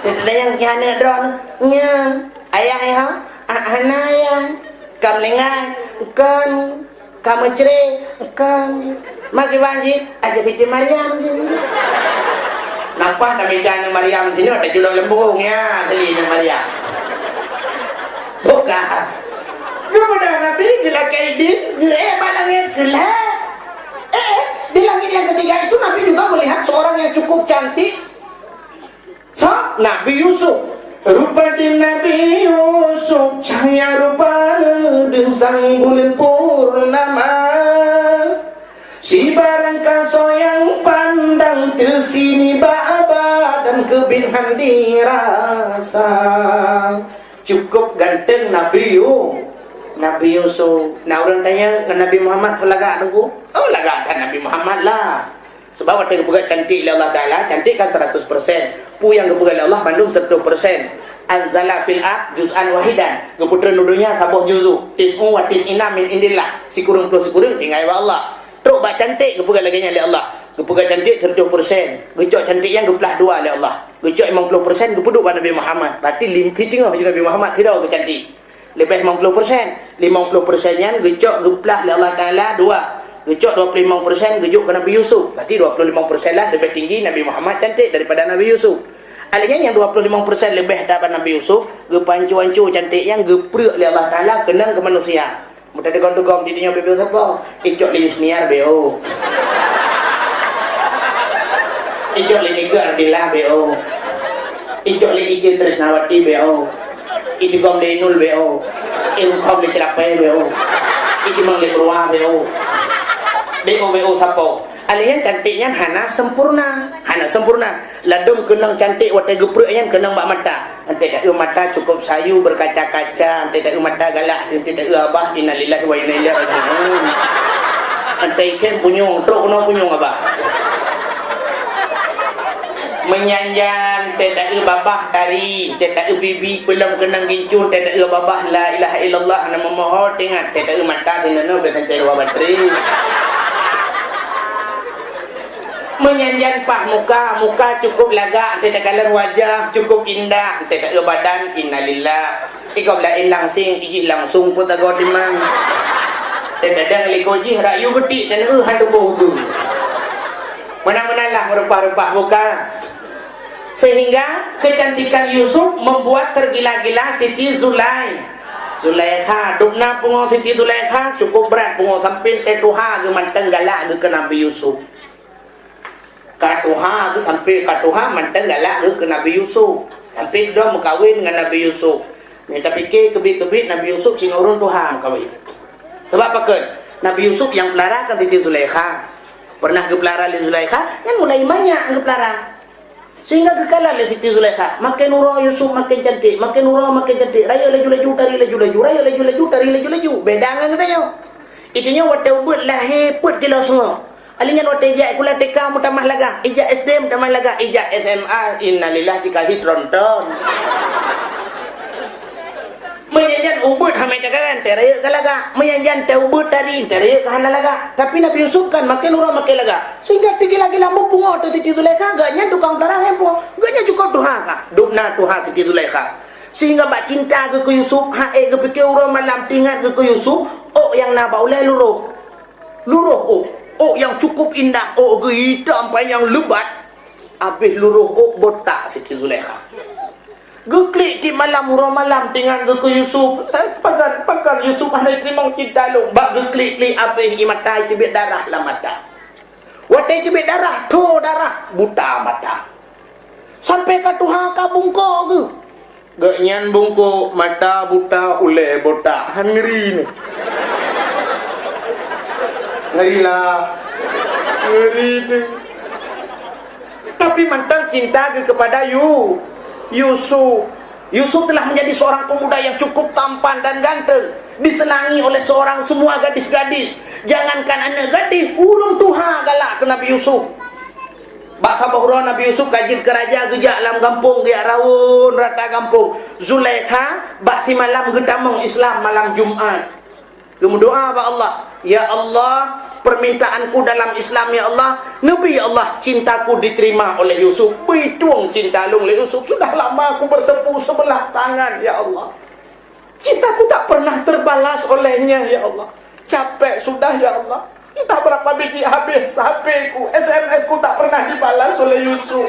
[SPEAKER 1] tidak yang hana drone nyang ayah hana ayah kam lengan kan kamu cerai kan maki banjir aja Siti Maryam nampak kami dan Maryam sini ada julung lembung ya telina Maryam buka kemudian Nabi dilakai din malangnya gelah di langit yang ketiga itu Nabi juga melihat seorang yang cukup cantik Nabi Yusuf rupa di Nabi Yusuf cahaya rupa dan sang bulan purnama si barang kaso yang pandang tersini baba dan kebinhan dirasa cukup ganteng Nabi Yusuf. Nah orang tanya Nabi Muhammad laga nunggu. Oh laga kan Nabi Muhammad lah. Sebab waktu kebuka cantik oleh Allah Taala, cantik kan 100%. Pu yang kebuka oleh Allah bandung 100%. Anzala fil ard juz'an wahidan. Keputra nudunya sabuh juzu. Tis'u wa tis'ina min indillah. Si kurung plus kurung tinggal wa Allah. Teruk bak cantik kebuka lagi oleh Allah. Kebuka cantik 100%. Gejok cantik yang 22 oleh Allah. Gejok 50% kepuduk pada Nabi Muhammad. Berarti tengah Nabi Muhammad tidak cantik. Lebih 50%, 50% yang gejok geplah oleh Allah Ta'ala 2 gejok 25% gejok ke Nabi Yusuf berarti 25% lah lebih tinggi Nabi Muhammad cantik daripada Nabi Yusuf alihnya yang 25% lebih daripada Nabi Yusuf gepancu-ancu cantik yang geprek oleh Allah Ta'ala kenang ke manusia mudah digom-gom didinya bebel siapa ijok li Yusniar B.O. ijok li Nika Ardila B.O. ijok li Ije Trisnawati B.O. Ini gom le nul beo, ini gom le cerapai beo, ini mang le beruah beo, beo sapo. Alihnya cantiknya hana sempurna, ladum kenang cantik watai gepruknya kenang bak mata. Ante dak mata cukup sayu berkaca-kaca, ante dak mata galak, ante dak abah innalillahi wa inna ilaihi raji'un. Ante ikan punyung, truk no punyung abah. Menyanjang tidak babah tari tidak bibi belum kenang gincun tidak babah la ilaha illallah nama mohon tengah tidak mata dinano besantai dua bateri menyanjang pah muka cukup lagak tidak kalan wajah cukup indah tidak badan innalillah ikam la langsing iji langsung pun tago dimang tidak ada likoji rayu gede dan handu bogu mana-manalah merupa-rupa muka sehingga kecantikan Yusuf membuat tergila-gila Siti Zulaikha dukna pungo Siti Zulaikha cukup berat pungo sampai tetuha gemanteng galak ke Nabi Yusuf katuha sampai katuha manteng galak ke Nabi Yusuf sampai dia mengkawin dengan Nabi Yusuf ni tapi kebit-kebit Nabi Yusuf sing urun Tuhan kawin sebab apa kan Nabi Yusuf yang pelarakan Siti Zulaikha. Pernah gepelara li Zulaikha, kan mulai banyak gepelara. Sehingga kekala li Siti Zulaikha. Makin nurah Yusuf makin cantik, makin nurah makin cantik. Raya laju-laju, tari laju-laju, raya laju-laju, tari laju-laju. Beda dengan dia. Itunya waktu ubud lahir put jelas semua. Alinya waktu ijak kula TK mutamah laga, ijak SD mutamah laga, ijak SMA innalillahi jika hitronton. Menyanyian ubud hamai cakaran teraya kalaga, menyanyian te ubud tari teraya kahana laga. Tapi Nabi Yusuf kan makin urang makin laga. Sehingga tinggi lagi lampu bunga tu Siti Zulaikha gaknya tukang darah hempo, gaknya cukup Tuhan ka. Dukna Tuhan Siti Zulaikha. Sehingga bak cinta ke Yusuf, hae ke pikir urang malam tinggal ke Yusuf, oh yang na baulai luruh. Luruh oh yang cukup indah, oh ke hitam yang lebat. Habis luruh botak Siti Zulaikha. Geklik di malam malam tinggal ke Yusuf. Pagar Yusuf ada terima cinta lu. Bak geklik habis di mata tibik darah lah mata. Watai tibik darah, to darah buta mata. Sampai ke Tuhan ka bungkuk ke. Gaknyan bungkuk mata buta ule botak. Ngeri ni. Ngerilah. Ngeri tu. Tapi mantan cinta kepada Yusuf telah menjadi seorang pemuda yang cukup tampan dan ganteng, disenangi oleh semua gadis-gadis. Jangankan anak gadis, urung tuha galak ke Nabi Yusuf. Bak sabahura Nabi Yusuf kajin keraja gejak alam kampung, dia raun rata kampung. Zulaikha bak si malam gedamong Islam malam Jumat. Kemudian doa ba Allah, ya Allah, permintaanku dalam Islam ya Allah, Nabi ya Allah, cintaku diterima oleh Yusuf. Beituang cinta lu oleh Yusuf. Sudah lama aku bertepuk sebelah tangan ya Allah. Cintaku tak pernah terbalas olehnya ya Allah. Capek sudah ya Allah. Entah berapa biji habis HP-ku, SMS ku tak pernah dibalas oleh Yusuf.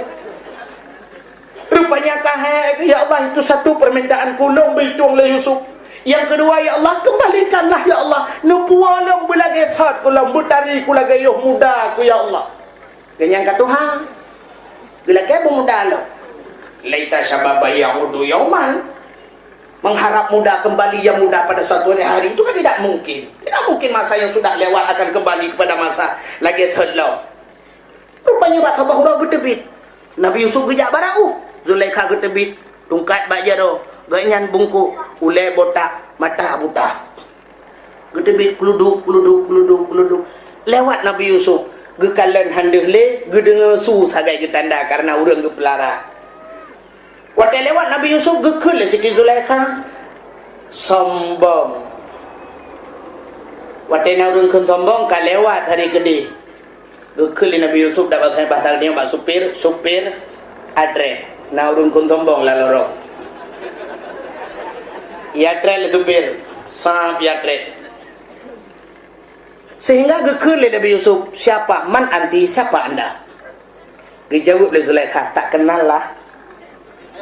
[SPEAKER 1] Rupanya kahek ya Allah, itu satu permintaanku long beituang oleh Yusuf. Yang kedua ya Allah, kembalikanlah ya Allah nupualong bulage sat kulang butari kulage yoh muda ku ya Allah. Ganyan ka Tuhan. Gilake muda lo. Laita sababa yaudu yauman. Mengharap muda kembali yang muda pada suatu hari itu kan tidak mungkin. Tidak mungkin masa yang sudah lewat akan kembali kepada masa lagi terlalu. Rupanya bak sabahura getebit. Nabi Yusuf gejak barau. Zulaikha getebit. Tungkat bak jaro. Ganyan bungkuk, ule botak, mata buta. Gedebit keluduk. Lewat Nabi Yusuf, gekalan handeh le, gedengar su sagai getanda karena urang gepelara. Waktu lewat Nabi Yusuf gekul Siti Zulaikha sombong. Waktu na urang kun sombong ka lewat hari gede. Gekul Nabi Yusuf dapat bahasa dia bak supir adre. Na urang kun sombong la lorong. Yatre itu bir sab yatre. Sehingga gekul Nabi Yusuf, siapa man anti, siapa anda? Dijawab oleh Zulaikha, tak kenal lah.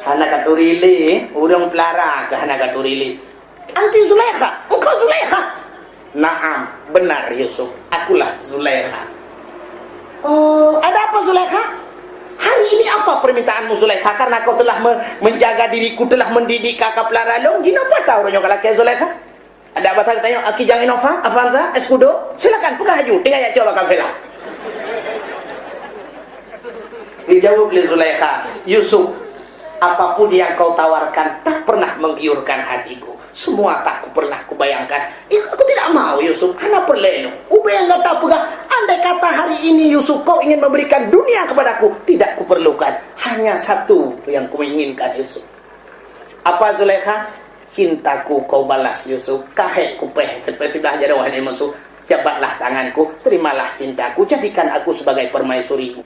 [SPEAKER 1] Hana katurili, urang pelara ke hana katurili. Anti Zulaikha, engkau Zulaikha? Naam, benar Yusuf, akulah Zulaikha. Oh, ada apa Zulaikha? Hari ini apa permintaanmu Zulaikha? Karena kau telah menjaga diriku, telah mendidik kakak pelara long. Gina apa tahu orang kalau kaya Zulaikha? Ada apa tanya? Aki jangan Innova, Avanza, Escudo. Silakan, buka haju. Tinggal ya coba kafela. Dijawab oleh Zulaikha, Yusuf, apapun yang kau tawarkan tak pernah menggiurkan hatiku. Semua tak pernah kubayangkan. Aku tidak mau Yusuf, karena perleno. Ube yang gak tahu pegah. Andai kata hari ini Yusuf kau ingin memberikan dunia kepadaku, tidak kuperlukan. Hanya satu yang kuinginkan Yusuf. Apa Zulaikha? Cintaku kau balas Yusuf. Kahek kupeh. Seperti dah jadi wahai Yusuf. Jabatlah tanganku, terimalah cintaku, jadikan aku sebagai permaisuriku.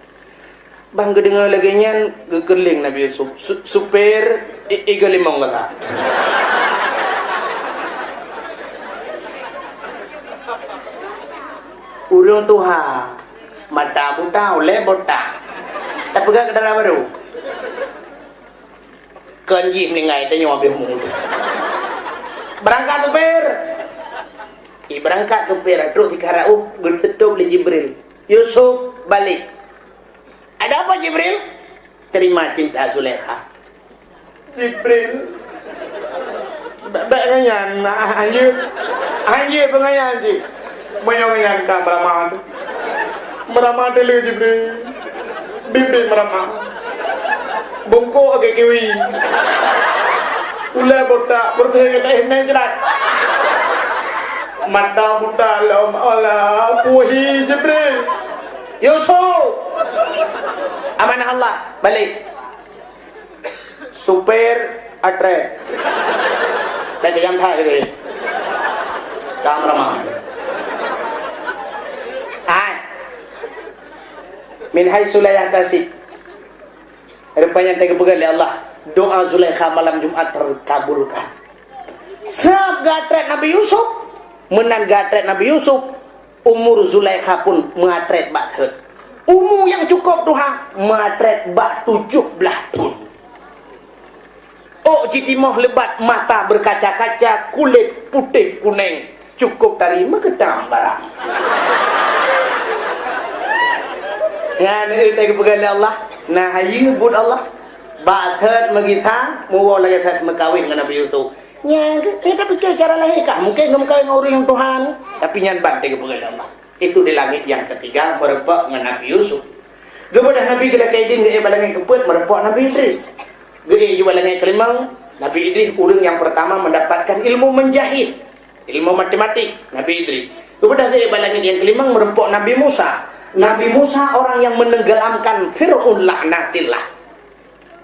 [SPEAKER 1] Bang gedengar lagi nyan gegeling Nabi Yusuf. Supir igelimong gak? Urung tuha mata buta oleh botak tak pegang kendaraan baru kanji ningai tanya mobil muda berangkat tupir terus dikarau bertetuk oleh Jibril. Yusuf balik. Ada apa Jibril? Terima cinta Zulaikha. Jibril baik kanyan anjir pengayan
[SPEAKER 2] Mayongan ka meramah. Meramah dulu Jibril. Bibi meramah. Bungko agak kiwi. Ula botak berkaya kita ini jerat. Mata buta lam Allah puhi Jibril.
[SPEAKER 1] Yusuf. Amanah Allah. Balik. Super atret. Lagi yang thai ni. Kameraman. Min hai Sulaykha tasik. Rupanya tega pegang oleh Allah. Doa Zulaykha malam Jumat terkabulkan. Sebab gatret Nabi Yusuf, menan gatret Nabi Yusuf, umur Zulaykha pun mengatret bakhet. Umur yang cukup Tuhan, mengatret bak 17 tahun. Oh, jitimah lebat, mata berkaca-kaca, kulit putih kuning, cukup dari megedam barang. Ya, ni kita pegang Allah. Nah, hayu bud Allah. Bakhet magitang, muwa lagi kat mekawin dengan Nabi Yusuf. Nya, kita fikir cara lain kah? Mungkin kamu kawin orang yang Tuhan, tapi nyan bantai pegang Allah. Itu di langit yang ketiga merebak dengan Nabi Yusuf. Kepada Nabi kita kaidin ke balangan keput merebak Nabi Idris. Ge juga balangan kelima, Nabi Idris orang yang pertama mendapatkan ilmu menjahit, ilmu matematik. Nabi Idris. Kepada ge balangan yang kelima merebak Nabi Musa. Nabi Musa orang yang menenggelamkan Fir'aun laknatillah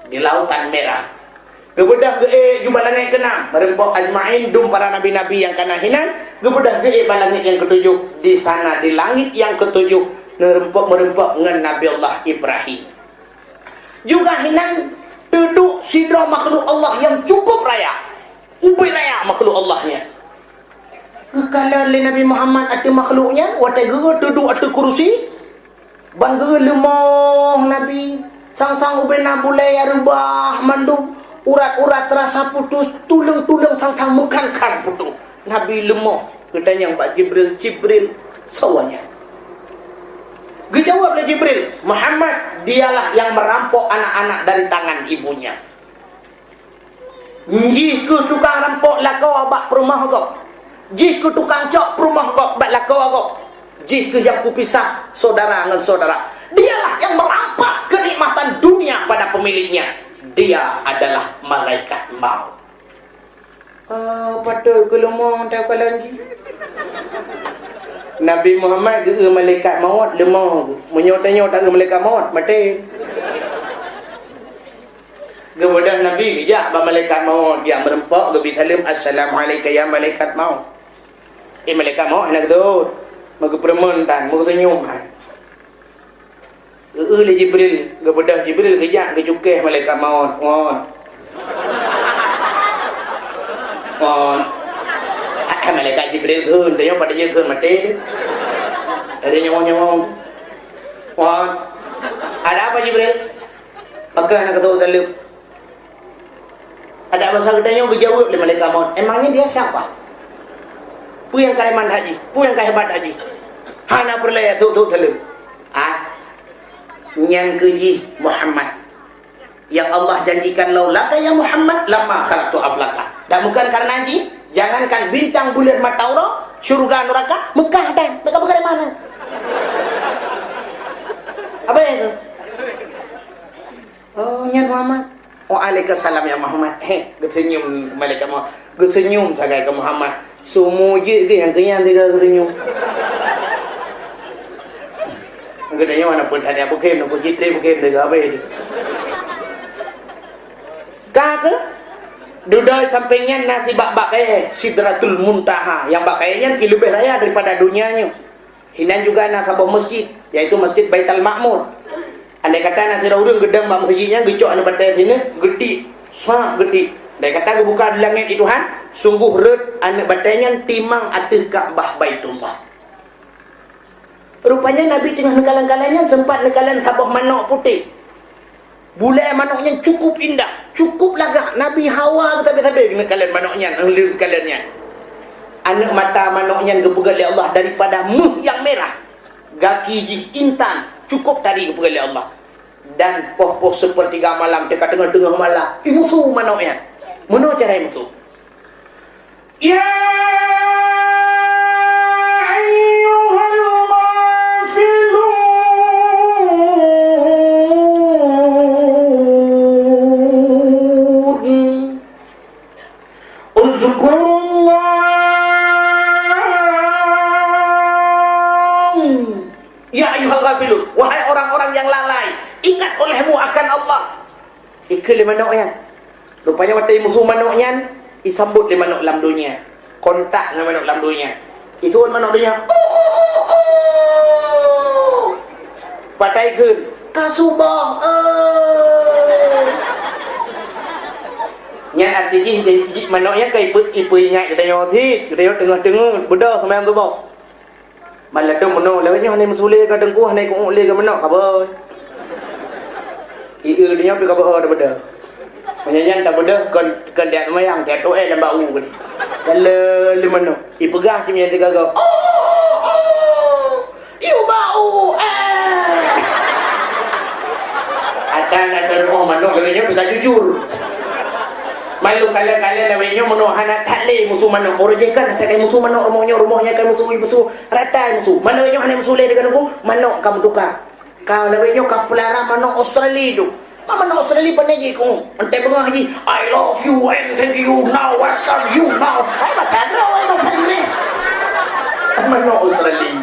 [SPEAKER 1] di lautan merah. Kemudian jubalangan ke-6 merempok ajmain dum para nabi-nabi yang kanahinan. Kemudian langit yang ke-7 di sana di langit yang ke-7 merempok dengan Nabi Allah Ibrahim. Juga hinan duduk sidra makhluk Allah yang cukup raya. Ubi raya makhluk Allahnya. Kalau Nabi Muhammad ada makhluknya, watai gera duduk atas kursi. Bangga lemah Nabi sang-sang ubena bulai rubah mandum urat-urat terasa putus tulung-tulung sang-sang mengkankan putus Nabi lemah katanya Pak Jibril sawanya dijawab oleh Jibril Muhammad dialah yang merampok anak-anak dari tangan ibunya. Jika tukang rampok lakau abak perumah kau, jika tukang cok perumah kau bak lakau kau, jika yang kupisah saudara dengan saudara, dialah yang merampas kenikmatan dunia pada pemiliknya. Dia adalah malaikat maut. Pada kelemah tak kalanji. Nabi Muhammad ke malaikat maut lemah, menyotanya tak ke malaikat maut mati. Kemudian Nabi kejak malaikat maut yang merempak lebih salim assalamualaikum ya malaikat maut. Malaikat maut nak tu maka permentan, maka senyum kan. Le Jibril, kepada Jibril kejak ke cukeh malaikat maut. Malaikat Jibril keun, dia pada je keun mati. Ada nyawang-nyawang. Ada apa Jibril? Maka nak kata dalam. Ada masa katanya berjawab oleh malaikat maut. Emangnya dia siapa? Pu yang kaiman haji, pu yang hebat haji. Hana perlaya tu dalam. Yang keji Muhammad yang Allah janjikan laulaka ya Muhammad lama khalaqtu aflaka. Dan bukan karena haji, jangankan bintang bulan mataura, syurga neraka, Mekah dan mereka dari mana? Apa itu? Oh, ya Muhammad. Waalaikumsalam ya Muhammad. Gesenyum malaikat Muhammad. Gesenyum sagai ke Muhammad. Semua je ke yang kenyang dia gesenyum. Kadangnya mana pun ada apa kem, nak citra bukan dia apa itu. Kata duduk sampingnya nasi bak-bak Sidratul Muntaha yang bakainya lebih raya daripada dunianya. Hinan juga nak sebuah masjid, yaitu Masjid Baitul Ma'mur. Andai kata nak kira urang gedang bang masjidnya gecok anu batai sini, gede, sangat gede. Andai kata buka di langit itu Tuhan, sungguh red anak batainya timang atas Ka'bah Baitullah. Rupanya Nabi tengah nekalan-kalannya sempat nekalan tabah manok putih. Bulai manoknya cukup indah, cukup lagak. Nabi hawa kata-kata nekalan manoknya, nekalannya. Anak mata manoknya kepegal oleh Allah daripada muh yang merah. Gaki intan cukup tadi kepegal oleh Allah. Dan poh-poh sepertiga malam dekat tengah-tengah malam. Musuh manoknya. Mana cara musuh? Ya diingat olehmu akan Allah. Ikut lima manuknya. Rupanya waktu musuh manuknya disambut lima manuk dalam dunia. Kontak dengan manuk dalam dunia. Itu manuk dunia. Patai kun. Kasubah. Yang artinya manuknya kayak ibu ingat kita nyotit, kita tengah-tengah beda sama yang tu bawa. Malah tu manuk lewatnya hanya musuh kadang ku hanya ku oleh ke manuk kabar. Iya dia pergi kabar ada beda. Menyanyian tak beda kan dia mayang dia tu dalam bau ni. Kalau le manuk, ipegah cim yang tiga kau. Iu bau. Ada rumah manuk katanya bisa jujur. Malu kala-kala lawenya manuk anak tak le musuh manuk. Orojekan tak kai musuh manuk rumahnya kan musuh ratai musuh. Manuknya hanya musuh le dengan aku, manuk kamu tukar. Kau lawenya kau pelarang manuk Australia tu. Manuk Australia peneji ku. Ante bengah haji, I love you and thank you now, welcome you now. Ai makan ni. Manuk Australia.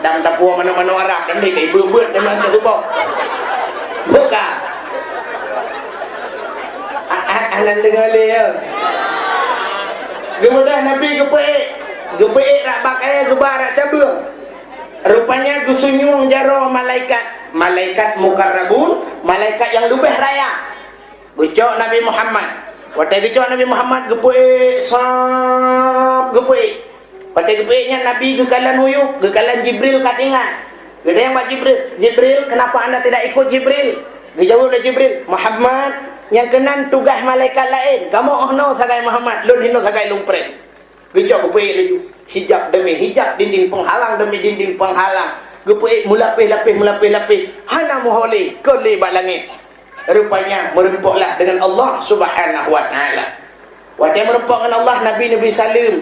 [SPEAKER 1] Dan dapur manuk-manuk Arab dan ni kai beut-beut dan mana tu bau. Buka. Anan dengar le ya. Gemudah Nabi gepek rak bakai gebar rak cabung. Rupanya gusunyung jaro malaikat mukarrabun, malaikat yang lebih raya. Gecok Nabi Muhammad. Waktu gecok Nabi Muhammad gepek gepek. Waktu gepeknya Nabi gekalan huyuk, gekalan Jibril katingan. Gede yang buat Jibril, kenapa anda tidak ikut Jibril? Dijawab oleh Jibril, Muhammad yang kenan tugas malaikat lain. Kamu no sagai Muhammad, lu dino sagai lumpret. Gejok gepek laju. Hijab demi hijab, dinding penghalang demi dinding penghalang. Gepek mulapih. Hana muholi keli bak langit. Rupanya merempuklah dengan Allah Subhanahu wa taala. Waktu merempuk dengan Allah, Nabi salim.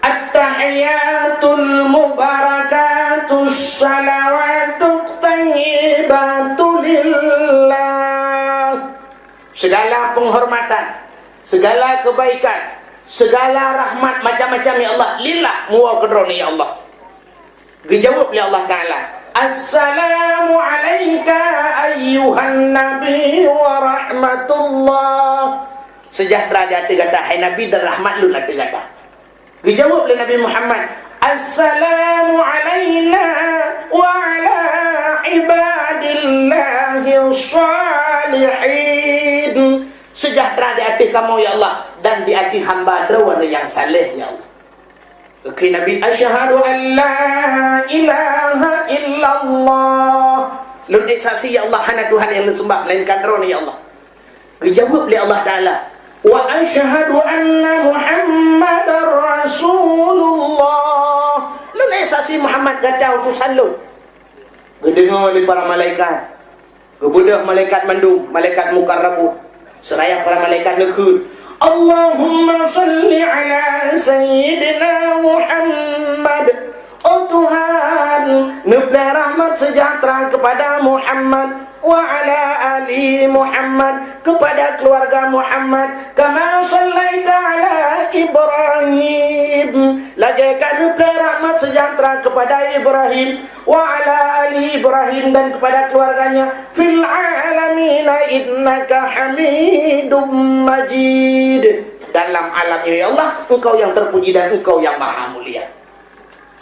[SPEAKER 1] At-tahiyatul mubarakatus salawatut thayyibatu lillah. Segala penghormatan, segala kebaikan, segala rahmat macam-macam ya Allah lillah muwa kedroni ya Allah. Dijawab oleh Allah Ta'ala, Assalamu alayka ayyuhan nabi wa rahmatullah. Sejahtera di hati kata, hai Nabi dan rahmat lu hati kata. Dijawab oleh Nabi Muhammad, Assalamu alayna wa ala ibadillahi salihin. Sejahtera di hati kamu ya Allah dan di hati hamba derwana yang saleh ya Allah. Oke Nabi, asyhadu an la ilaha illallah. Lu saksi ya Allah hanya Tuhan yang disembah melainkan derwana ya Allah. Dijawab oleh Allah Ta'ala, wa asyhadu anna Muhammadar Rasulullah. Lu saksi Muhammad kata utusan lu. Mendengar oleh para malaikat. Kebudah malaikat mandum, malaikat mukarrabun. Seraya para malaikat nekun. Allahumma salli ala Sayyidina Muhammad. Oh Tuhan, nublah rahmat sejahtera kepada Muhammad wa ala ali Muhammad, kepada keluarga Muhammad, kama sallaita ala Ibrahim. Lagi kami nublah rahmat sejahtera kepada Ibrahim wa ala ali Ibrahim dan kepada keluarganya fil alamina innaka Hamidum Majid. Dalam alam ini ya Allah, Engkau yang terpuji dan Engkau yang maha mulia.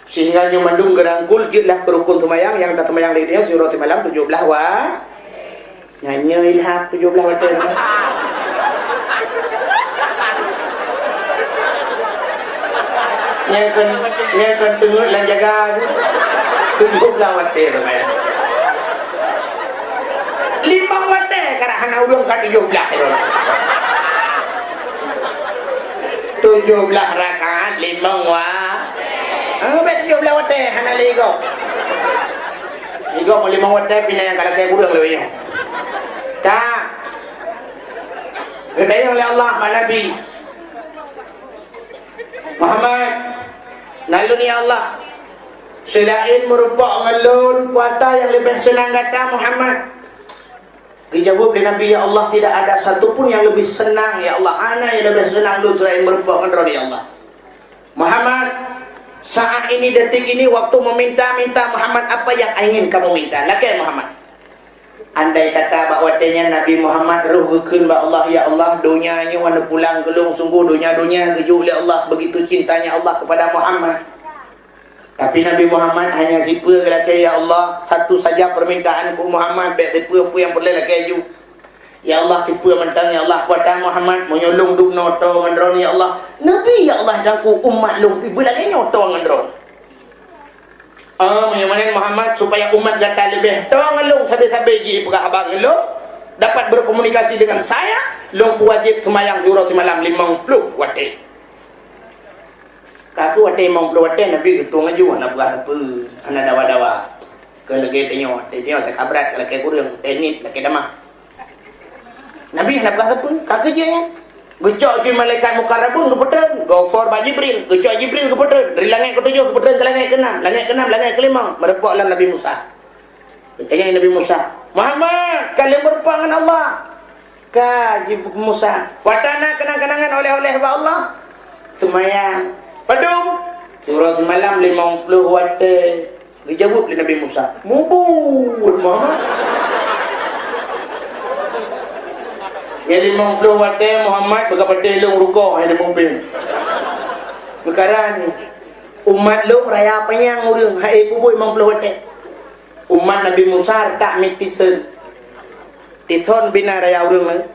[SPEAKER 1] Sehingga yang mandung gerangkul gitlah berukun tumayang yang tak tumayang lainnya surah malam 17 wa nyanyi ilham 17 wa yang kan tengok lan jaga 17 wa tumayang 5 wa karena hana urang ka 17 rakaat 5 wa bet 17 wate hana ligo. Ligo mo 5 wate pinay ang kalagay kurang laway. Ta. Gadayon oleh Allah Nabi Muhammad nalun ya Allah. Selain merupakan ngalun puasa yang lebih senang kata Muhammad. Dijawab oleh Nabi, ya Allah tidak ada satupun yang lebih senang ya Allah. Ana yang lebih senang lu selain merupakan roni Allah. Muhammad, saat ini detik ini waktu meminta Muhammad apa yang ingin kamu minta? Laki Muhammad. Andai kata bakwatenya Nabi Muhammad ruh gekun ba Allah, ya Allah dunianya wana pulang gelung, sungguh dunia keju oleh Allah, begitu cintanya Allah kepada Muhammad. Tapi Nabi Muhammad hanya sipa laki, ya Allah satu saja permintaanku Muhammad, baik sipa apa yang boleh laki ju. Ya Allah sipa mentang, ya Allah kuatan Muhammad menyolong duk noto ngendron, ya Allah Nabi, ya Allah dangku umat long pi belakang nyoto ngendron. Menyamanin Muhammad supaya umat kata lebih tolong long sampai-sampai ji pegak abang long dapat berkomunikasi dengan saya, long wajib semayang zuhur semalam 50 wate. Katu wate 50 wate Nabi ketung aju nak buat apa? Ana dawa-dawa. Ke lagi tengok saya kabrat lagi kurang tenit lagi damah. Nabi nak buat apa? Kata je kan. Gecok ke malaikat mukarrabun ke petang, go for ba Jibril, gecok Jibril ke petang, dari langit ke-7 ke petang ke langit ke-6, langit ke-5, merepoklah Nabi Musa. Tanya Nabi Musa, Muhammad, kalian berperang dengan Allah. Ka Musa, watana kenang-kenangan oleh-oleh ba Allah. Semayang, padung, surah semalam 50 wate. Dijawab oleh Nabi Musa, mubur Muhammad. Yang 50 wate Muhammad berkata long rukuk yang dimumpin. Perkara ni umat long raya penyang urang hai bubui 50 wate. Umat Nabi Musa tak mitisen. Tithon bina raya urang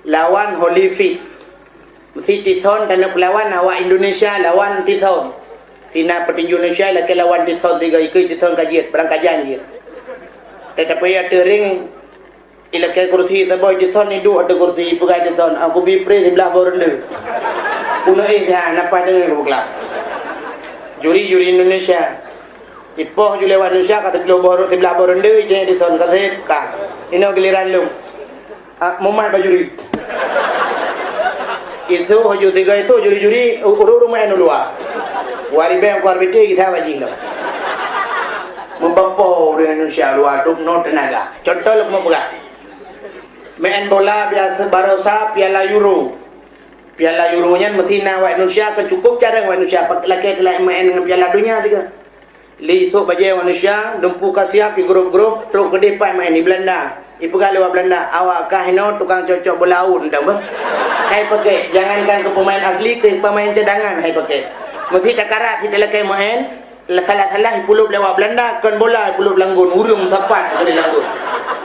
[SPEAKER 1] lawan Holyfield. Mesti tithon dan pelawan awak Indonesia lawan tithon. Tina petinju Indonesia laki lawan tithon 3 ikut tithon kajian berang kajian dia. Tetapi ya tering ilakai kursi taboy di thon ni dua ada kursi pegai di thon aku bipre sebelah borende puno dah napa dengan aku kelak juri Indonesia ipoh juri lewat Indonesia kata belah borende sebelah borende je di thon kata ka ino giliran lu mumat bajuri itu haju tiga itu juri uru main luar wari bang kuar bete kita wajib dah membapo dengan Indonesia luar duk no tenaga contoh lu mau pegang main bola biasa barosa piala Euro nya mesti nawak Indonesia ke cukup cara awak Indonesia laki kelak main dengan piala dunia tiga li tu bajai Indonesia dumpu kasiap di grup-grup teruk ke depan main di Belanda ipegal lewat Belanda awak kah hino tukang cocok bola un dah bah hai pakai jangankan ke pemain asli ke pemain cadangan hai pakai mesti tak karat kita laki main salah-salah puluh lewat Belanda kan bola puluh langgun urung sapat ke langgun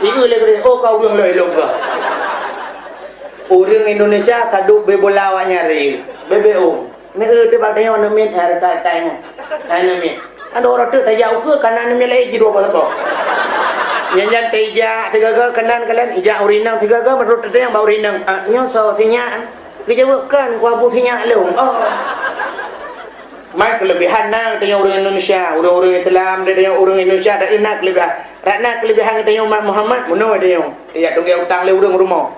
[SPEAKER 1] iu le oh kau urung le long ke urung Indonesia kaduk be bola awak nyari BBO ni de ba tanya nemin harta tanya nemin ada orang tu tanya ke kanan nemin lai ji 2 apa nyanyan teja 3 ke kanan kalian ija urinang 3 ke menurut tanya ba urinang nyo so sinya dijawabkan ku abu sinya le mai kelebihan nang tanya orang Indonesia, orang Islam dia tanya orang Indonesia ada nak kelebihan. Rakna kelebihan tanya umat Muhammad muno dia. Ya tunggu utang le urang rumah.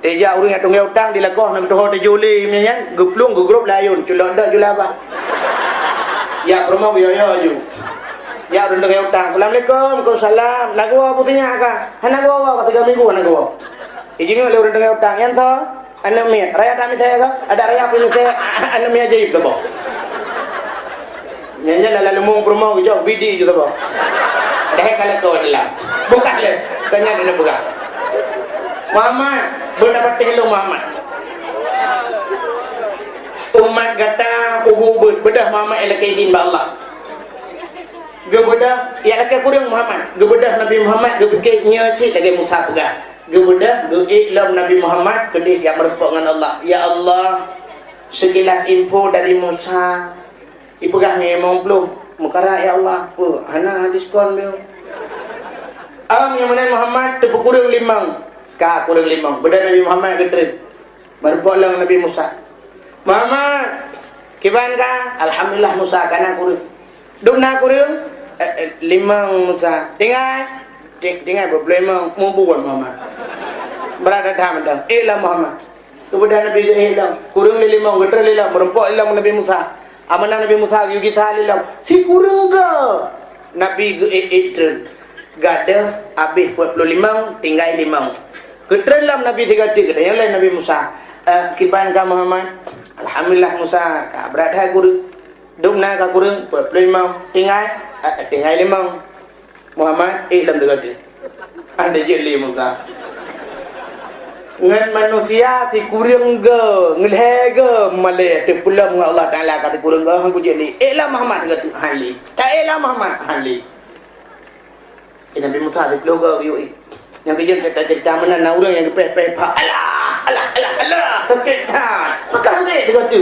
[SPEAKER 1] Teja urang tunggu utang dilakoh nak doh juli menyan, guplung grup layun, culok dak julaba. Ya promo yo ju. Ya urang tunggu utang. Assalamualaikum, Waalaikumsalam. Lagu apa tanya ka? Hana gua apa 3 minggu hana gua. Ijingo le urang tunggu utang yan to. Anu mi, raya kami saya ka? Ada raya pilih saya anu mi ajaib ke bo. Nyanyi lalu mung promo jauh bidi juga boh. Dah kalau kau adalah bukan le, tanya dia nak buka. Muhammad berdapat hello Muhammad. Umat kata ubud bedah Muhammad elak izin ba Allah. Gebedah ya lak kurang Muhammad. Gebedah Nabi Muhammad gebeke nya cik lagi Musa pegang. Gebedah geiklam Nabi Muhammad kedih yang merepok dengan Allah. Ya Allah, sekilas info dari Musa ipegang ni 50 mukara ya Allah apa hana diskon dia yang mana Muhammad tepu kurang 5 ka kurang 5 beda Nabi Muhammad ketrit berpoklang Nabi Musa Muhammad kiban ka alhamdulillah Musa kana kurang dukna kurang 5 Musa tinggal problem mubuan Muhammad berada dalam ilah Muhammad kemudian Nabi ilah kurang 5 ketrit ilah berempok ilah Nabi Musa amanah Nabi Musa yugi talilam si kurang ke Nabi geitren gada habis 45 tinggal 5 ketrelam Nabi 3 yang lain Nabi Musa kiban ka Muhammad alhamdulillah Musa ka berada kurang dukna ka kurang 45 tinggal 5 Muhammad dalam 3 Anda jeli Musa. Ngan manusia ti kurang ge, ngelhe ge malai te pulang Allah Taala kata kurang ge hang jeli. Elah Muhammad kata hali. Tak elah Muhammad hali. Nabi Musa ti pulang ge yo. Yang kerja cerita mana nak orang yang peh-peh pak. Alah. Sakit tak. Makan dia kata.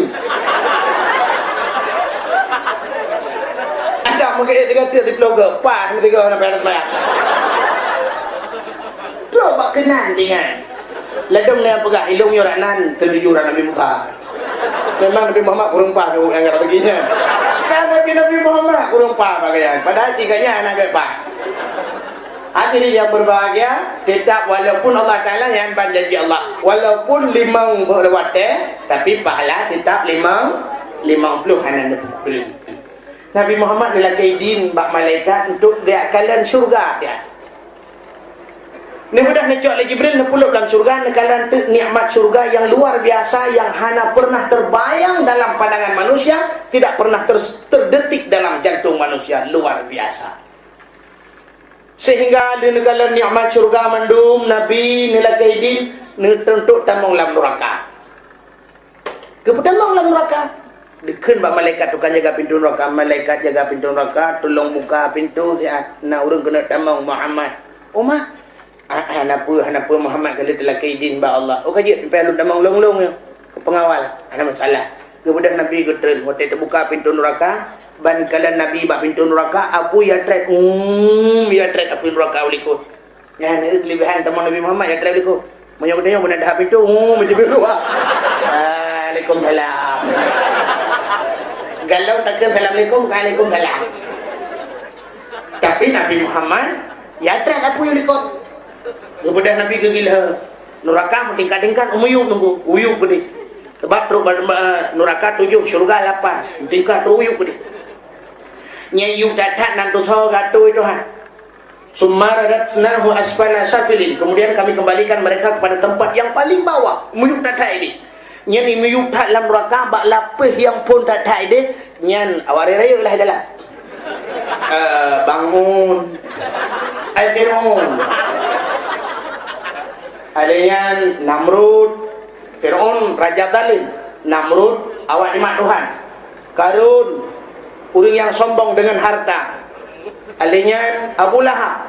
[SPEAKER 1] Ada mungkin dia kata ti pulang ge. Pas mesti ge nak peh. Terus bak kenan dengan ladung yang pegah ilung yoranan terjuran Nabi Musa. Memang Nabi Muhammad kurang pah tu yang kata ginya. Kan Nabi Muhammad kurang pah bagaian. Padahal cikanya anak gak hadirin yang berbahagia, tetap walaupun Allah Ta'ala yang janji Allah, walaupun 5 berlewat tapi pahala tetap 50 hanan pukul. Nabi Muhammad adalah kaidin bak malaikat untuk dia kalian syurga dia. Ni mudah nak cok lagi Jibril nak puluk dalam syurga, nekalan nikmat syurga yang luar biasa yang hana pernah terbayang dalam pandangan manusia, tidak pernah terdetik dalam jantung manusia, luar biasa. Sehingga di negara nikmat syurga mandum Nabi nilai kaidin tentu tamong lam neraka. Kemudian lam neraka dikeun bak malaikat tukang jaga pintu neraka, malaikat jaga pintu neraka, tolong buka pintu siat na urang kena tamong Muhammad. Umah Hanapa Muhammad kalau telah kaidin ba Allah. Oh kaji sampai lu damang long-long ke pengawal. Ada masalah. Kemudian Nabi getren hotel terbuka pintu neraka. Ban kala Nabi ba pintu neraka apu ya trek ya trek apu neraka uliko. Ya ni kelebihan teman Nabi Muhammad ya trek uliko. Menyokotnya mun dah pintu macam biru. Waalaikumsalam. Galau takkan assalamualaikum waalaikumsalam. Tapi Nabi Muhammad ya trek apu uliko. Kemudian Nabi kegila neraka tingkat-tingkat umuyuk nunggu uyuk gede sebab neraka 7 syurga 8 tingkat uyuk gede nyayuk datat nan tuso gatu itu ha sumaratsnahu asfala safilin. Kemudian kami kembalikan mereka kepada tempat yang paling bawah umuyuk datat ini nyen umuyuk tak dalam neraka bak lapeh yang pun datat ini nyen awari raya lah dalam bangun Fir'aun adanya Namrud, Fir'aun raja zalim, Namrud awak nikmat Tuhan, Karun orang yang sombong dengan harta, adanya Abu Lahab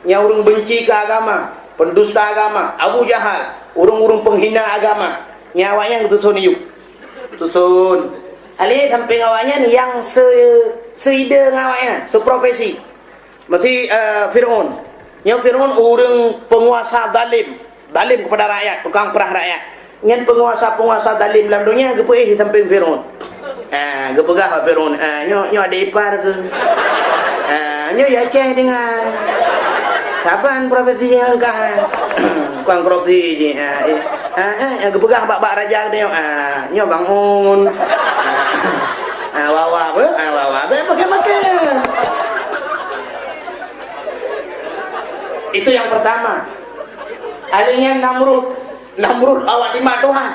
[SPEAKER 1] yang orang benci ke agama, pendusta agama, Abu Jahal orang-orang penghina agama, nyawanya tutun yuk tutun alih samping awaknya yang seide ngawaknya seprofesi mesti Fir'aun yang Fir'aun orang penguasa zalim kepada rakyat, tukang perah rakyat. Yang penguasa zalim dalam dunia gepeh samping Fir'aun. Gepegah Fir'aun. Nyo ada ipar ke. Nyo ya ceh dengan kapan profesi yang kah. Kuang korupsi je. Gepegah bak raja dia. Nyo bangun. Wawa pakai. Itu yang pertama. Alihnya Namrud awak nikmat Tuhan.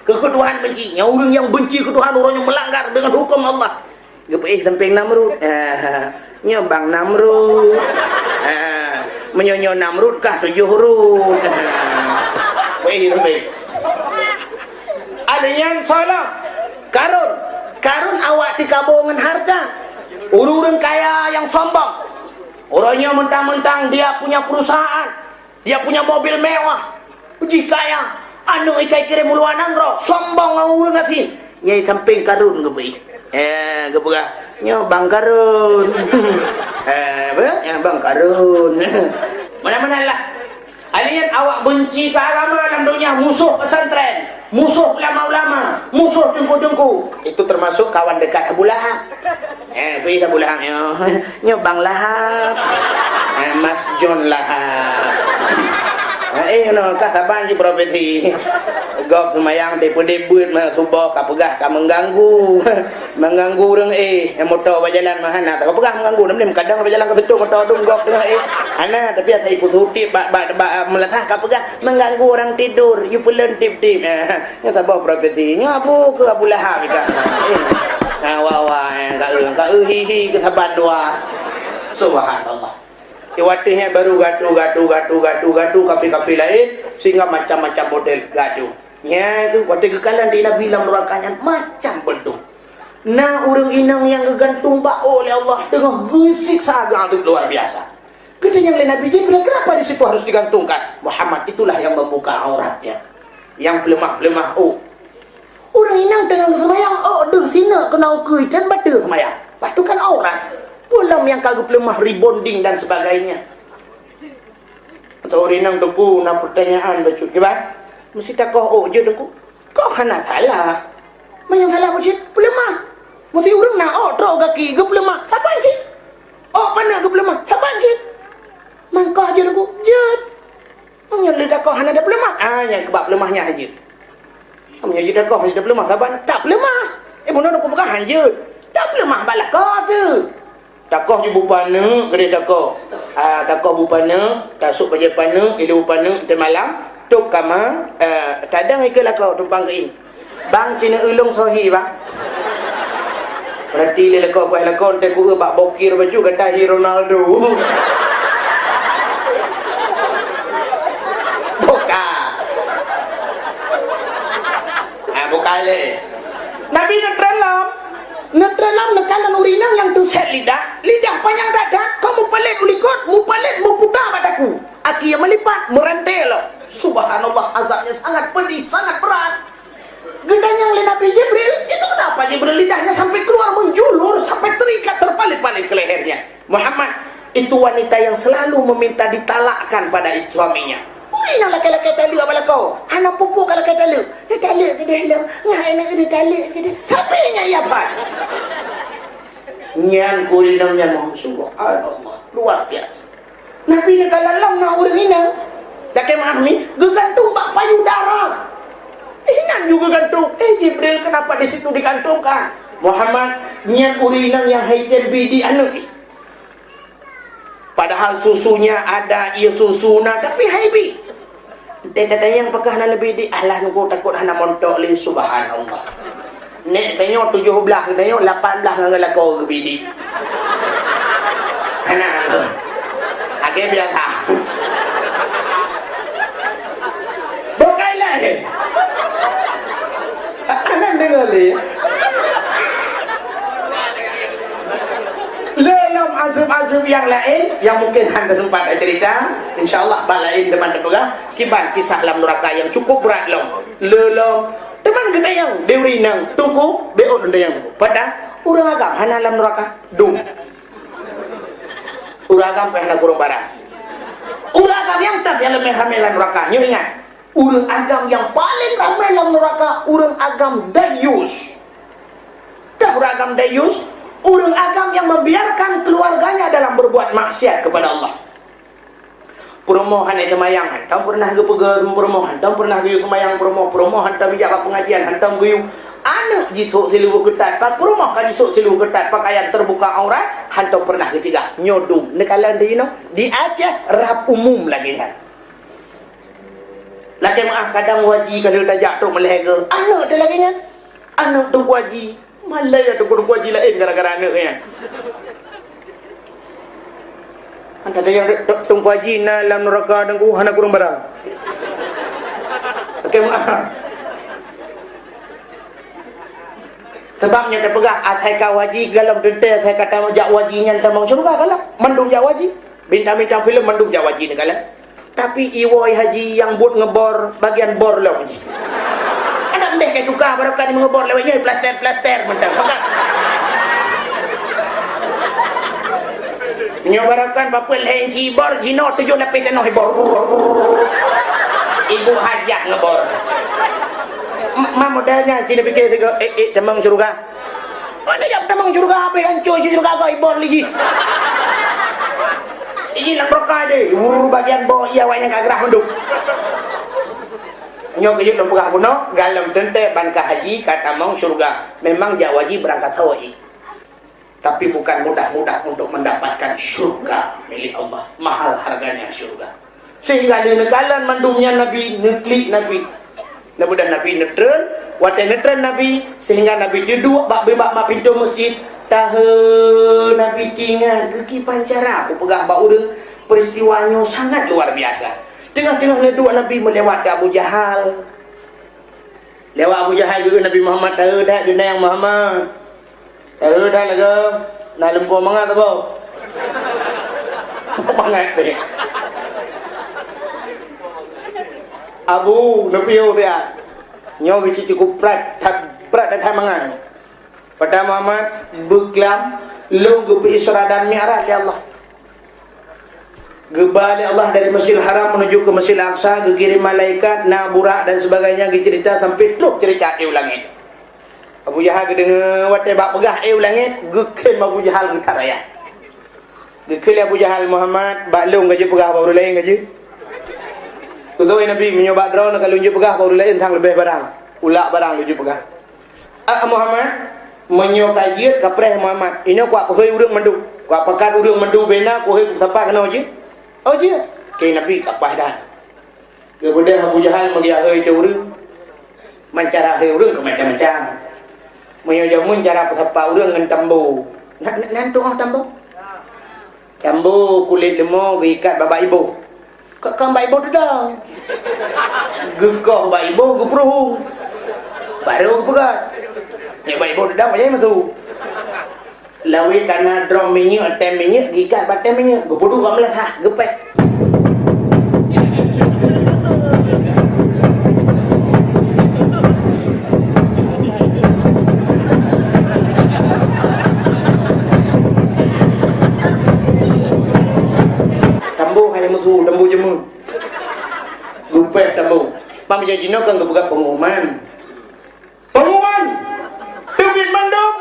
[SPEAKER 1] Ketuhan benci. Yang orang yang benci ke Tuhan, orang yang melanggar dengan hukum Allah. Gepeh samping Namrud. Nya bang Namrud. Menyonyo Namrud kah 7 huruf. Gepeh samping. Alihnya Salam. Karun awak dikabungan harta. Orang-orang kaya yang sombong. Orangnya mentang-mentang dia punya perusahaan, dia punya mobil mewah, jika ya anu ikai kirim muluan anggro, sombong ngurung ngasih, nyai samping Karun gebi, gebega, nyo bang Karun, bang Karun, mana-mana lah, alian awak benci ke agama dalam dunia, musuh pesantren, musuh ulama-ulama, musuh dengku-dengku, itu termasuk kawan dekat Abu Lahab. Pergi Abu Lahab nyo bang Lahab, Mas John Lahab. No kasaban si profesi. Gop semayang debut mah subah ka pegah ka mengganggu orang motor berjalan mahana tak pegah mengganggu nem kadang berjalan ke situ motor dum gop tengah ana tapi saya ikut hutip meletah ka pegah mengganggu orang tidur you pulen tip-tip nya sabah profesi nya apa ke Abu Lahab ka wawa ka hihi ke saban dua subhanallah Iwatihnya baru gaduh kapi lain sehingga macam-macam model gaduh. Ya itu waktu kekalan di Nabi dalam nerakanya macam bentuk. Nah orang inang yang gegantung pak oleh Allah dengan gesik sagang itu luar biasa. Katanya oleh Nabi Jibril, kenapa di situ harus digantungkan? Muhammad itulah yang membuka auratnya, yang pelemah-pelemah. Orang inang tengah semayang, sini kena ukui dan batu semayang. Batu kan aurat. Belum yang kagak pelemah rebonding dan sebagainya. Atau orang inang dengku, nak pertanyaan baca kibat. Mesti tak kau je dengku. Kau hana salah. Yang salah macam pelemah. Mesti orang nak teruk kaki ke pelemah. Saban sih. Pana ke pelemah. Saban sih. Mangkah je dengku. Jut. Yang lidah kau hana ada pelemah. Yang kebab pelemahnya aja. Yang lidah kau hana ada pelemah. Saban. Tak pelemah. Mana aku bukan hanjut. Tak pelemah balak kau tu. Takoh je bupana, kedai takoh. Takoh bupana, tasuk baja pana, ilu bupana, dan malam. Tuk kama, kadang ikalah kau tumpang ke ini. Bang Cina ulung sohi bang. Berarti dia kau buat lakon, dia kau bak bokir baju, kata Ronaldo. Buka. Buka le. Nabi Netrelam nekalan urinang yang tuset lidah panjang dada, kamu pelit ulikot, mu putar padaku. Aki yang melipat, merantai lo. Subhanallah, azabnya sangat pedih, sangat berat. Gedanya oleh Nabi Jibril, itu kenapa Jibril lidahnya sampai keluar menjulur, sampai terikat terpalit-palit ke lehernya. Muhammad, itu wanita yang selalu meminta ditalakkan pada suaminya. Urinang laki-laki tali apa kau? Anak pupuk kalau kata lu. Dia tali ke dia lu. Ngai nak dia tali ke dia. Sapinya ya pak. Nyan urinang nyan subhanallah, luar biasa. Nabi ni kalau lam nak urinang, dak memahami, gegantung bak payudara. Inan juga gantung. Jibril kenapa di situ digantungkan? Muhammad nyan urinang yang haitan bidi anu. Padahal susunya ada, ia susuna tapi haibi. Teta yang pekah na lebih di alah nunggu takut hana montok li subhanallah. Nek tanya 17, tanya 18 ngala kau gebidi. Hana. Age biasa. Bokailah. Anan dengar li. Lelam azab-azab yang lain yang mungkin anda sempat cerita, insyaallah balain teman terpegah kiban kisah dalam neraka yang cukup berat lelam teman kita yang deurinang tungku beot unda yang tungku pada urang agam hana dalam neraka dum urang agam pehna kurung barang urang agam yang tak yang lemah hamelan neraka nyu ingat urang agam yang paling ramai dalam neraka urang agam dayus dah urang agam dayus orang agam yang membiarkan keluarganya dalam berbuat maksiat kepada Allah. Permohan itu mayang hantam pernah ke pegang permohan, hantam pernah ke semayang permohan hantam jaga pengajian, hantam guyu. Anak jisuk silu ketat, pak permoh kan jisuk silu ketat, pakaian terbuka aurat, hantam pernah ketiga nyodum. Nekalan dia di Aceh rap umum lagi kan. Lagi maaf kadang waji kalau tajak tu melehega. Anak dia lagi kan. Anak tunggu waji. Malai ada kurung wajib lain gara-gara anaknya. Anda ada yang tunggu wajib na dalam neraka dengku hana kurung barang. Okey maaf. Sebabnya dia pegah atai ka wajib galam dente saya kata jak wajinya tamang surga kala mandung jak wajib. Bintang-bintang filem mandung jak wajib ni kala. Tapi iwoi haji yang buat ngebor bagian bor lah haji. Deh kayak tukar barukan mengebor lewatnya plaster mentang pakai nyobarakan papel henci bor jino 7 lapis tanoh bor ibu hajat ngebor modalnya sini pikir tiga temang surga mana jap temang surga apa hancur surga kau bor lagi ini lang roka deh bagian bor iya wanya kagrah menduk nyok kejut lempugah kuno galam tente bankah haji kata mau surga memang jak wajib berangkat haji tapi bukan mudah-mudah untuk mendapatkan surga milik Allah mahal harganya surga sehingga di nekalan mandumnya Nabi neklik Nabi mudah Nabi netren watai netren Nabi sehingga Nabi duduk bak pintu masjid tahu Nabi tinggal keki pancara aku pegah bak urang peristiwanya sangat luar biasa. Tengah-tengah dua Nabi melewati Abu Jahal. Lewat Abu Jahal juga Nabi Muhammad tahu dah dunia yang Muhammad. Tahu dah lagu nak lembu mangat apa? Mangat ni. Abu Nabi dia. Nyo bici cukup prat dan mangat. Pada Muhammad berkelam lunggu pe Isra dan Mi'raj ya Allah. Gebalik Allah dari Masjidil Haram menuju ke Masjidil Aqsa, dikirim malaikat, nak burak dan sebagainya, cerita sampai terus cerita langit. Abu Jahal dengar watai bak pegah langit, gekem Abu Jahal ke raya. Gekem Abu Jahal Muhammad baklung gaji pegah baru lain gaji. Tutup Nabi menyoba drone kalau unjuk pegah baru lain tang lebih barang. Ulak barang unjuk pegah. Muhammad menyokajiat kapreh Muhammad. Ini kuat pegah urang mandu. Kuat pekat urang mandu bena kuat tempat kena je. Oh je, kay Nabi kapah dah. Kemudian Abu Jahal mengiahui dia urang, mencara hai urang ke macam-macam. Menyajamun cara pesapa urang dengan tambu. Nantu tambu. Tambu kulit lemah ikat bapa ibu. Kak bapa ibu dedang. Gekah bapa ibu geperuh. Baru pegat. Ya bapa ibu dedang macam tu. Lawi karena drum minyak, tem minyak, gikat batem minyak. Gepudu kat melah, gepek. Tambu hanya mutu, tambu jemu. Gepek tambu. Pam janjina kan gebuka pengumuman. Pengumuman! Tubin manduk!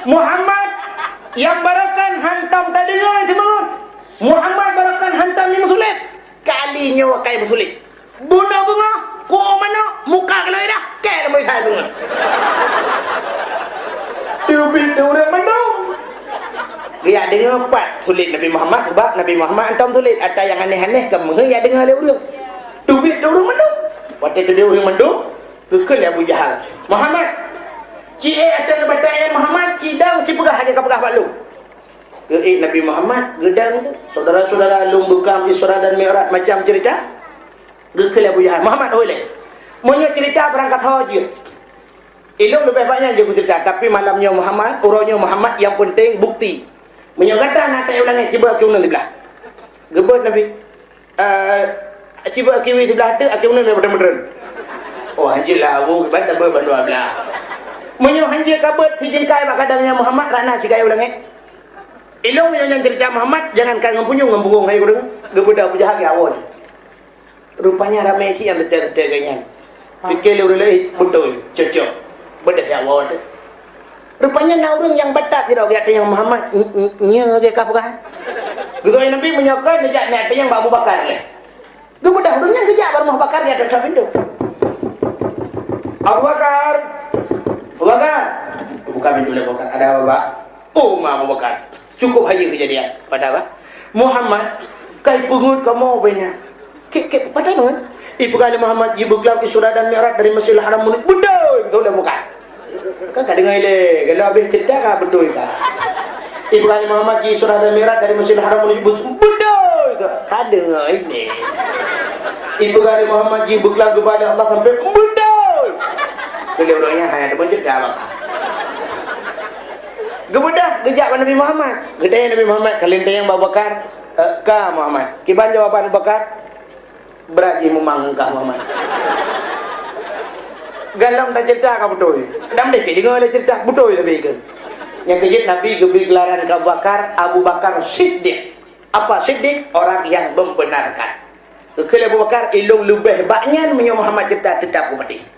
[SPEAKER 1] Muhammad yang barakan hantam tadi dengar semangat. Muhammad barakan hantam yang sulit. Kalinya wakai bersulit. Bunda bunga, ku mana muka kalau dah. Ke lembai saya bunga. Tubin tu orang mandung. Dia dengar empat sulit Nabi Muhammad sebab Nabi Muhammad hantam sulit. Atau yang aneh-aneh kamu dia dengar oleh orang. Tubin tu orang mandung. Waktu tu dia orang mandung. Kekal Abu Jahal. Muhammad Cik atas batayang Muhammad cidang cipegah aja kapegah balu. Ke Nabi Muhammad gedang tu. Saudara-saudara lung bekam Isra dan Mi'raj macam cerita. Gekal Abu Jahal. Muhammad oleh. Monya cerita berangkat haji. Ilmu lebih banyak je cerita, tapi malamnya Muhammad, urangnya Muhammad yang penting bukti. Monya kata nak tak ulang cuba aku di belah. Gebet Nabi. Cuba kiwi sebelah tu, aku nak betul-betul. Oh hajilah Abu gebet tak berdua belah. Menyo hanja kabut si jengkai mak kadangnya Muhammad rana cikai ulang ilong yang cerita Muhammad jangan kan ngempunyung ngembung hai urang gebudak Abu Jahal awal rupanya ramai si yang tetek-teteknya fikir urang lain betul cocok bedak ya awal rupanya na urang yang batak tidak kata yang Muhammad nya ke kapkan gegai Nabi menyokan dia nak yang Abu Bakar leh gebudak urangnya gejak baru Abu Bakar dia dekat pintu Abu Bakar Abu Bakar, buka pintu Abu Bakar. Ada apa, Pak? Oh, Abu Bakar. Cukup haji kejadian. Pada apa? Muhammad, kai pungut kamu banyak. Kek pada mana? Ibu kali Muhammad ibu kelab Isra dan Mi'raj dari Masjidil Haram menuju betul betul Abu Bakar. Kan kadang ile, kalau habis cerita kan betul kan. Ibu kali Muhammad Isra dan Mi'raj dari Masjidil Haram menuju betul itu. Kadang ini. Ibu kali Muhammad ibu kelab kepada Allah sampai betul. Beliau orangnya hanya ada cerita apa? Gebedah gejak Nabi Muhammad. Gedai Nabi Muhammad kalian yang Abu Bakar ka Muhammad. Kiban jawaban Abu Bakar beraji memang ka Muhammad. Galam dah cerita ka betul. Dam dek dengar le cerita betul tapi kan. Yang kejit Nabi gebi gelaran ke Abu Bakar Siddiq. Apa Siddiq? Orang yang membenarkan. Kekal Abu Bakar ilung lebih banyak menyo Muhammad cerita tetap mati.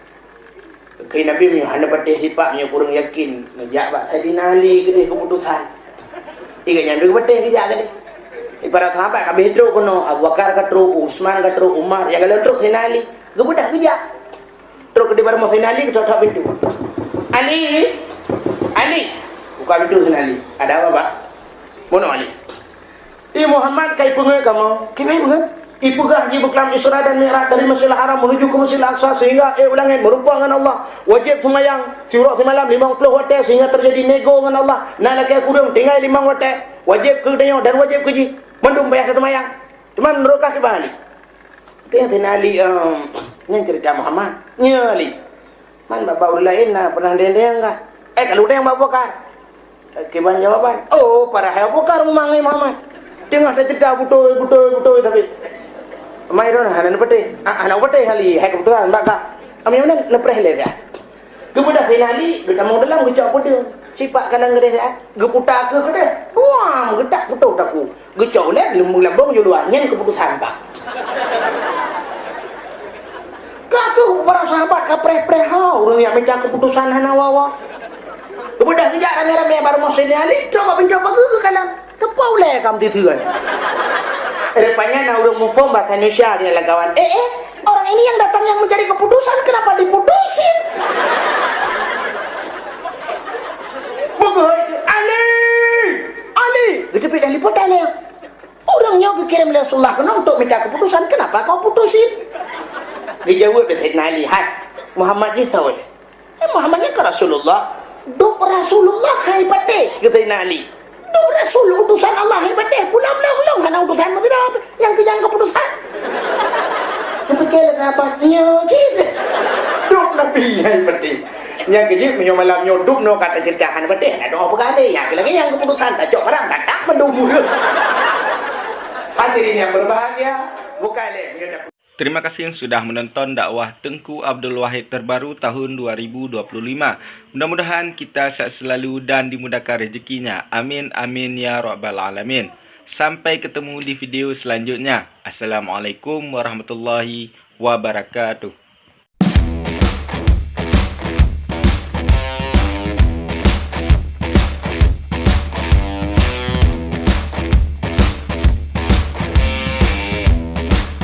[SPEAKER 1] Kay Nabi punya hanya patih sifat punya kurang yakin ngejak Pak Saidina Ali ke dia keputusan iganya dia patih ngejak ke dia para sahabat kami itu kono Abu Bakar ke truk Utsman ke truk Umar yang kalau truk Saidina Ali gebudak ngejak truk ke dia baru Saidina Ali ketok pintu Ali buka pintu Saidina Ali ada apa Pak mono Ali Muhammad kay pengen kamu kemai banget Ipegah haji beklam Isra dan Mi'raj dari Masjidil Haram menuju ke Masjidil Aqsa sehingga ulangan berubah dengan Allah wajib semayang curah semalam 50 hotel sehingga terjadi nego dengan Allah nak laki kurang tinggal 5 hotel wajib ke dia dan wajib ke ji Mendung bayar ke mayang. Cuman menurut kaki balik. Itu yang tinali yang cerita Muhammad. Nyali. Man bapak lain lah pernah dia enggak. Kalau dia yang bawa Bakar. Kiban jawaban. Oh, para hai Bakar memangai Muhammad. Tengah ada cerita butuh tapi. Mai ron hanan pete. Anak pete hali hai kebetulan baka. Ami mana lepreh le ya. Kemudian tinali dekat mau dalam gecak putih. Sipak kadang gede saya. Geputak ke gede. Wah, gedak betul takku. Gecak le lembung juluan nyen keputusan pak. Kaku para sahabat kapreh-preh orang yang minta keputusan hana wawa. Kemudian sejak rame-rame baru mau sedali coba ke kanan. Tepau le kam tituan. Rupanya na urang mufom bahasa Indonesia dia lah kawan. Orang ini yang datang yang mencari keputusan kenapa diputusin? Bogoy, Ali. Gede dah liput ale. Orangnya kirim Rasulullah untuk minta keputusan kenapa kau putusin? Dijawab dari Ali, "Hai, Muhammad je tahu le. Muhammadnya ke Rasulullah. Duk Rasulullah hai pate," kata Ali. Duk Rasul utusan Allah hai pate. Pulang kana utusan tidak yang kejang keputusan. Kepikir apa? Nya cis. Duk Nabi hai pate. Yang kejip menyo malam nyoduk no kata ceritakan pate. Ada apa kali ya? Lagi yang keputusan tak cok orang tak mendung. Hadirin yang berbahagia, bukan le.
[SPEAKER 3] Terima kasih yang sudah menonton dakwah Tengku Abdul Wahid terbaru tahun 2025. Mudah-mudahan kita sehat selalu dan dimudahkan rezekinya. Amin amin ya rabbal alamin. Sampai ketemu di video selanjutnya. Assalamualaikum warahmatullahi wabarakatuh.